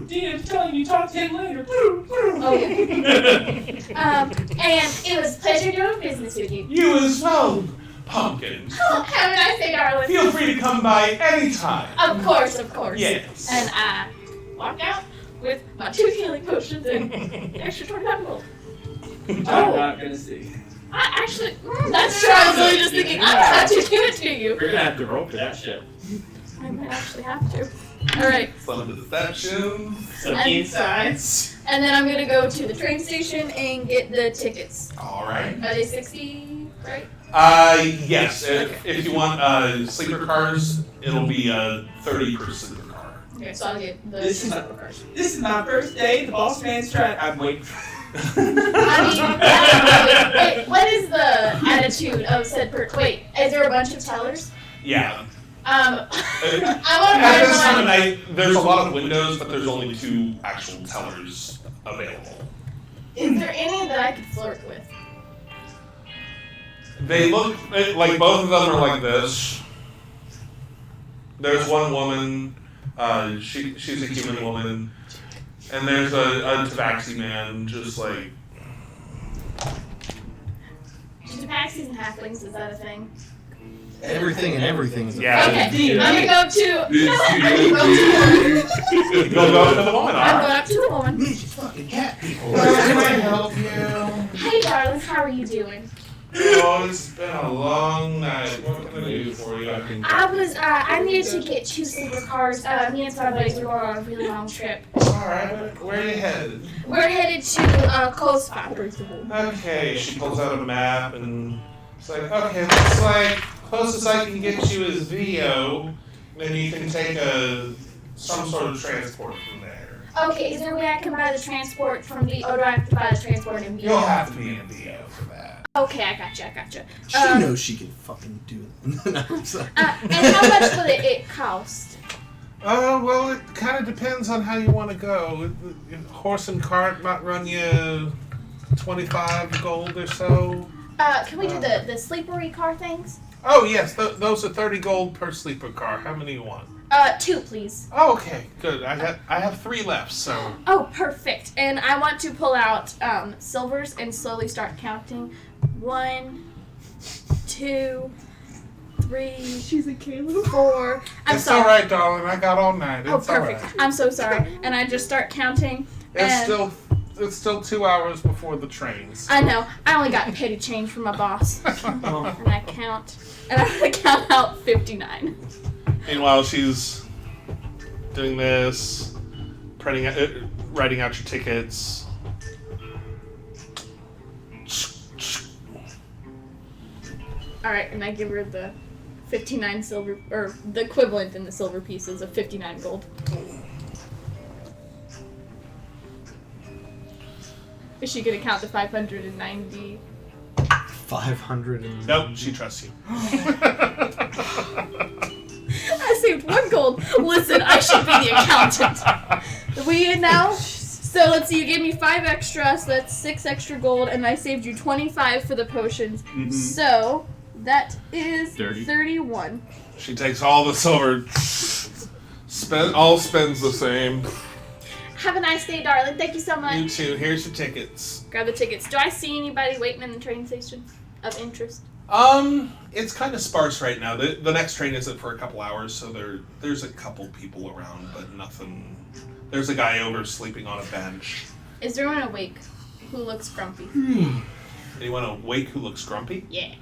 Dan's telling you talk to him later. Oh, yeah. And it was a pleasure doing business with you. You as well, Pumpkin. Oh, have a nice day, darling. Feel free to come by anytime. Of course. Yes. And I walked out with my 2 healing potions and extra 25 gold. I'm not gonna see. I actually, that's true. I was really just thinking, I'm about to give it to you. We're gonna have to roll for that shit. I might actually have to. All right. Some deception. Some insights. And then I'm gonna go to the train station and get the tickets. All right. Are they 60? Right. Yes. If you want sleeper cars, it'll be 30 per sleeper car. Okay, so I'll get the. This is my first day. The boss man's trying. I'm waiting. Wait, what is the attitude of said person? Wait, is there a bunch of tellers? Yeah. I want At this time to of night, there's a lot of windows, but there's only 2 actual tellers available. Is there any that I could flirt with? They look like both of them are like this. There's one woman, she's a human woman, and there's a tabaxi man, just like. Tabaxis and halflings, is that a thing? Everything is Yeah. Okay, I'm gonna go to. You'll go up to the woman, I'm going up to the woman. fucking cat people. Can I help you? Hey, darlings, how are you doing? Oh, it's been a long night. What can I do for you? I needed to get 2 sleeper cars. Me and some buddies were going on a really long trip. Alright, where are you headed? We're headed to Cole's Spot. Okay, she pulls out a map and it's like, okay, looks like closest I can get you is Vio. Then you can take some sort of transport from there. Okay, is there a way I can buy the transport from Vio, or do I have to buy the transport in Vio? You'll have to be in Vio for that. Okay, I gotcha. She knows she can fucking do it. No, I'm sorry. And how much will it cost? Well, it kind of depends on how you want to go. Horse and cart might run you 25 gold or so. Can we do the sleepery car things? Oh, yes, those are 30 gold per sleeper car. How many do you want? 2, please. Oh, okay, good. I have 3 left, so. Oh, perfect. And I want to pull out silvers and slowly start counting. 1, 2, 3. She's a Caleb. 4. I'm It's sorry. all right, darling. I got all night. Oh, It's all perfect. right. I'm so sorry. And I just start counting. It's still 2 hours before the trains. I know. I only got petty change from my boss. And I count. And I'm going to count out 59. Meanwhile, she's doing this, writing out your tickets. Alright, and I give her the 59 silver, or the equivalent in the silver pieces of 59 gold. Is she going to count the 590? 500 and... Nope, she trusts you. I saved 1 gold. Listen, I should be the accountant. We in now? So let's see, you gave me 5 extra, so that's 6 extra gold, and I saved you 25 for the potions. Mm-hmm. So that is 30. 31. She takes all the silver, spends the same. Have a nice day, darling. Thank you so much. You too. Here's your tickets. Grab the tickets. Do I see anybody waiting in the train station of interest? It's kind of sparse right now. The next train isn't for a couple hours, so there's a couple people around, but nothing. There's a guy over sleeping on a bench. Is there anyone awake who looks grumpy? Anyone awake who looks grumpy? Yeah.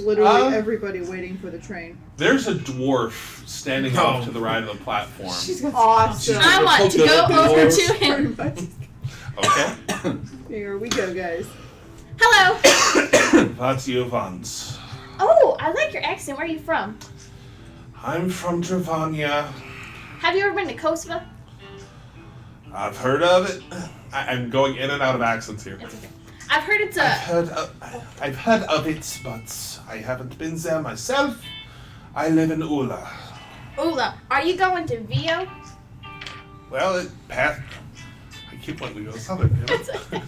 Literally everybody waiting for the train. There's a dwarf standing off to the right of the platform. She's awesome. I want to go over to him. Okay. Here we go, guys. Hello. What you want? Oh, I like your accent. Where are you from? I'm from Travania. Have you ever been to Kosovo? I've heard of it. I'm going in and out of accents here. It's okay. I've heard it's a. I've heard of it, but I haven't been there myself. I live in Ula. Ula. Are you going to Vio? Well, I keep wanting to go southern. You know?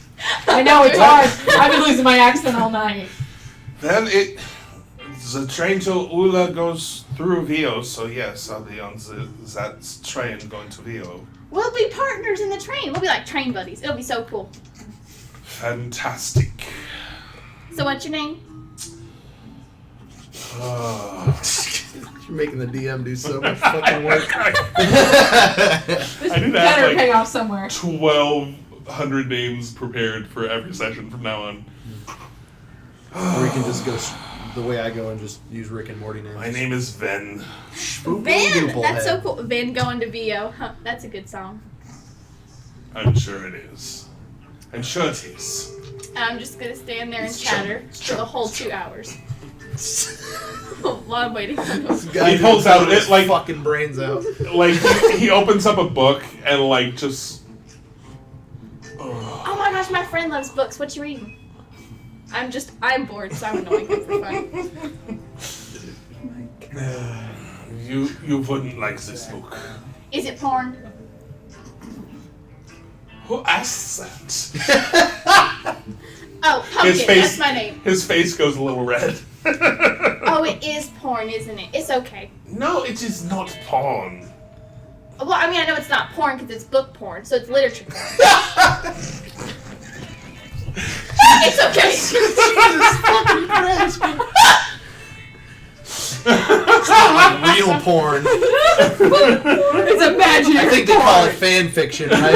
I know, it's hard. I've been losing my accent all night. Then the train to Ula goes through Vio, so yes, I'll be on that train going to Vio. We'll be partners in the train. We'll be like train buddies. It'll be so cool. Fantastic. So what's your name? You're making the DM do so much fucking work. This I need to better have pay off somewhere. 1,200 names prepared for every session from now on. Or you can just go the way I go and just use Rick and Morty names. My name is Ven. Van. That's so cool. Van going to Vio. Huh, that's a good song. I'm sure it is. I'm sure it is. I'm just gonna stand there and chatter for the whole 2 hours. While I'm waiting. He pulls out it like fucking brains out. Like he opens up a book and like just. Oh my gosh, my friend loves books. What you reading? I'm bored, so I'm annoying him for fun. You wouldn't like this book. Is it porn? Who asks that? Oh, Pumpkin, that's my name. His face goes a little red. Oh, it is porn, isn't it? It's okay. No, it is not porn. Well, I mean, I know it's not porn because it's book porn, so it's literature porn. It's okay. Jesus fucking Christ. It's not like real porn. It's imaginary. I think they call it fan fiction, right?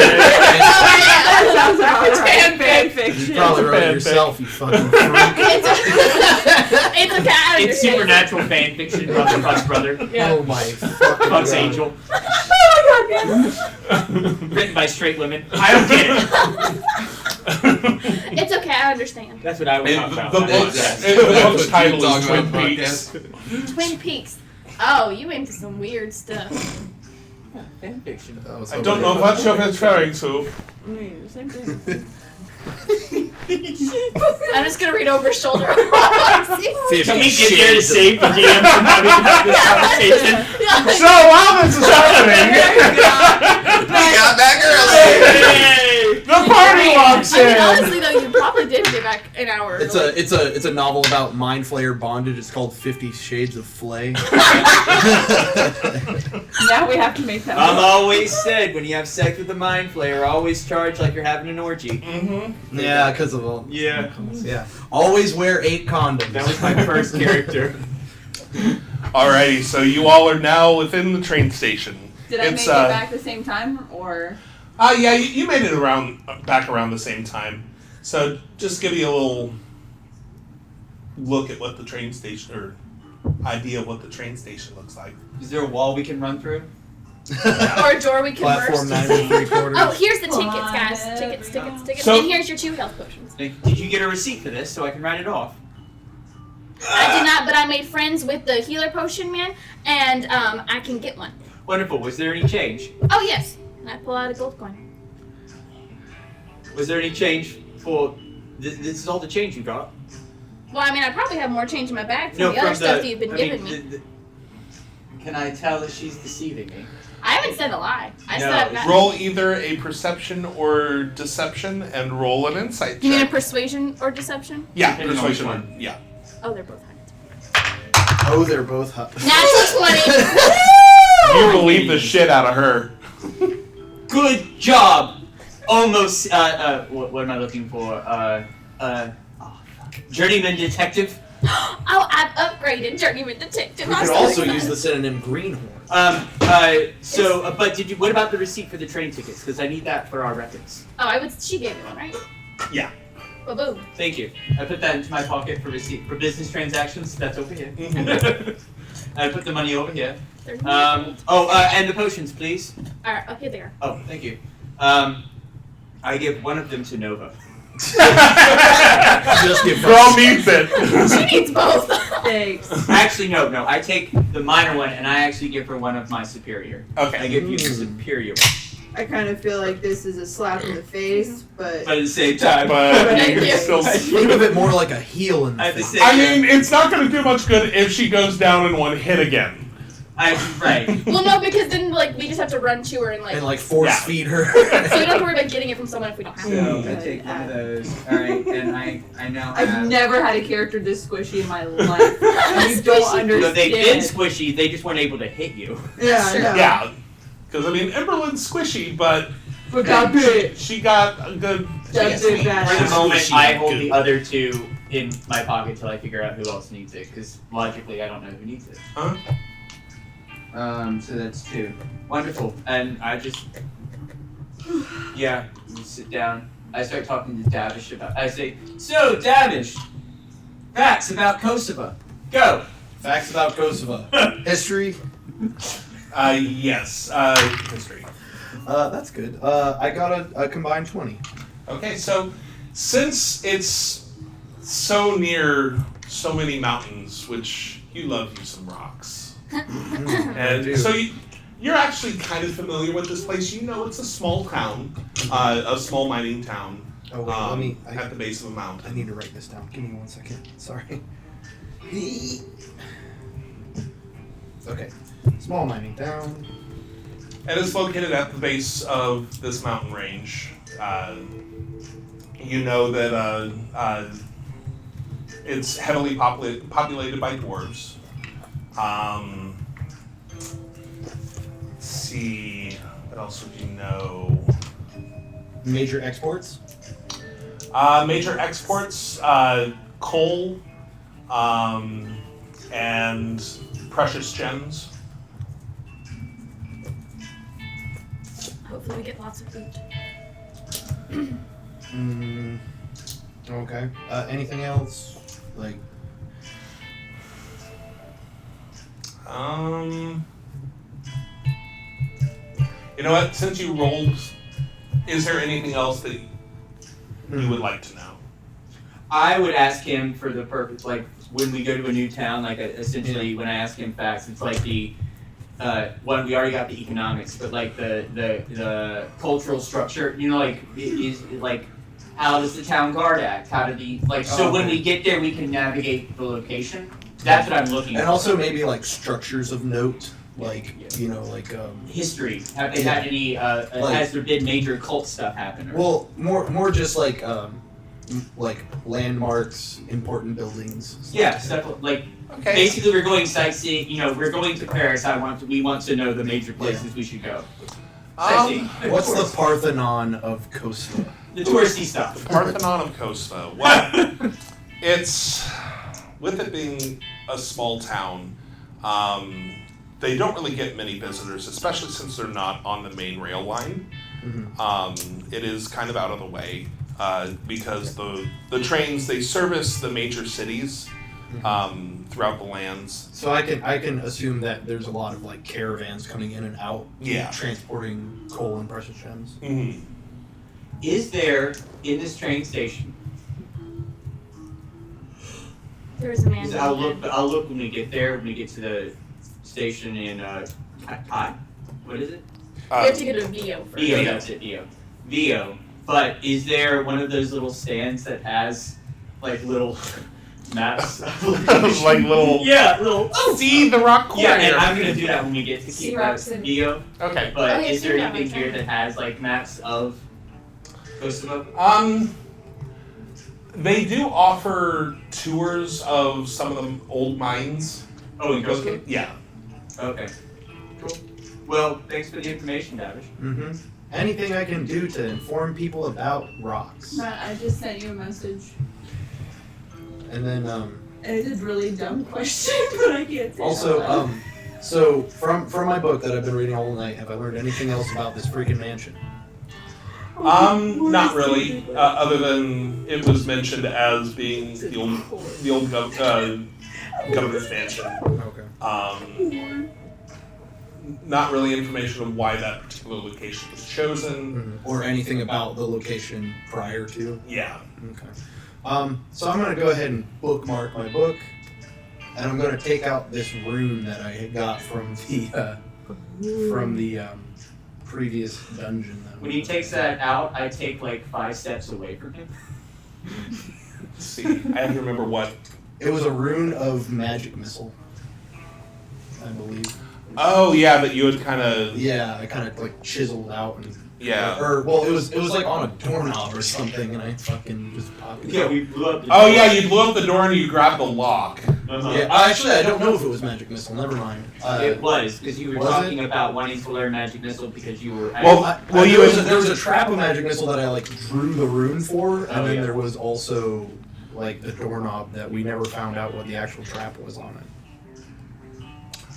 It's fan fiction. You probably wrote it yourself, you fucking freak. It's okay. It's supernatural fan fiction, brother plus brother. Yeah. Oh my fucking Bugs God. Angel. Oh my god, Written by Straight Women. I don't get it. It's okay, I understand. That's what I was talking about. The book's title is Talking Twin about Peaks. Twin Peaks. Oh, you into some weird stuff. Fan fiction. I don't know what you're referring to. Same thing. I'm just gonna read over his shoulder. Can we get there to save the GM from having this conversation? So while this is happening, We got back early. the party walks I mean, in. honestly though, you probably did get back an hour. It's a novel about mind flayer bondage. It's called 50 Shades of Flay. Now we have to make that. Mom always said when you have sex with a mind flayer, always charge like you're having an orgy. Mm-hmm. Yeah, because of all. Yeah. Yeah. Always wear 8 condoms. That was my first character. Alrighty, so you all are now within the train station. Did I make it back the same time, or? Yeah, you made it back around the same time. So just give you a little look at what the train station, or idea of what the train station looks like. Is there a wall we can run through? Or a door we can Platform burst. 9 3/4. Oh, here's the tickets, guys. Tickets. So- And here's your 2 health potions. Did you get a receipt for this so I can write it off? I did not, but I made friends with the healer potion man, and I can get one. Wonderful. Was there any change? Oh, yes. And I pull out a gold coin. Was there any change for... This is all the change you got? Well, I mean, I probably have more change in my bag from the other stuff that you've been giving me. Can I tell that she's deceiving me? I haven't said a lie. I No. said I've got. Roll either a perception or deception, and roll an insight You mean a check. persuasion or deception? Yeah, Depending on persuasion. which One. Yeah. Oh, they're both high. Oh, they're both hot. Natural 20. You believe the shit out of her. Good job! Almost, what am I looking for? Journeyman detective? Oh, I've upgraded Journeyman Detective. We I'm could so also excited. use the synonym greenhorn. But what about the receipt for the train tickets? Because I need that for our records. Oh, she gave me one, right? Yeah. Ba-boom. Thank you. I put that into my pocket for receipt for business transactions. That's over here. I put the money over here. And the potions, please. Alright, up here they are. Oh, thank you. I give one of them to Nova. Just give Girl needs it. She needs both. Thanks. Actually, no. I take the minor one and I actually give her one of my superior. Okay. I give you the superior one. I kind of feel like this is a slap in the face, but But at the same time, But Thank you're you. still. Think of it more like a heel in the at the face. same I mean, it's not going to do much good if she goes down in one hit again. right. well, no, because then like we just have to run to her and And like force Yeah. feed her. so we don't have to worry about getting it from someone if we don't have So to. I take one of those. Alright, and I now I've have... never had a character this squishy in my life. And you don't Squishy. understand. No, they've been squishy, they just weren't able to hit you. Yeah, I know. Yeah. Because, I mean, Emberlin's squishy, but But got big. she got a good. That's it, bad. For the moment, Squishy, I hold good. the other two in my pocket till I figure out who else needs it, because logically I don't know who needs it. Huh? So that's 2. Wonderful. And I just... Yeah, you sit down. I start talking to Davish about... I say, so, Davish, facts about Kosovo. Go! Facts about Kosovo. History. Yes. History. That's good. I got a combined 20. Okay, so since it's so near so many mountains, which you love you some rocks, and so you're actually kind of familiar with this place. You know it's a small town, a small mining town. Oh wait, let me. At the base of a I mountain. need to write this down. Give me 1 second. Sorry. Okay. Small mining town. And it's located at the base of this mountain range. You know that it's heavily populated by dwarves. Let's see, what else would you know? Major exports. Major exports, coal, and precious gems. Hopefully we get lots of food. Okay. Anything else? Like. You know what? Since you rolled, is there anything else that you would like to know? I would ask him for the purpose, like, when we go to a new town, like, essentially, when I ask him facts, it's like the... one, we already got the economics, but like the cultural structure, you know, like is like how does the town guard act? How do the so when we get there we can navigate the location. That's what I'm looking And for. also maybe like structures of note, like you know, like History. Have they had any? Has there been major cult stuff happen? Or? well, more just like landmarks, important buildings. Yeah, stuff like. Okay. Basically, we're going sightseeing. You know, we're going to Paris. We want to know the major places we should go. Sightseeing. What's the Parthenon of Kosovo? The touristy stuff. Parthenon of Kosovo. Well, it's with it being a small town, they don't really get many visitors, especially since they're not on the main rail line. It is kind of out of the way because the trains they service the major cities. Throughout the lands. So I can assume that there's a lot of like caravans coming in and out, Yeah. transporting coal and precious gems. Mm-hmm. Is there in this train station? There's a man. I'll look when we get there. When we get to the station in what is it? We have to go to Vio first. Vio. That's it. Vio. But is there one of those little stands that has like little maps? Like little. Yeah, little. See the rock corner. Yeah, and I'm gonna do that when we get to See rocks in- Vio. Okay. But Oh, yeah, is there see that anything one, here too. that has like maps of Kosovo? They do offer tours of some of the old mines. Oh, in Kosovo? Yeah. Okay. Cool. Well, thanks for the information, Davish. Anything I can do to inform people about rocks. Matt, I just sent you a message. And then It's a really dumb question, but I can't say also it out loud. so from my book that I've been reading all night, have I learned anything else about this freaking mansion? Not really. Other than it was mentioned as being the old governor's mansion. Okay. Not really information of why that particular location was chosen. Or anything about the location prior to? Yeah. Okay. So I'm going to go ahead and bookmark my book, and I'm going to take out this rune that I had got from the previous dungeon. When he takes that out, I take like 5 steps away from him. Let's see. I have to remember what. It was a rune of magic missile, I believe. Oh yeah, that you had kind of. Yeah, I kind of like chiseled out and. Yeah. Well, it was like on a doorknob or something, and I fucking just popped it. Yeah, we blew up the Oh door. yeah, you blew up the door and you grabbed the lock. Yeah, actually, I don't know if it was magic missile. Never mind. It was, because you were was talking it? about wanting to learn magic missile because you were... There was a trap of magic missile that I like drew the rune for, and then there was also like the doorknob that we never found out what the actual trap was on it.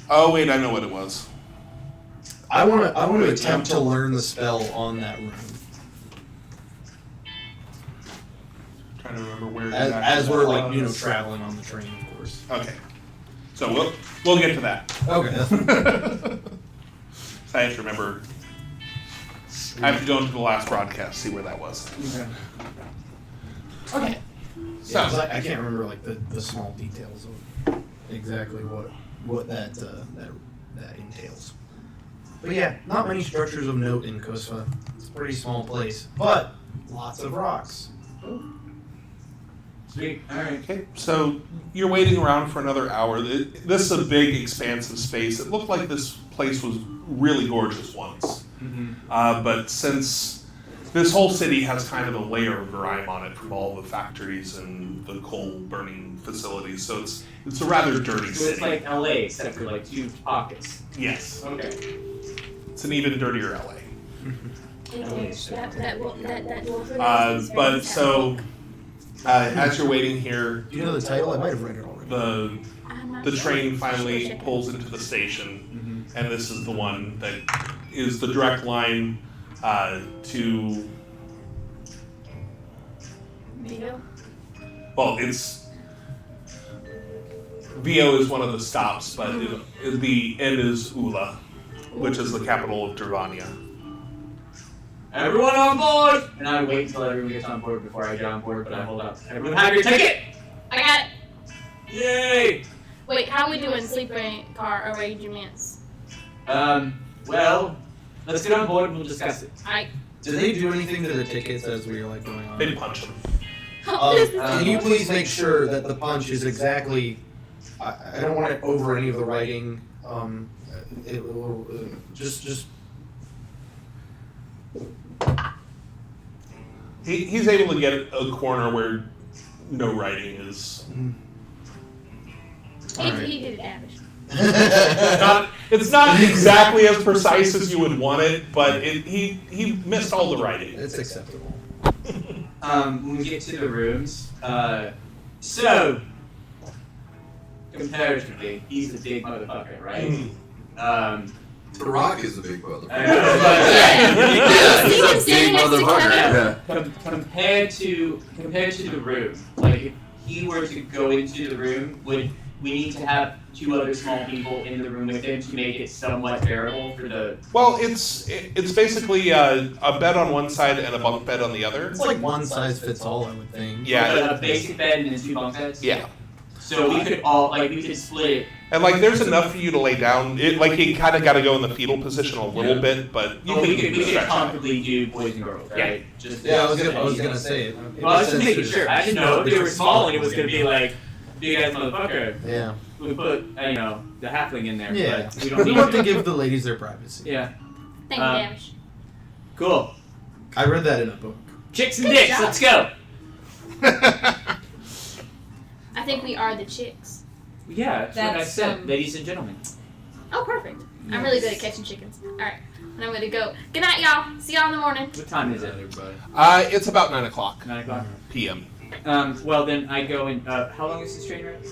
Oh wait, I know what it was. I want to attempt to learn the spell on that rune. Trying to remember where. As we're like traveling on the train, of course. Okay. So we'll get to that. Okay. I have to remember. I have to go into the last broadcast, see where that was. Okay. So Yeah, 'cause I can't remember like the small details of exactly what that entails. But yeah, not many structures of note in Kosva. It's a pretty small place, but lots of rocks. Sweet. All right. Okay, so you're waiting around for another hour. This is a big, expansive space. It looked like this place was really gorgeous once. But since this whole city has kind of a layer of grime on it from all the factories and the coal burning facilities, so it's a rather dirty So it's city. like LA, except for like 2 pockets. Yes, Okay. it's an even dirtier LA. But So as you're waiting here, Do you know the title? I might have read it already. the train finally pulls into the station, and this is the one that is the direct line to. Well, it's Vio is one of the stops, but the end is Ula, which is the capital of Dervania. Everyone on board! And I wait until everyone gets on board before I get on board, but I hold up. Everyone have your ticket! I got it. Yay! Wait, how are we doing? Sleeping car arrangements? Well, let's get on board and we'll discuss it. Did they do anything to the tickets as we were like going on? They punch them. Can you please make sure that the punch is exactly? I don't want it over any of the writing. Just. He's able to get a corner where no writing is. He did damage. It's not exactly as precise as you would want it, but he missed all the writing. It's acceptable. When we get to the rooms, so comparatively, he's the big motherfucker, right? The Rock is a big motherfucker. Yeah. He's a big motherfucker. Yeah. Compared to the room, like if he were to go into the room, would we need to have 2 other small people in the room with him to make it somewhat bearable for the? Well, it's basically a bed on one side and a bunk bed on the other. It's like one size fits all, I would think. Yeah. A basic bed and then 2 bunk beds. Yeah. So we could split it. And there's enough for you to lay down. You kind of got to go in the fetal position a little bit, but we could comfortably do boys and girls, right? Yeah. I was gonna say it. Well, I was just making sure. I didn't know if they were small and it was gonna be like big ass motherfucker. Yeah. We put the halfling in there. Yeah. But we don't We need want to give the ladies their privacy. Yeah. Thank you, Damage. Cool. I read that in a book. Chicks and dicks. Let's go. I think we are the chicks. Yeah, that's what I That's, said, ladies and gentlemen. Oh, perfect. I'm really good at catching chickens. Alright. And I'm gonna go. Good night, y'all. See y'all in the morning. What time is it? it's about 9 o'clock 9 o'clock. p.m. Well, then I go in. How long is this train ride?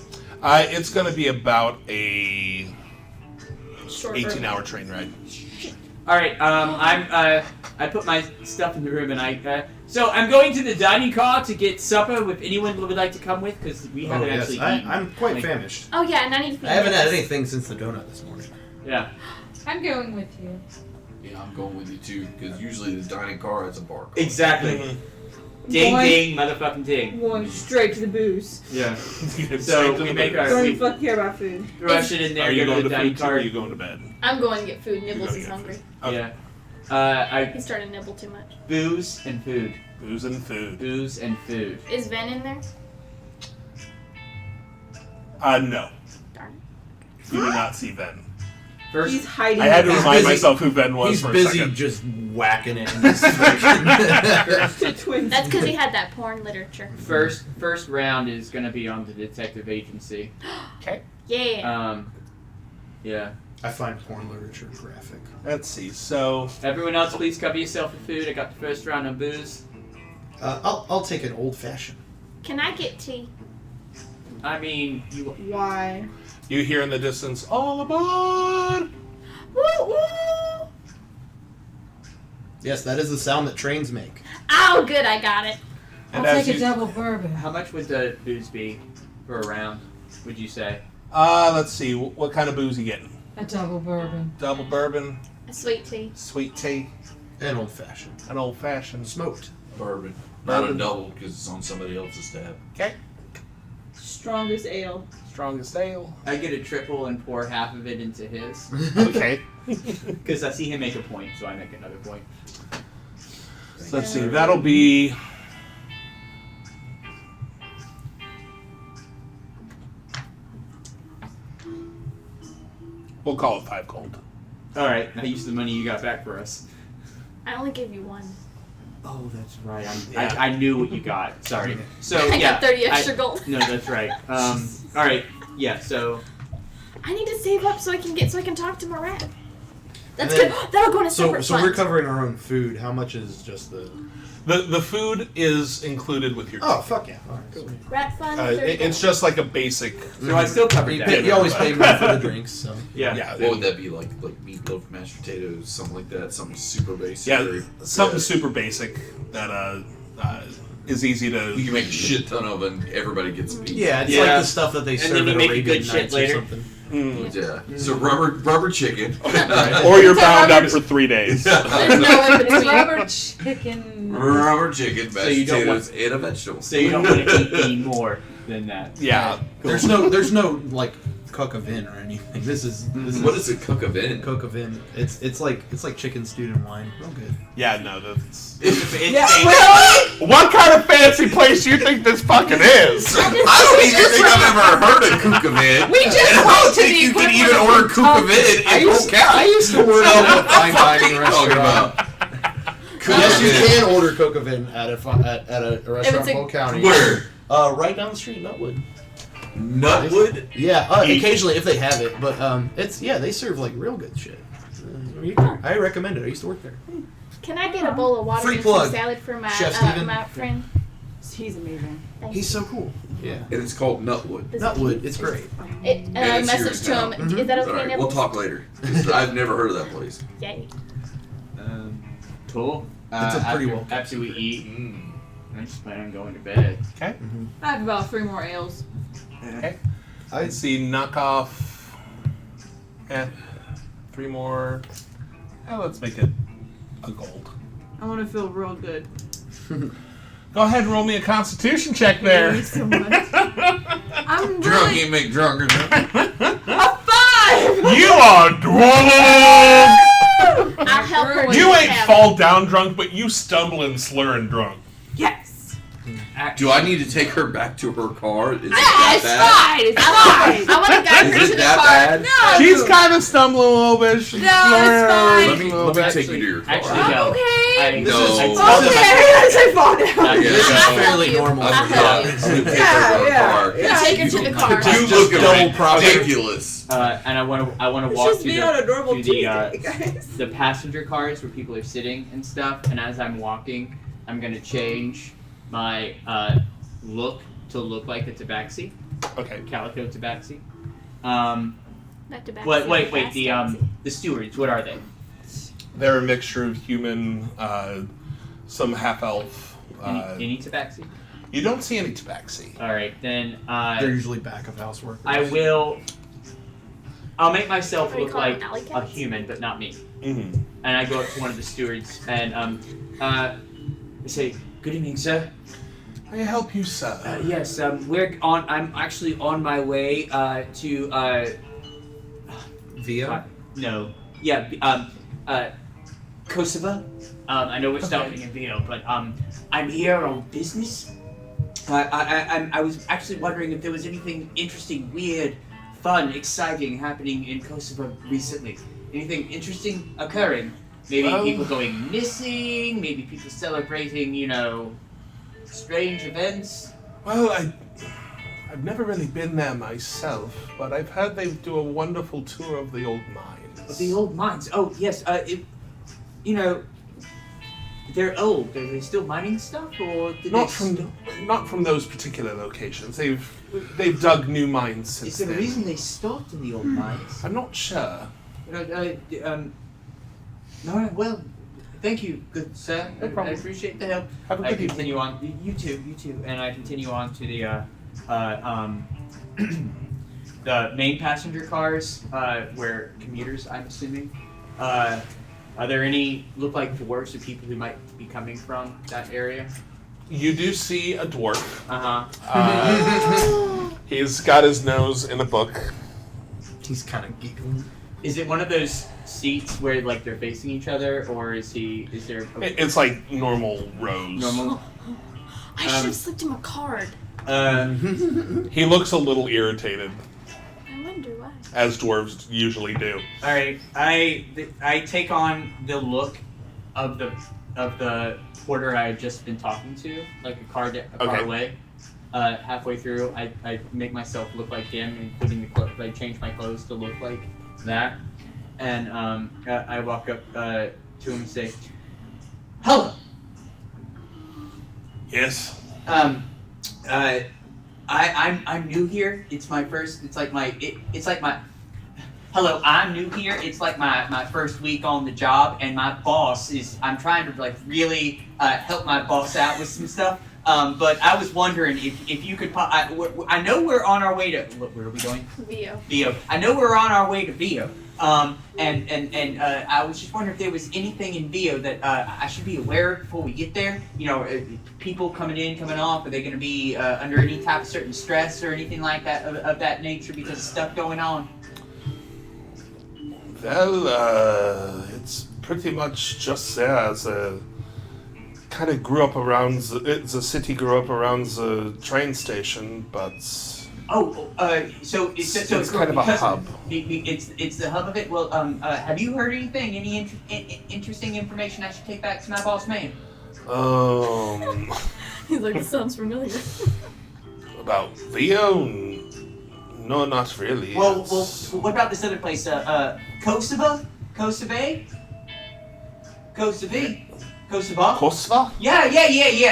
It's going to be about a Short 18-hour train ride. All right. I put my stuff in the room, and so I'm going to the dining car to get supper. If anyone would like to come with, because we haven't actually eaten. I'm quite famished. Oh yeah, and I need to feed I haven't had Nicholas. anything since the donut this morning. Yeah. I'm going with you. Yeah, I'm going with you too, because usually the dining car has a bar. Exactly. Ding Boy. ding, motherfucking ding. Going straight to the booze. Yeah. Straight So to we the make booth. our Don't we fuck care about food. rush it in there. Are you Go going to to the dining food too, or car. are you going to bed? I'm going to get food. Nibbles gonna is get hungry. Okay. Yeah. He's starting to nibble too much. Booze and food. Booze and food. Booze and food. Is Ven in there? No. Darn. You do not see Ben. First, He's hiding. I had to He's remind busy. myself who Ben was He's for a busy second. just whacking it in his freaking... Twins. That's because he had that porn literature. first round is gonna be on the detective agency. Yeah. Yeah. I find porn literature graphic. Let's see. So Everyone else, please cover yourself with food. I got the first round on booze. I'll take an old fashioned. Can I get tea? I mean, you. Why? you hear in the distance, "All aboard!" Woo woo! Yes, that is the sound that trains make. Oh, good, I got it. And I'll as take a you, double bourbon. How much would the booze be for a round? Would you say? let's see. What kind of booze you getting? A double bourbon. Double bourbon, A sweet tea. sweet tea, An old fashioned. an old fashioned. Smoked. Bourbon. Not a Bourbon. double, because it's on somebody else's tab. Okay. Strongest ale. Strongest ale. I get a triple and pour half of it into his. Okay. Because I see him make a point, so I make another point. So let's see. That'll be. We'll call it 5 gold. All right, I use the money you got back for us. I only gave you one. Oh, that's right. Yeah. I knew what you got. Sorry. So I yeah, got 30 extra gold. No, that's right. All right. Yeah. So I need to save up so I can talk to Morat. That's And then- good. That'll go in a So separate we're fund. covering our own food. How much is just the... The food is included with your. Oh, fuck yeah. All right, sweet. Rat fund. 30 It's gold. just like a basic. so I still covered You, that. you always pay more for the drinks, so... Yeah. Yeah. What would that be like? Like meatloaf, mashed potatoes, something like that? Something super basic? Yeah, or- something super basic that is easy to. You can make a shit ton of and everybody gets a piece. Yeah, it's Yeah. like the stuff that they And serve then you at make Arabian good shit Nights later. or something. Mm. Yeah. So rubber chicken. Or you're bound up for 3 days. There's no in between. Rubber chicken. Rubber chicken, mashed So you don't potatoes, and a vegetable. So you don't want to eat any more than that. Yeah. There's no like cook of in or anything. This is What is a cook of in? cook of in. It's like chicken stewed in wine. Real good. Yeah, no, that's. What? What kind of fancy place do you think this fucking is? I don't even think I've ever heard of cook of in. We just and I went don't to think the you can equivalent even of order cook of in I in used Ocala. to work at a fine dining Talking restaurant. about. Cook Yes, of you in. can order cook of in at a restaurant a- in Polk County. Where? Right down the street, Nutwood. Nutwood? Yeah, occasionally if they have it, but they serve like real good shit. I recommend it. I used to work there. Can I get a bowl of water Free and plug. some salad for my Chef Steven. my friend? He's amazing. Thank He's so cool. Yeah. And it's called Nutwood. you. Nutwood, it's great. And I it's here messaged in to him. town. Is that okay? Alright, we'll Nibbles? talk later. 'Cause I've never heard of that place. Yay. Cool. It's a pretty well. After we eat, Mm. I just plan on going to bed. I have about 3 more ales. Okay. I see knockoff. 3 more. Let's make it a gold. I want to feel real good. Go ahead and roll me a constitution check there. Thank you so much. I'm Drunk really ain't make drunker. a 5. You are drunk! I'll help her with You the ain't tab. fall down drunk, but you stumble and slur and drunk. Yes. Do I need to take her back to her car? Is it Yeah, that it's bad? fine. It's fine. I want to guide her Is to it the that car. bad? No. She's kind of stumbling a little bit. She's No, it's slurring fine. Let me a little bit. take you to your car. Actually, I'm no. okay. No. Okay, I say fall down. Yeah. This is I'll help fairly you. normal. I'll I'm help you. gonna take her to her Yeah, car. yeah. Take her to the car. You Just look double proper. ridiculous. And I want to It's walk just to me on a the normal to Tuesday, guys. the passenger cars where people are sitting and stuff. And as I'm walking, I'm gonna change my look to look like a tabaxi, Okay. calico tabaxi. Not tobacco. Wait. The stewards. What are they? They're a mixture of human, some half-elf. Any tabaxi? You don't see any tabaxi. All right, then They're usually back of house workers. I'll make myself What do you look call them, like alley a cats? human, but not me. Mm-hmm. And I go up to one of the stewards and I say, "Good evening, sir. May I help you, sir? Yes, I'm actually on my way to Via? no, yeah, Kosovo. I know we're stopping in Vio, but I'm here on business. I was actually wondering if there was anything interesting, weird, fun, exciting happening in Kosovo recently. Anything interesting occurring? Maybe people going missing, maybe people celebrating, strange events. Well, I've never really been there myself, but I've heard they do a wonderful tour of the old mines. Of the old mines. Oh, yes. They're old. Are they still mining stuff, or did Not they from not from those particular locations. They've dug new mines since Is there a then. reason they stopped in the old mines? I'm not sure. No, well, thank you, good sir. No problem. I appreciate the help. Have a I good evening. continue on. You too. And I continue on to the the main passenger cars, where commuters, I'm assuming. Are there any look like dwarves or people who might be coming from that area? You do see a dwarf. Uh-huh. He's got his nose in a book. He's kind of giggling. Is it one of those seats where like they're facing each other, or is there It's like normal rows. normal? I should have slipped him a card. He looks a little irritated, I wonder why. as dwarves usually do. All right, I take on the look of the porter I had just been talking to, like a car Okay. away. Halfway through, I make myself look like him, including the clothes. I change my clothes to look like that, and I walk up to him and say, "Hello." Yes. I'm new here. It's my first. It's like my. Hello, I'm new here. It's like my first week on the job, and my boss is. I'm trying to like really help my boss out with some stuff. But I was wondering if you could. I know we're on our way to. Where are we going? Vio. I know we're on our way to Vio. And I was just wondering if there was anything in Vio that I should be aware of before we get there. People coming in, coming off. Are they going to be under any type of certain stress or anything like that of that nature because of stuff going on? Well, it's pretty much just there as a kind of grew up around the city grew up around the train station, but So it's kind of a hub. It's the hub of it. Well, have you heard anything? Any interesting information I should take back to my boss man? He's like, this sounds familiar. About Leo? No, not really. Well, what about this other place? Kosovo? Kosovo? Kosovo? Yeah,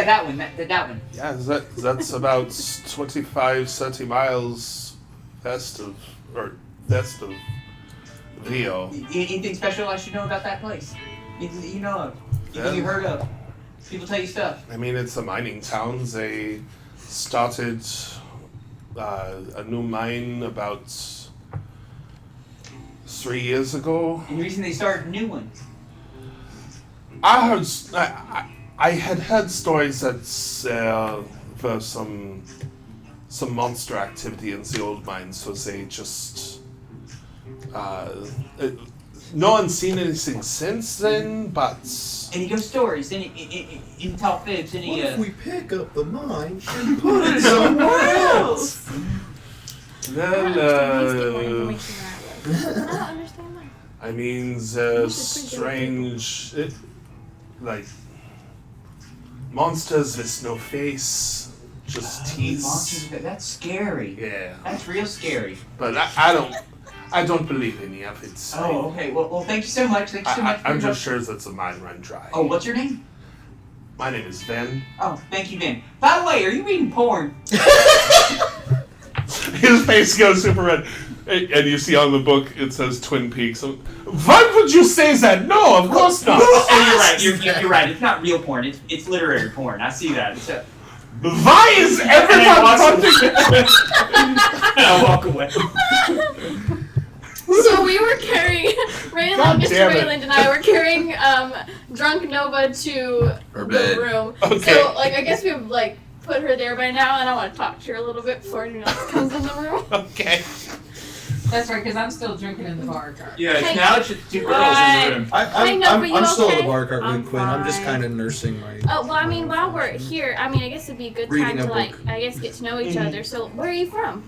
that one. That one. Yeah, that's about 25, 30 miles west of Rio. Anything special I should know about that place? Anything that you know of? Anything you heard of? People tell you stuff. I mean, it's a mining town. They started a new mine about 3 years ago. And the reason they started a new one. I had heard stories that there were some monster activity in the old mines, so they just no one's seen anything since then, but Any ghost stories? Any top fibs? Any? What if we pick up the mine and put it somewhere else? well, I don't understand why. I mean, there's strange, like monsters with no face, just teeth. Monsters, that's scary. Yeah, That's real scary. but I don't believe any of it. Oh, okay. Well, thank you so much. Thank you so much. I'm just sure that's a mine run dry. Oh, what's your name? My name is Ben. Oh, thank you, Ben. By the way, are you reading porn? His face goes super red. And you see on the book, it says Twin Peaks. What did you say that? No, of course not. Oh, you're right. You're right. It's not real porn. It's literary porn. I see that. Why is everyone punching? I'll walk away. So we were carrying, Raylan, Mr. Rayland and I were carrying drunk Nova to Her the bed. room. Okay. So I guess we've put her there by now, and I want to talk to her a little bit before anyone else comes in the room. Okay. That's right, because I'm still drinking in the bar cart. Yeah, Hey. now it's just 2 girls in the room. I know, but you I'm still at the okay? bar cart I'm with Quinn. I'm just fine. kind of nursing my. Oh, well, I mean, while we're here, I mean, I guess it'd be a good Reading time a to, book. I guess, get to know each other. So, where are you from?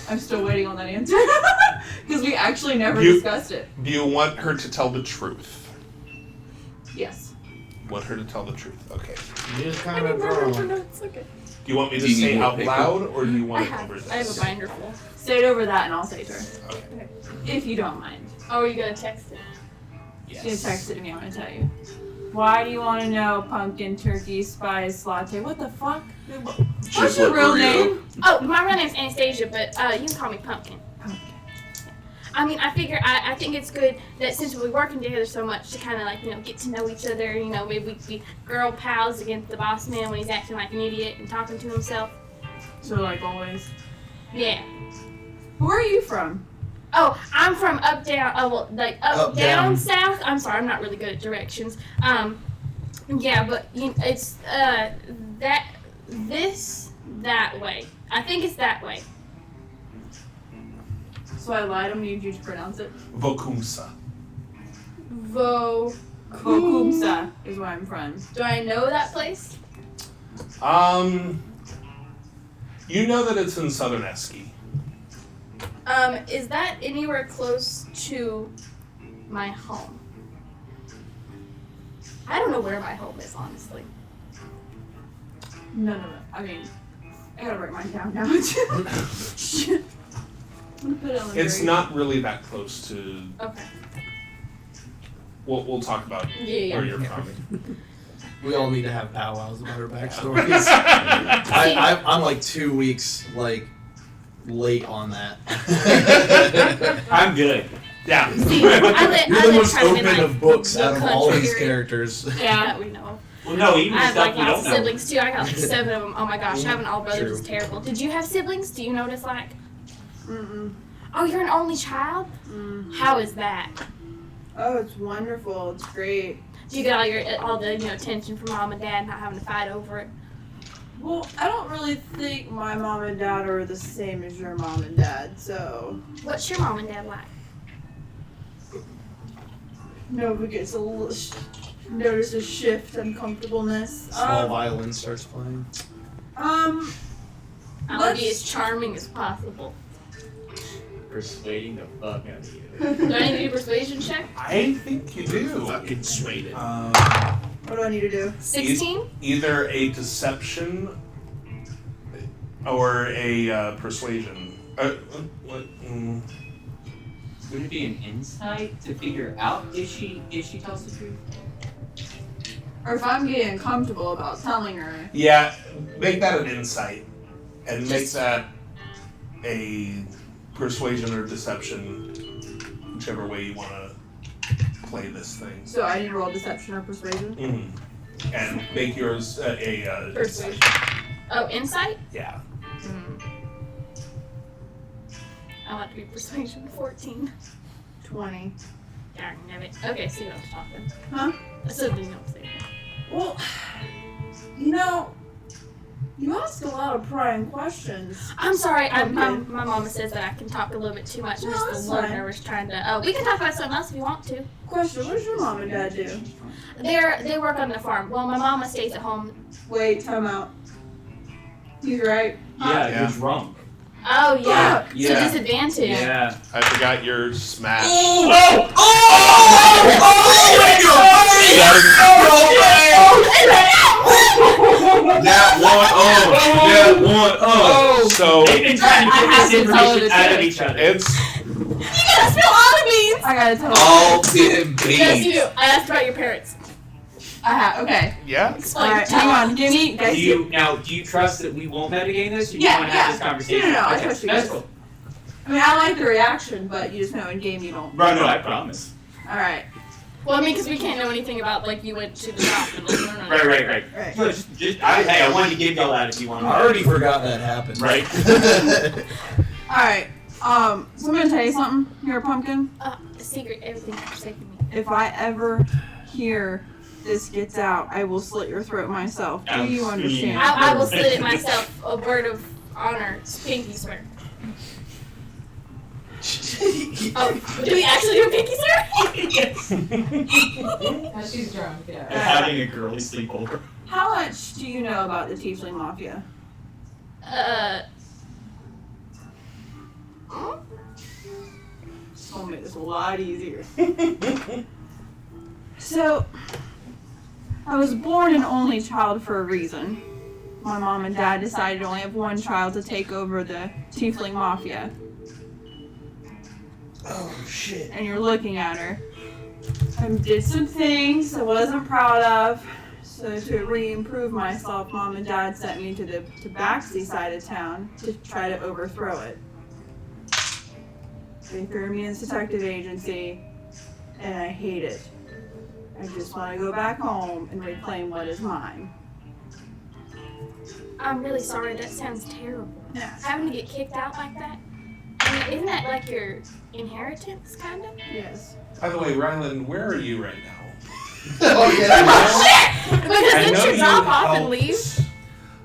I'm still waiting on that answer because we actually never You- discussed it. Do you want her to tell the truth? Yes. Want her to tell the truth? Okay. You just I kind of didn't remember drawn. the notes. Okay. Do you want me to Do you say need more out paper? loud, or do you want it over I have this? a binder full. Say it over that and I'll say it to her. Okay. If you don't mind. Oh, are you gonna text it? She's gonna text it to me, I'm gonna tell you. Why do you want to know pumpkin turkey spice latte? What the fuck? What's Just your like real burrito. name? Oh, my real name's Anastasia, but you can call me Pumpkin. Pumpkin. I mean, I figure I think it's good that since we're working together so much to kind of get to know each other. Maybe we could be girl pals against the boss man when he's acting like an idiot and talking to himself. So like always. Yeah. Where are you from? Oh, I'm from up down. Oh, well, Up, down down. south. I'm sorry, I'm not really good at directions. Yeah, but it's that way. I think it's that way. So I lied, I'm gonna need you to pronounce it. Vokumsa. Vokumsa is where I'm from. Do I know that place? You know that it's in southern Eski. Is that anywhere close to my home? I don't know where my home is, honestly. No. I mean, I gotta write mine down now. Shit. I'm gonna put it on the It's grade. not really that close to. Okay. We'll talk about Yeah. where you're from. We all need to have powwows about our backstories. I'm like 2 weeks late on that. I'm good. Yeah. See, I You're the live most kind of in, open like, of books the out of all country these area. characters. Yeah. That we know. Well, no, even I have stuff like you lots don't of know. siblings too. I got like 7 of them. Oh my gosh, having all brothers True. is terrible. Did you have siblings? Do you know what it's like? Mm-mm. Oh, you're an only child? Mm. How is that? Oh, it's wonderful. It's great. Do you get all the attention from mom and dad, not having to fight over it? Well, I don't really think my mom and dad are the same as your mom and dad, so What's your mom and dad like? Nova gets a little notice a shift, uncomfortableness. Small violin starts playing. I'll Let's- be as charming as possible. Persuading the fuck out of you. Do I need to do a persuasion check? I think you do. Fucking swayed it. What do I need to do? 16? Either a deception or a persuasion. What? Would it be an insight to figure out if she tells the truth? Or if I'm getting uncomfortable about telling her. Yeah, make that an insight, and make Just- that a persuasion or deception, whichever way you want to play this thing. So I need to roll deception or persuasion? Mm-hmm. And make yours a Persuasion. Oh, insight? yeah. I want to be persuasion 14. 20. Darn it. Okay, so you know what I'm talking. Huh? So then you know what I'm saying. Well, you ask a lot of prying questions. I'm sorry. My Okay. mama says that I can talk a little bit too much. I'm No, just that's a little fine. nervous trying to. We can talk about something else if you want to. Question, what does your mom and dad do? They work on the farm. Well, my mama stays at home. Wait, time out. He's right. Yeah, Yeah. you're drunk. Oh yeah. Yeah. So disadvantage. Yeah. I forgot your smash. That one. So They've been trying to I get have this to tell her information the out of truth. each other. it's You gotta spill all the beans. I gotta tell her. All them Yes, you do. beans. I asked about your parents. I have. Okay. yeah. Explain. Alright, hang on. Give me. Do Guys, you trust that we won't metagame this? Or do you Yeah, want to yeah. have this conversation? No, I Okay, trust you that's guys. cool. I mean, I like the reaction, but you just know in game you don't. Bro, no, I promise. All right. Well, I mean, because we can't know anything about, like, you went to the shop and like, no. Right. Right. No, hey, I wanted to give y'all that if you want to. I already forgot that happened. Right. All right. So I'm gonna tell you something. You're a pumpkin. A secret, everything's safe with me. If I ever hear this gets out, I will slit your throat myself. Do you understand? I will slit it myself. A word of honor. Pinky swear. Oh, do we actually do a pinky swear? Yes. She's drunk, yeah. Having a girly sleepover. How much do you know about the Tiefling Mafia? It's gonna make this a lot easier. So, I was born an only child for a reason. My mom and dad decided to only have one child to take over the Tiefling Mafia. Oh shit. And you're looking at her. I did some things I wasn't proud of. So to re-improve myself, Mom and Dad sent me to the Tabaxi side of town to try to overthrow it. They threw me in detective agency, and I hate it. I just want to go back home and reclaim what is mine. I'm really sorry. That sounds terrible. Yeah. Having to get kicked out like that. I mean, isn't that like your inheritance, kind of? Yes. By the way, Ryland, where are you right now? Oh yeah. Because then know she you drop off and helped. leave.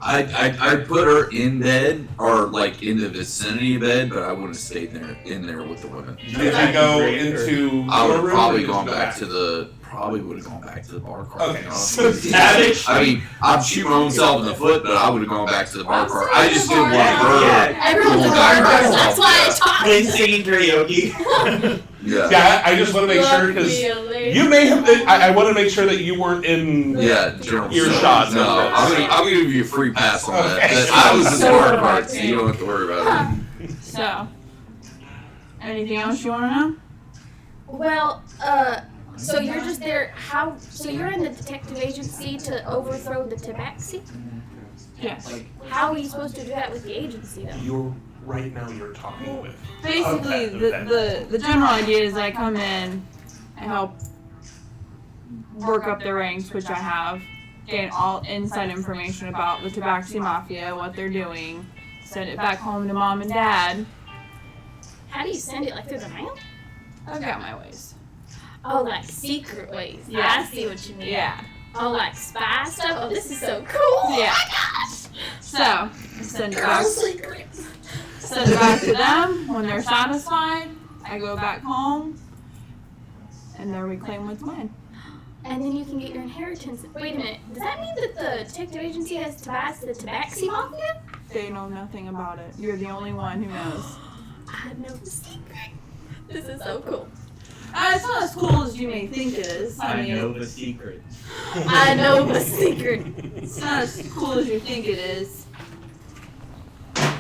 I put her in bed or like in the vicinity of bed, but I wouldn't have stayed in there with the women. Did you go into I your would room, have probably or did you gone go back to the bar cart. Okay. to be honest with you. I mean, I'd shoot my own self in the foot, but I would have gone back to the bar cart. I just didn't want her. Everyone's a going bar back person. to That's the why I bar. talk. Lynn singing karaoke. Yeah. Yeah, I just want to make sure because you may have. I want to make sure that you weren't in. Yeah, general Earshot. No, I'll give you a free pass on that. Okay. I was in the bar cart, so you don't have to worry about it. So, anything else you want to know? Well, so you're just there. So you're in the detective agency to overthrow the Tabaxi? Yes. How are you supposed to do that with the agency, though? You're right now. You're talking with. Basically, the general idea is I come in, I help work up the ranks, which I have, gain all inside information about the Tabaxi Mafia, what they're doing, send it back home to Mom and Dad. How do you send it, like through the mail? I've got my ways. Oh, like secret ways. Yeah. I see what you mean. Yeah. Oh, like spy stuff? Oh, this is so cool. Yeah. Oh my gosh. So, send it back to them. When they're satisfied, I go back home, and then reclaim what's mine. And then you can get your inheritance. Wait a minute. Does that mean that the detective agency has ties to the Tabaxi Mafia? They know nothing about it. You're the only one who knows. I know the secret. This is so cool. It's not as cool as you may think it is. I mean, the secret. I know the secret. it's not as cool as you think it is.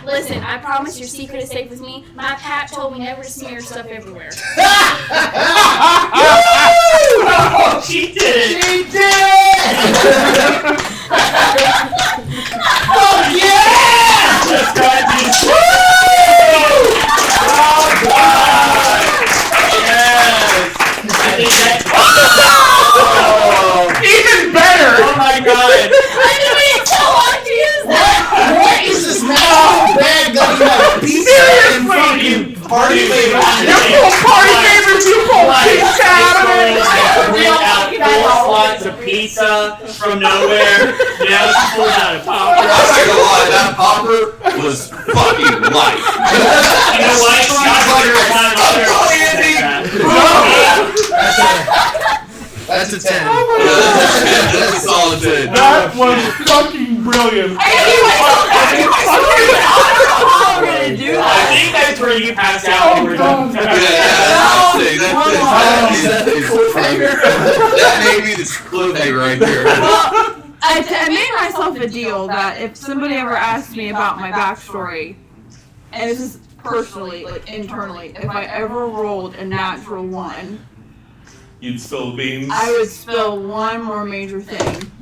Listen, I promise your secret is safe with me. My pap told me never to smear stuff everywhere. Oh, she did it! She did! Oh, yeah! Let's go ahead and do this. Oh, God! Yes! I think that. Oh! Even better. Oh, my God! I knew it took so long to use that! What is this massive bag that you have pizza and fucking party favor? You pull party favors. You pull pizza out of it. Bring out 4 slots of pizza from nowhere. Now she pulls out a popper. I'm not gonna lie, that popper was fucking light. You know what? Not butter kind of That's a 10. That's a solid 10. That was fucking brilliant. How are we gonna do I that? think that's where you pass out when we're done. That may be the clothing right there. Well, I made myself a deal that if somebody ever asked me about my backstory, and this is personally, like internally, if I ever rolled a natural 1, You'd spill beans. I would spill one more major thing.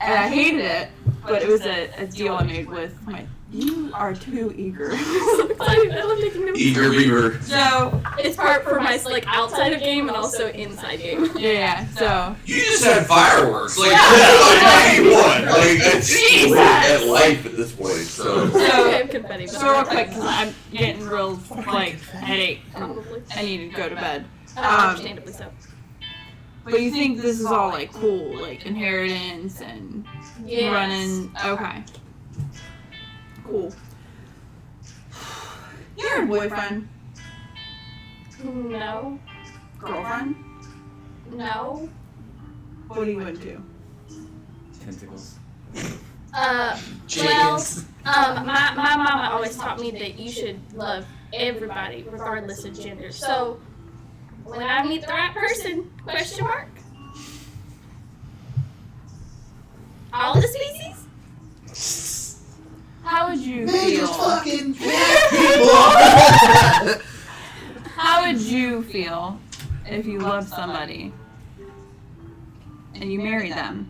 And I hated it, but it was a deal I made with my You are too eager. I love taking notes. Eager beaver. So, It's part for my like outside of game and also inside game. yeah, so. You just had fireworks. Like, like you won. Like, it's Jesus. at life at this point. So. I have confetti. So real quick, because I'm getting real, like, headache. Probably. I need to go to bed. Understandably so. But you think this is all, like, cool, like, inheritance and Yes. running. Okay. Cool. You're a boyfriend, No. girlfriend. No. What are you into? Tentacles. Well, my mama always taught me that you should love everybody regardless of gender. So when I meet the right person, question mark. All the species? How would you They feel? just fucking How would you feel if you loved somebody and you married them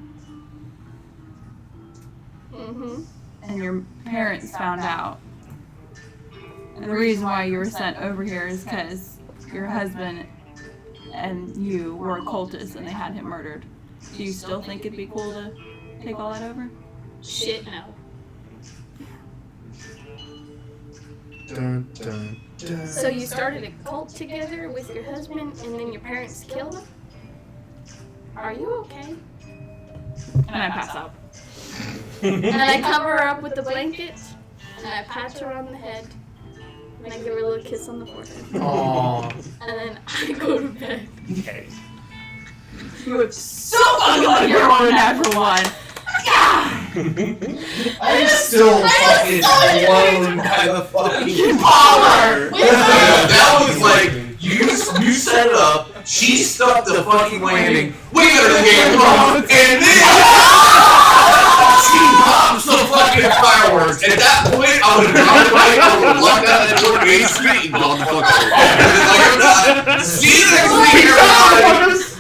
Mm-hmm. and your parents found out? And the reason why you were sent over here is because your husband and you were cultists and they had him murdered. Do you still think it'd be cool to take all that over? Shit, no. Dun, dun, dun. So you started a cult together with your husband and then your parents killed him? Are you okay? And I pass out. And I cover her up with the blanket and I pat her on the head and I give her a little kiss on the forehead. Aww. And then I go to bed. Okay. You would so fucking love your own natural one. I'm still fucking blown by the fucking Baller! That was like, you set it up, she stuck the fucking landing, we got her game wrong, and then she pops the fucking fireworks. At that point, I would have locked out that door to 8 feet and gone the fuck over. See you next week, everybody!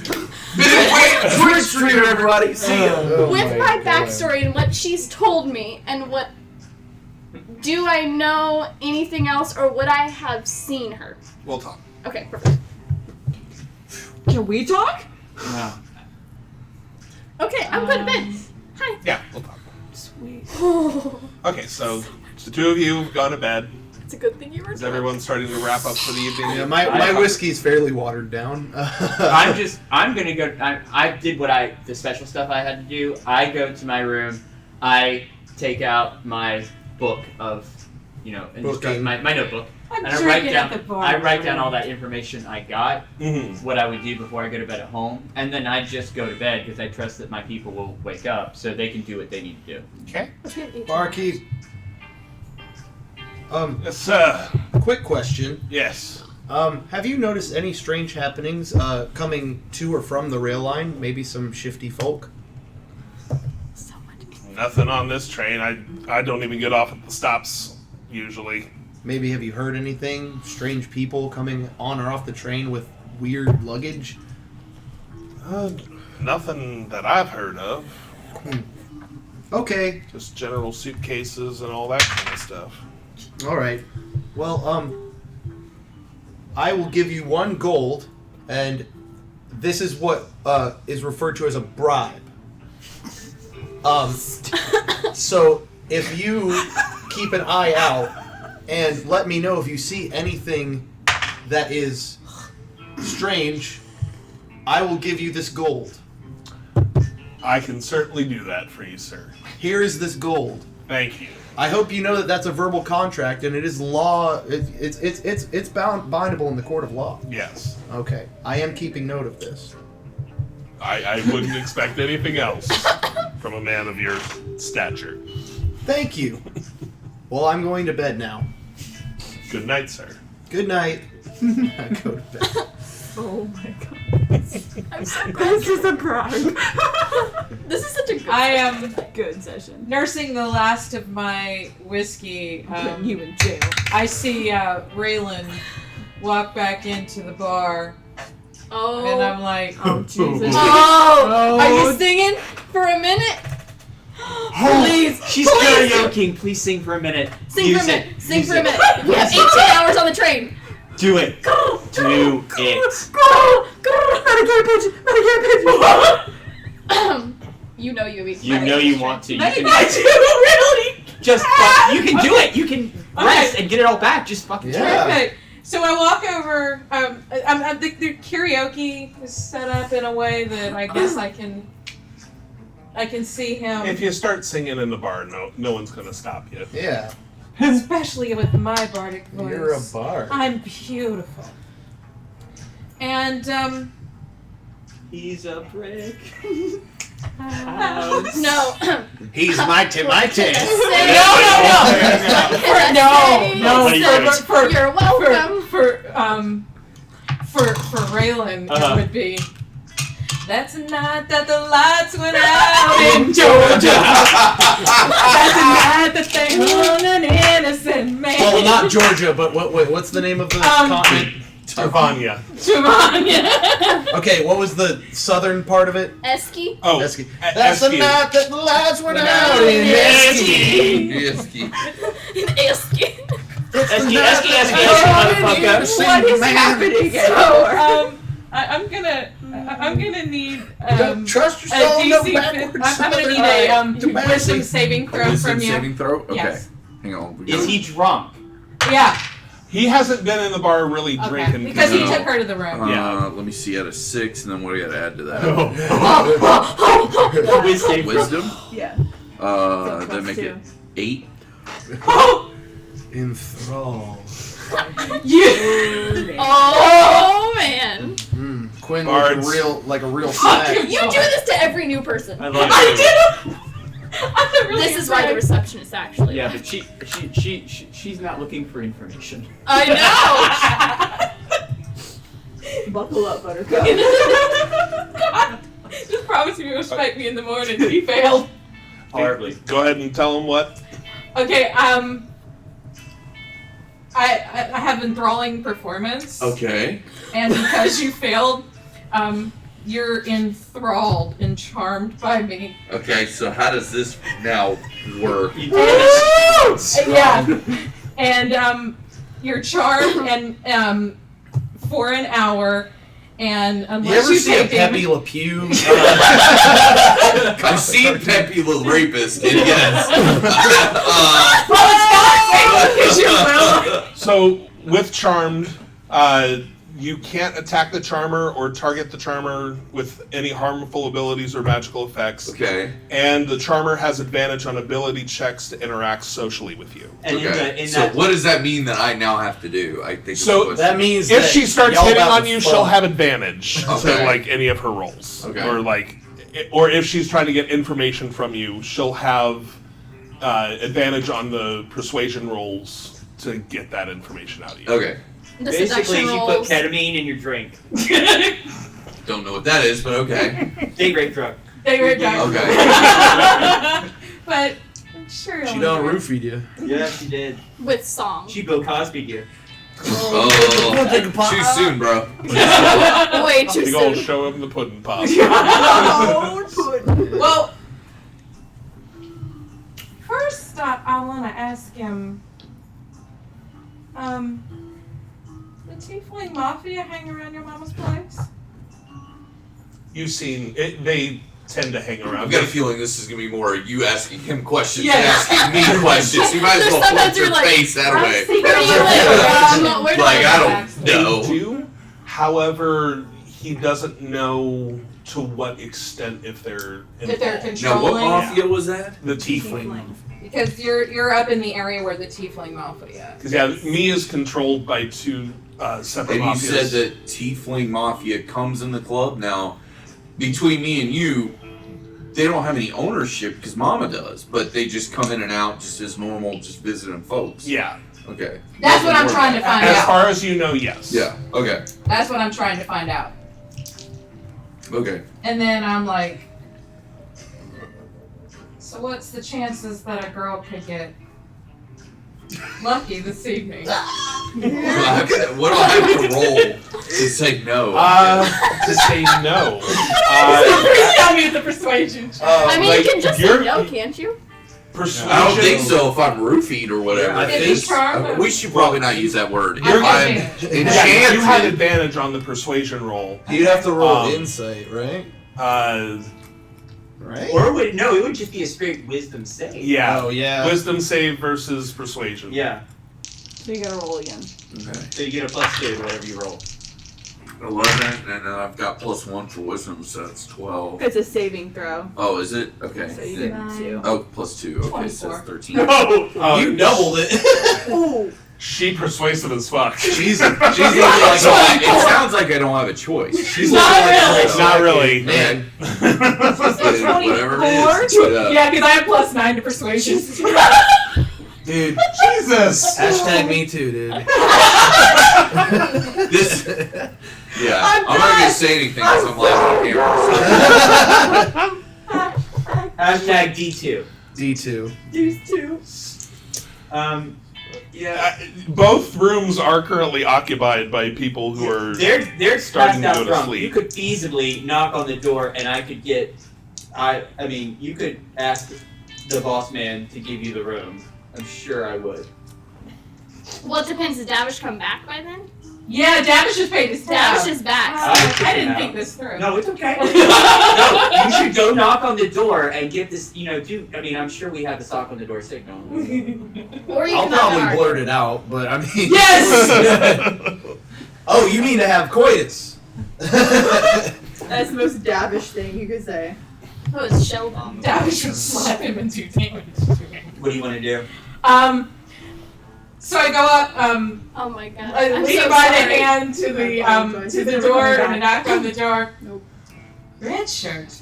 Twitch streamer, everybody! See ya! With my backstory and what she's told me and what... Do I know anything else or would I have seen her? We'll talk. Okay, perfect. Can we talk? No. Okay, I'm going to bed. Hi. Yeah, we'll talk. Sweet. Okay, so the two of you have gone to bed. It's a good thing you were Is everyone starting to wrap up for the evening? Yeah, my whiskey's fairly watered down. I'm gonna go. I did the special stuff I had to do. I go to my room. I take out my book of, and just my notebook, I'm and I write down all that information I got. Mm-hmm. What I would do before I go to bed at home, and then I just go to bed because I trust that my people will wake up so they can do what they need to do. Okay. Barkeep. Yes, sir. Quick question. Yes. Have you noticed any strange happenings coming to or from the rail line? Maybe some shifty folk? Nothing on this train. I don't even get off at the stops usually. Maybe have you heard anything? Strange people coming on or off the train with weird luggage? Nothing that I've heard of. Okay. Just general suitcases and all that kind of stuff. All right. Well, I will give you 1 gold, and this is what is referred to as a bribe. So if you keep an eye out and let me know if you see anything that is strange, I will give you this gold. I can certainly do that for you, sir. Here is this gold. Thank you. I hope you know that that's a verbal contract, and it is law. It's bindable in the court of law. Yes. Okay, I am keeping note of this. I wouldn't expect anything else from a man of your stature. Thank you. Well, I'm going to bed now. Good night, sir. Good night. I go to bed. Oh my god. I'm so glad. This is a bribe. This is such a good I am Good session. nursing the last of my whiskey. Putting you in jail. I see Raylan walk back into the bar, Oh. and I'm like, Oh Jesus. Oh. Are Oh. you singing for a minute? Please. She's karaokeing. Please sing for a minute. Sing for a minute. Sing for a minute. We have 18 hours on the train. Do it. Do it. You know you want to. You I can do really. just you can do it. You can rest and get it all back. Just fucking try. Yeah. Perfect. So I walk over. The karaoke is set up in a way that I guess I can see him. If you start singing in the bar, no one's gonna stop you. Yeah. Especially with my bardic voice. You're a bard. I'm beautiful. And He's a brick. No. He's my Say- No. For You're welcome. for Raylan, Uh-huh. it would be. That's a night that the lights went out in Georgia. That's a night that they hung an innocent man. Well, not Georgia, but what's the name of the continent? Tavania. Shivanya. Okay, what was the southern part of it? Esky. Oh, Esky. E- That's the Esky. night that the lights went Went out out in in Esky. Esky. Esky. Esky, motherfucker. What is happening? So, I'm gonna need Don't trust a yourself, no DC. backwards. I'm gonna need a Too wisdom saving throw Wisdom from you. saving throw? Okay. Yes. Hang on. Is he drunk? Yeah. He hasn't been in the bar really Okay. drinking. Because he No. took her to the room. Yeah. Let me see, out of 6, and then what do I gotta add to that? Wisdom. Wisdom? Yeah. That make it 8. Enthralled. Oh man. Quinn Bards. like a real snack. You do this to every new person. I love I it. did. I'm really This is why the impressed. receptionist actually. Yeah, but she's not looking for information. I Buckle up, Buttercup. Just promise me you'll spike me in the morning. He failed. Hardly. Go ahead and tell him what. Okay. I have enthralling performance. Okay. And because you failed, you're enthralled and charmed by me. Okay, so how does this now work? You did it. Yeah. And you're charmed and for an hour, and You unless ever you see a take Pepe damage, Le Pew? I've seen Pepe the Rapist, and yes. So with Charmed, you can't attack the Charmer or target the Charmer with any harmful abilities or magical effects. Okay. And the Charmer has advantage on ability checks to interact socially with you. And Okay. in So that, what does that mean that I now have to do? I think. So it's That means If that she starts y'all hitting about on to you, fuck. she'll have advantage Okay. to like any of her rolls. Okay. Or if she's trying to get information from you, she'll have advantage on the persuasion rolls to get that information out of you. Okay. The basically, seduction you put rolls. ketamine in your drink. Don't know what that is, but okay. Date rape drug. they were done. Okay. But I'm sure She you'll done enjoy it. roofied you. Yeah, she did. With song. She Bill Cosby'd you. Oh, too soon, bro. Way too Big old soon. show him the pudding pop. Well, first I want to ask him, the Tiefling Mafia hang around your mama's place? You've seen it, they tend to hang around. I've got a feeling this is gonna be more you asking him questions Yeah. than asking me questions. You might as There's well sometimes put your you're like, face that way. Where do you live? Where do Like I I live? don't know. They do. However, he doesn't know to what extent if they're If they're involved. Now, what controlling? mafia was that? The tiefling. Because you're up in the area where the Tiefling Mafia. Because yeah, me is controlled by two separate And you mafias. said that Tiefling Mafia comes in the club. Now, between me and you, they don't have any ownership because Mama does, but they just come in and out just as normal, just visiting folks. Yeah. Okay. That's what I'm Nothing trying more to find As out. far as you know, yes. Yeah. Okay. That's what I'm trying to find out. Okay. And then I'm like, so what's the chances that a girl could get lucky this evening? What do I have to roll to say no? To say no. Please tell me the persuasion. I mean, like, you can just say you're- no, can't you? Persuasion. I don't think so if I'm roofied or whatever. I it think is. We should probably not use that word. If You're- I'm Yeah, you have enchanted, advantage on the persuasion roll. You'd have to roll Um, insight, right? Right? Or it would just be a straight wisdom save. Yeah. Oh, yeah. Wisdom save versus persuasion. Yeah. So you gotta roll again. okay. So you get a +2 whatever you roll. 11, and then I've got +1 for wisdom, so that's 12. It's a saving throw. Oh, is it? Okay. So you Then- get 2. Oh, +2. Okay, so 24. it's 13. No. You doubled it. She persuasive as fuck. She's It sounds like I don't have a choice. She's Not looking like really. Chris. Not really. Man. Whatever it is. 24? But, Yeah, because I have +9 to persuasion. Dude. Jesus. Hashtag me too, dude. this. Yeah, I'm not gonna say anything because I'm live on camera. Hashtag D2. D2. These 2. Yeah. Both rooms are currently occupied by people who are. They're starting passed to out go to drunk. sleep. You could feasibly knock on the door, and I could get. I mean, you could ask the boss man to give you the room. I'm sure I would. Well, it depends. Does Davish come back by then? Yeah, Davish just paid his tab. Davish is back. I didn't think this through. No, it's okay. No, you should go knock on the door and get this. I'm sure we have the sock on the door signal. Or you I'll can probably knock blurt it out, but I mean. Yes! Oh, you mean to have coitus? That's the most Davish thing you could say. Oh, it's shell bomb. Davish would slap him and do damage to him. What do you want to do? So I go up, Oh my god. I I'm lean so by the sorry. hand to the door and I knock on the door. Nope. Red shirt.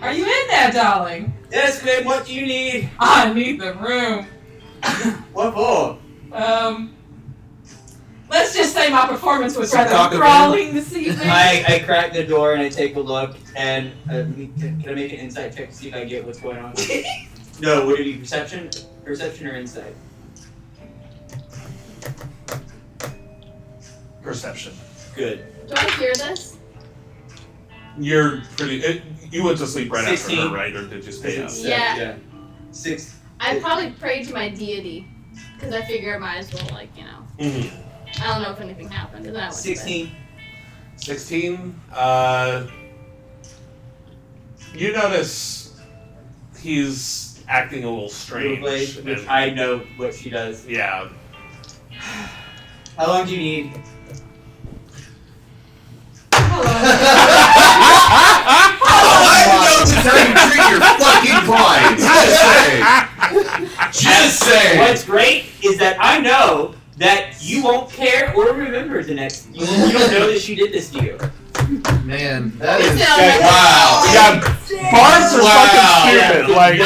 Are you in there, darling? Yes, babe. What do you need? I need the room. What for? Let's just say my performance was rather Taco crawling this evening. I crack the door and I take a look and can I make an insight check to see if I get what's going on? No, would it be perception? Perception or insight? Perception. Good. Do I hear this? You're pretty. You went to sleep right after 16. her, right? Or did you stay up? Yeah. 6. I probably prayed to my deity. Because I figure I might as well, Mm-hmm. I don't know if anything happened. And then I went to bed. 16. 16. You notice he's acting a little strange. Which and- I know what she does. yeah. How long do you need? I know just how you treat your fucking clients. Just say. What's great is that I know that you won't care or remember the next. You don't know that she did this to you. Man, that is. Wow. Yeah. Bards are fucking stupid. Like.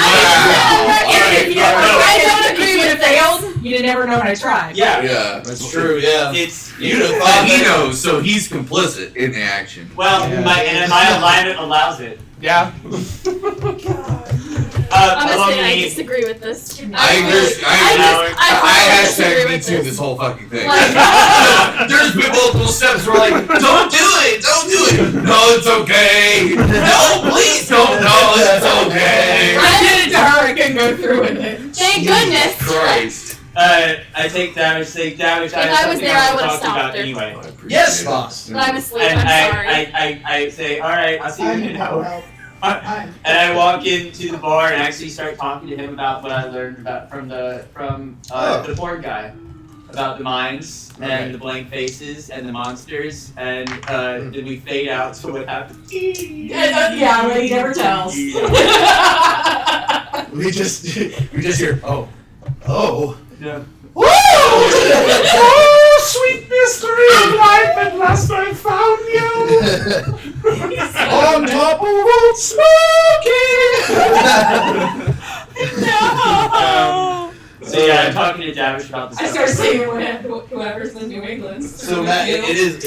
I don't agree with it. Failed. You'd never know when I tried. Yeah. Yeah. That's true, yeah. It's You'd have thought he knows, so he's complicit in the action. well, Yeah. my alignment allows it. Yeah. How long Honestly, do you I need? disagree with this. I I hashtag disagree me with too this. this whole fucking thing. Like- There's been multiple steps where like, don't do it, don't do it. No, it's okay. No, please don't. No, it's okay. I did it to her. I couldn't go through with it. Thank goodness. Christ. I take damage. If I was there, I would've stopped her. Anyway. Yes, boss. But I'm asleep. And I'm sorry. I say, all right, I'll see you in an hour. Help. And I walk into the bar and actually start talking to him about what I learned about from the board guy, about the mines and the blank faces and the monsters, and then we fade out to what happened. Yeah, but he never tells. We just hear, oh. Yeah. Oh, sweet mystery of life! At last I found you. On top of Old Smoky! So yeah, I'm talking to Davish about this. I start singing whoever's in New England. So Matt, it is.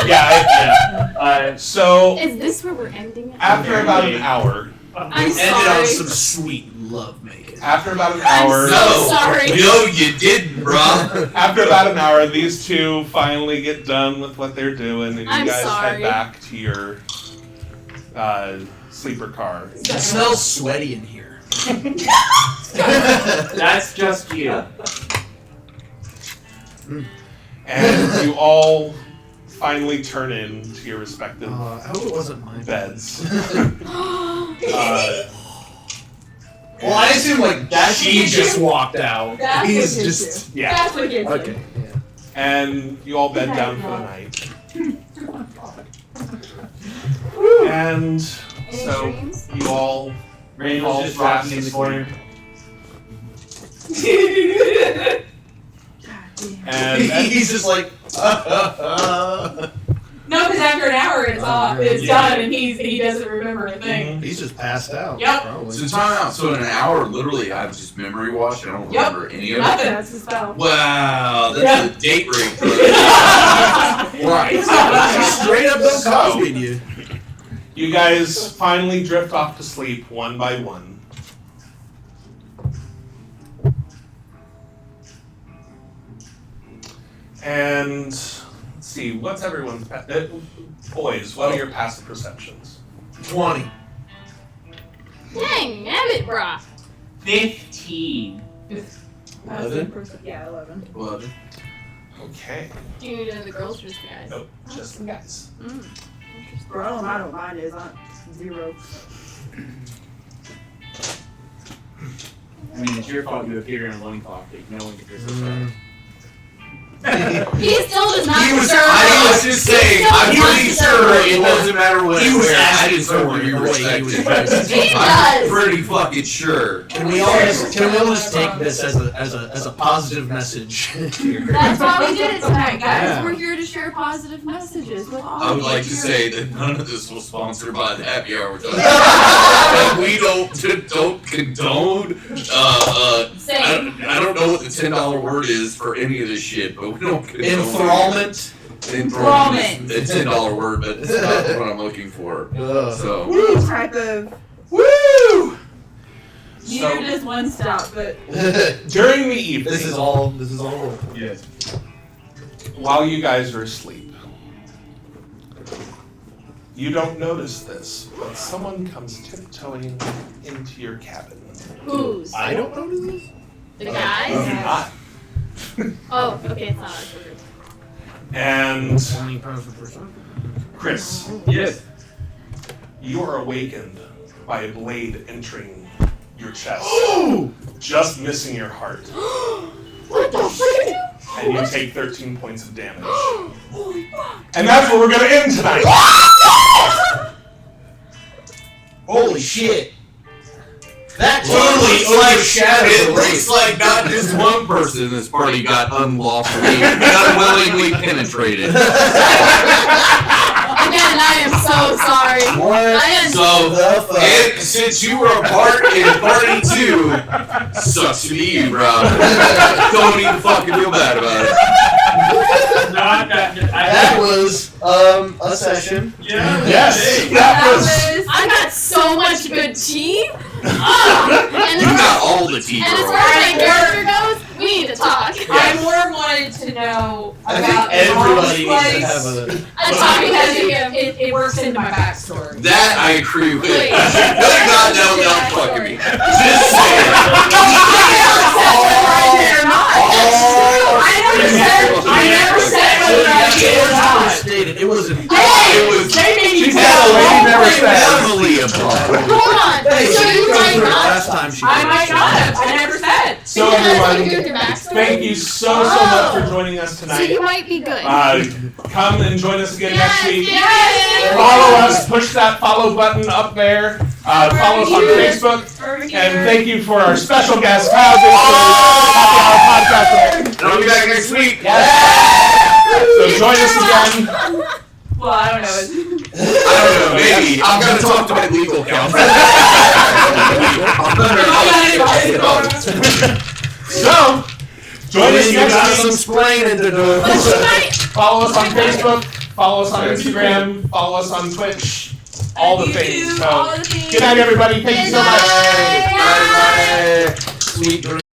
Yeah. So Is this where we're ending it? after about an hour, I'm Ended on sorry. some sweet love making. After about an hour. Sorry. No, you didn't, bro. After about an hour, these two finally get done with what they're doing, and you I'm guys sorry. head back to your sleeper car. It smells sweaty in here. That's just you. And you all finally turn in to your respective I hope it wasn't mine. beds. Well, I assume like That's she what just you walked out. That's He's what you just Yeah. That's what you okay. Yeah. And you all bed down for the night. And so you all Randall's just rocking in the corner. and He's just like. No, because after an hour it's Yeah. done and he doesn't remember a thing. He's just passed out. Yep. Probably. So time out. So in an hour, literally, I was just memory washed. I don't Yep. remember any of it. Nothing. That's the spell. Wow, that's a date rape. Right. Straight up Bill So- Cosby, you. you guys finally drift off to sleep one by one. And let's see, what's everyone's boys? What are your passive perceptions? 20. Dang, Abbott, brah. 15. 11? Yeah, 11. 11. Okay. Do you need the girls or just the guys? Nope, just the guys. Bro, I don't mind. It's not 0. I mean, it's your fault you appeared in a loincloth that no one could resist. He still does not He was, deserve I was just saying, I'm pretty sure it doesn't matter what He I was wear. I asking just don't for it, be the way he was respected. dressed. He I'm does. pretty fucking sure. Can we all just take this as a positive message? That's why we did it tonight, guys. Yeah. We're here to share positive messages with all I would of like you. to say that none of this was sponsored by the happy hour we're talking about. And we don't condone. Same. I don't know what the $10 word is for any of this shit, but we don't condone. Enthrallment. Enthrallment is a $10 word, but it's not what I'm looking for. So. Any type of Woo! neither does one stop, but During the evening, This is all. yes, while you guys are asleep, you don't notice this, but someone comes tiptoeing into your cabin. Who's? I don't know this. The You guys? do not. Oh, okay, it's not us. And 20 pounds per person. Chris, Yes. you are awakened by a blade entering your chest, Ooh! just missing your heart, What the frick? and you take 13 points of damage. And that's where we're going to end tonight. Holy shit! That It overshadowed the looks race. like not just one person in this party got unlawfully, unwillingly penetrated. Again, I am so sorry. What I am So, the fuck? and since you were a part in party 2, sucks to be you, bro. Don't even fucking feel bad about it. That was a session. Yes, that that was. was I got so much good tea. And You got all the tea, and as girl. far as my character goes, we need to talk. I more wanted to know I about think everybody Mom's needs to place have a. I'm talking because to him. it works into my backstory. That I agree with. Wait. Good God, don't fucking me. Just saying. I never said whether I did or not. Stated. It was. It was She said a lady never said. heavily applied. Hold on. Hey, So she you was might for it not. last time she. I might not have. I never said. So Because everyone, you do your backstory? thank you so much for joining us So tonight. you might be good. Come and join us again next week. Yes. Follow us, push that follow button up there. Follow us on Facebook. And thank you for our special guest, Kyle Dixon, Happy Hour Podcast. I'll be back next week. So join us again. well, I don't know. I don't know, maybe. I'm going to talk to my legal counsel. So, join us You got next some week. splaining to do. Follow us on Facebook. Follow us on Instagram. Follow us on Twitch. all the YouTube, things. So, all the things. good night, everybody. Thank you so much. Bye. Bye. Sweet dreams.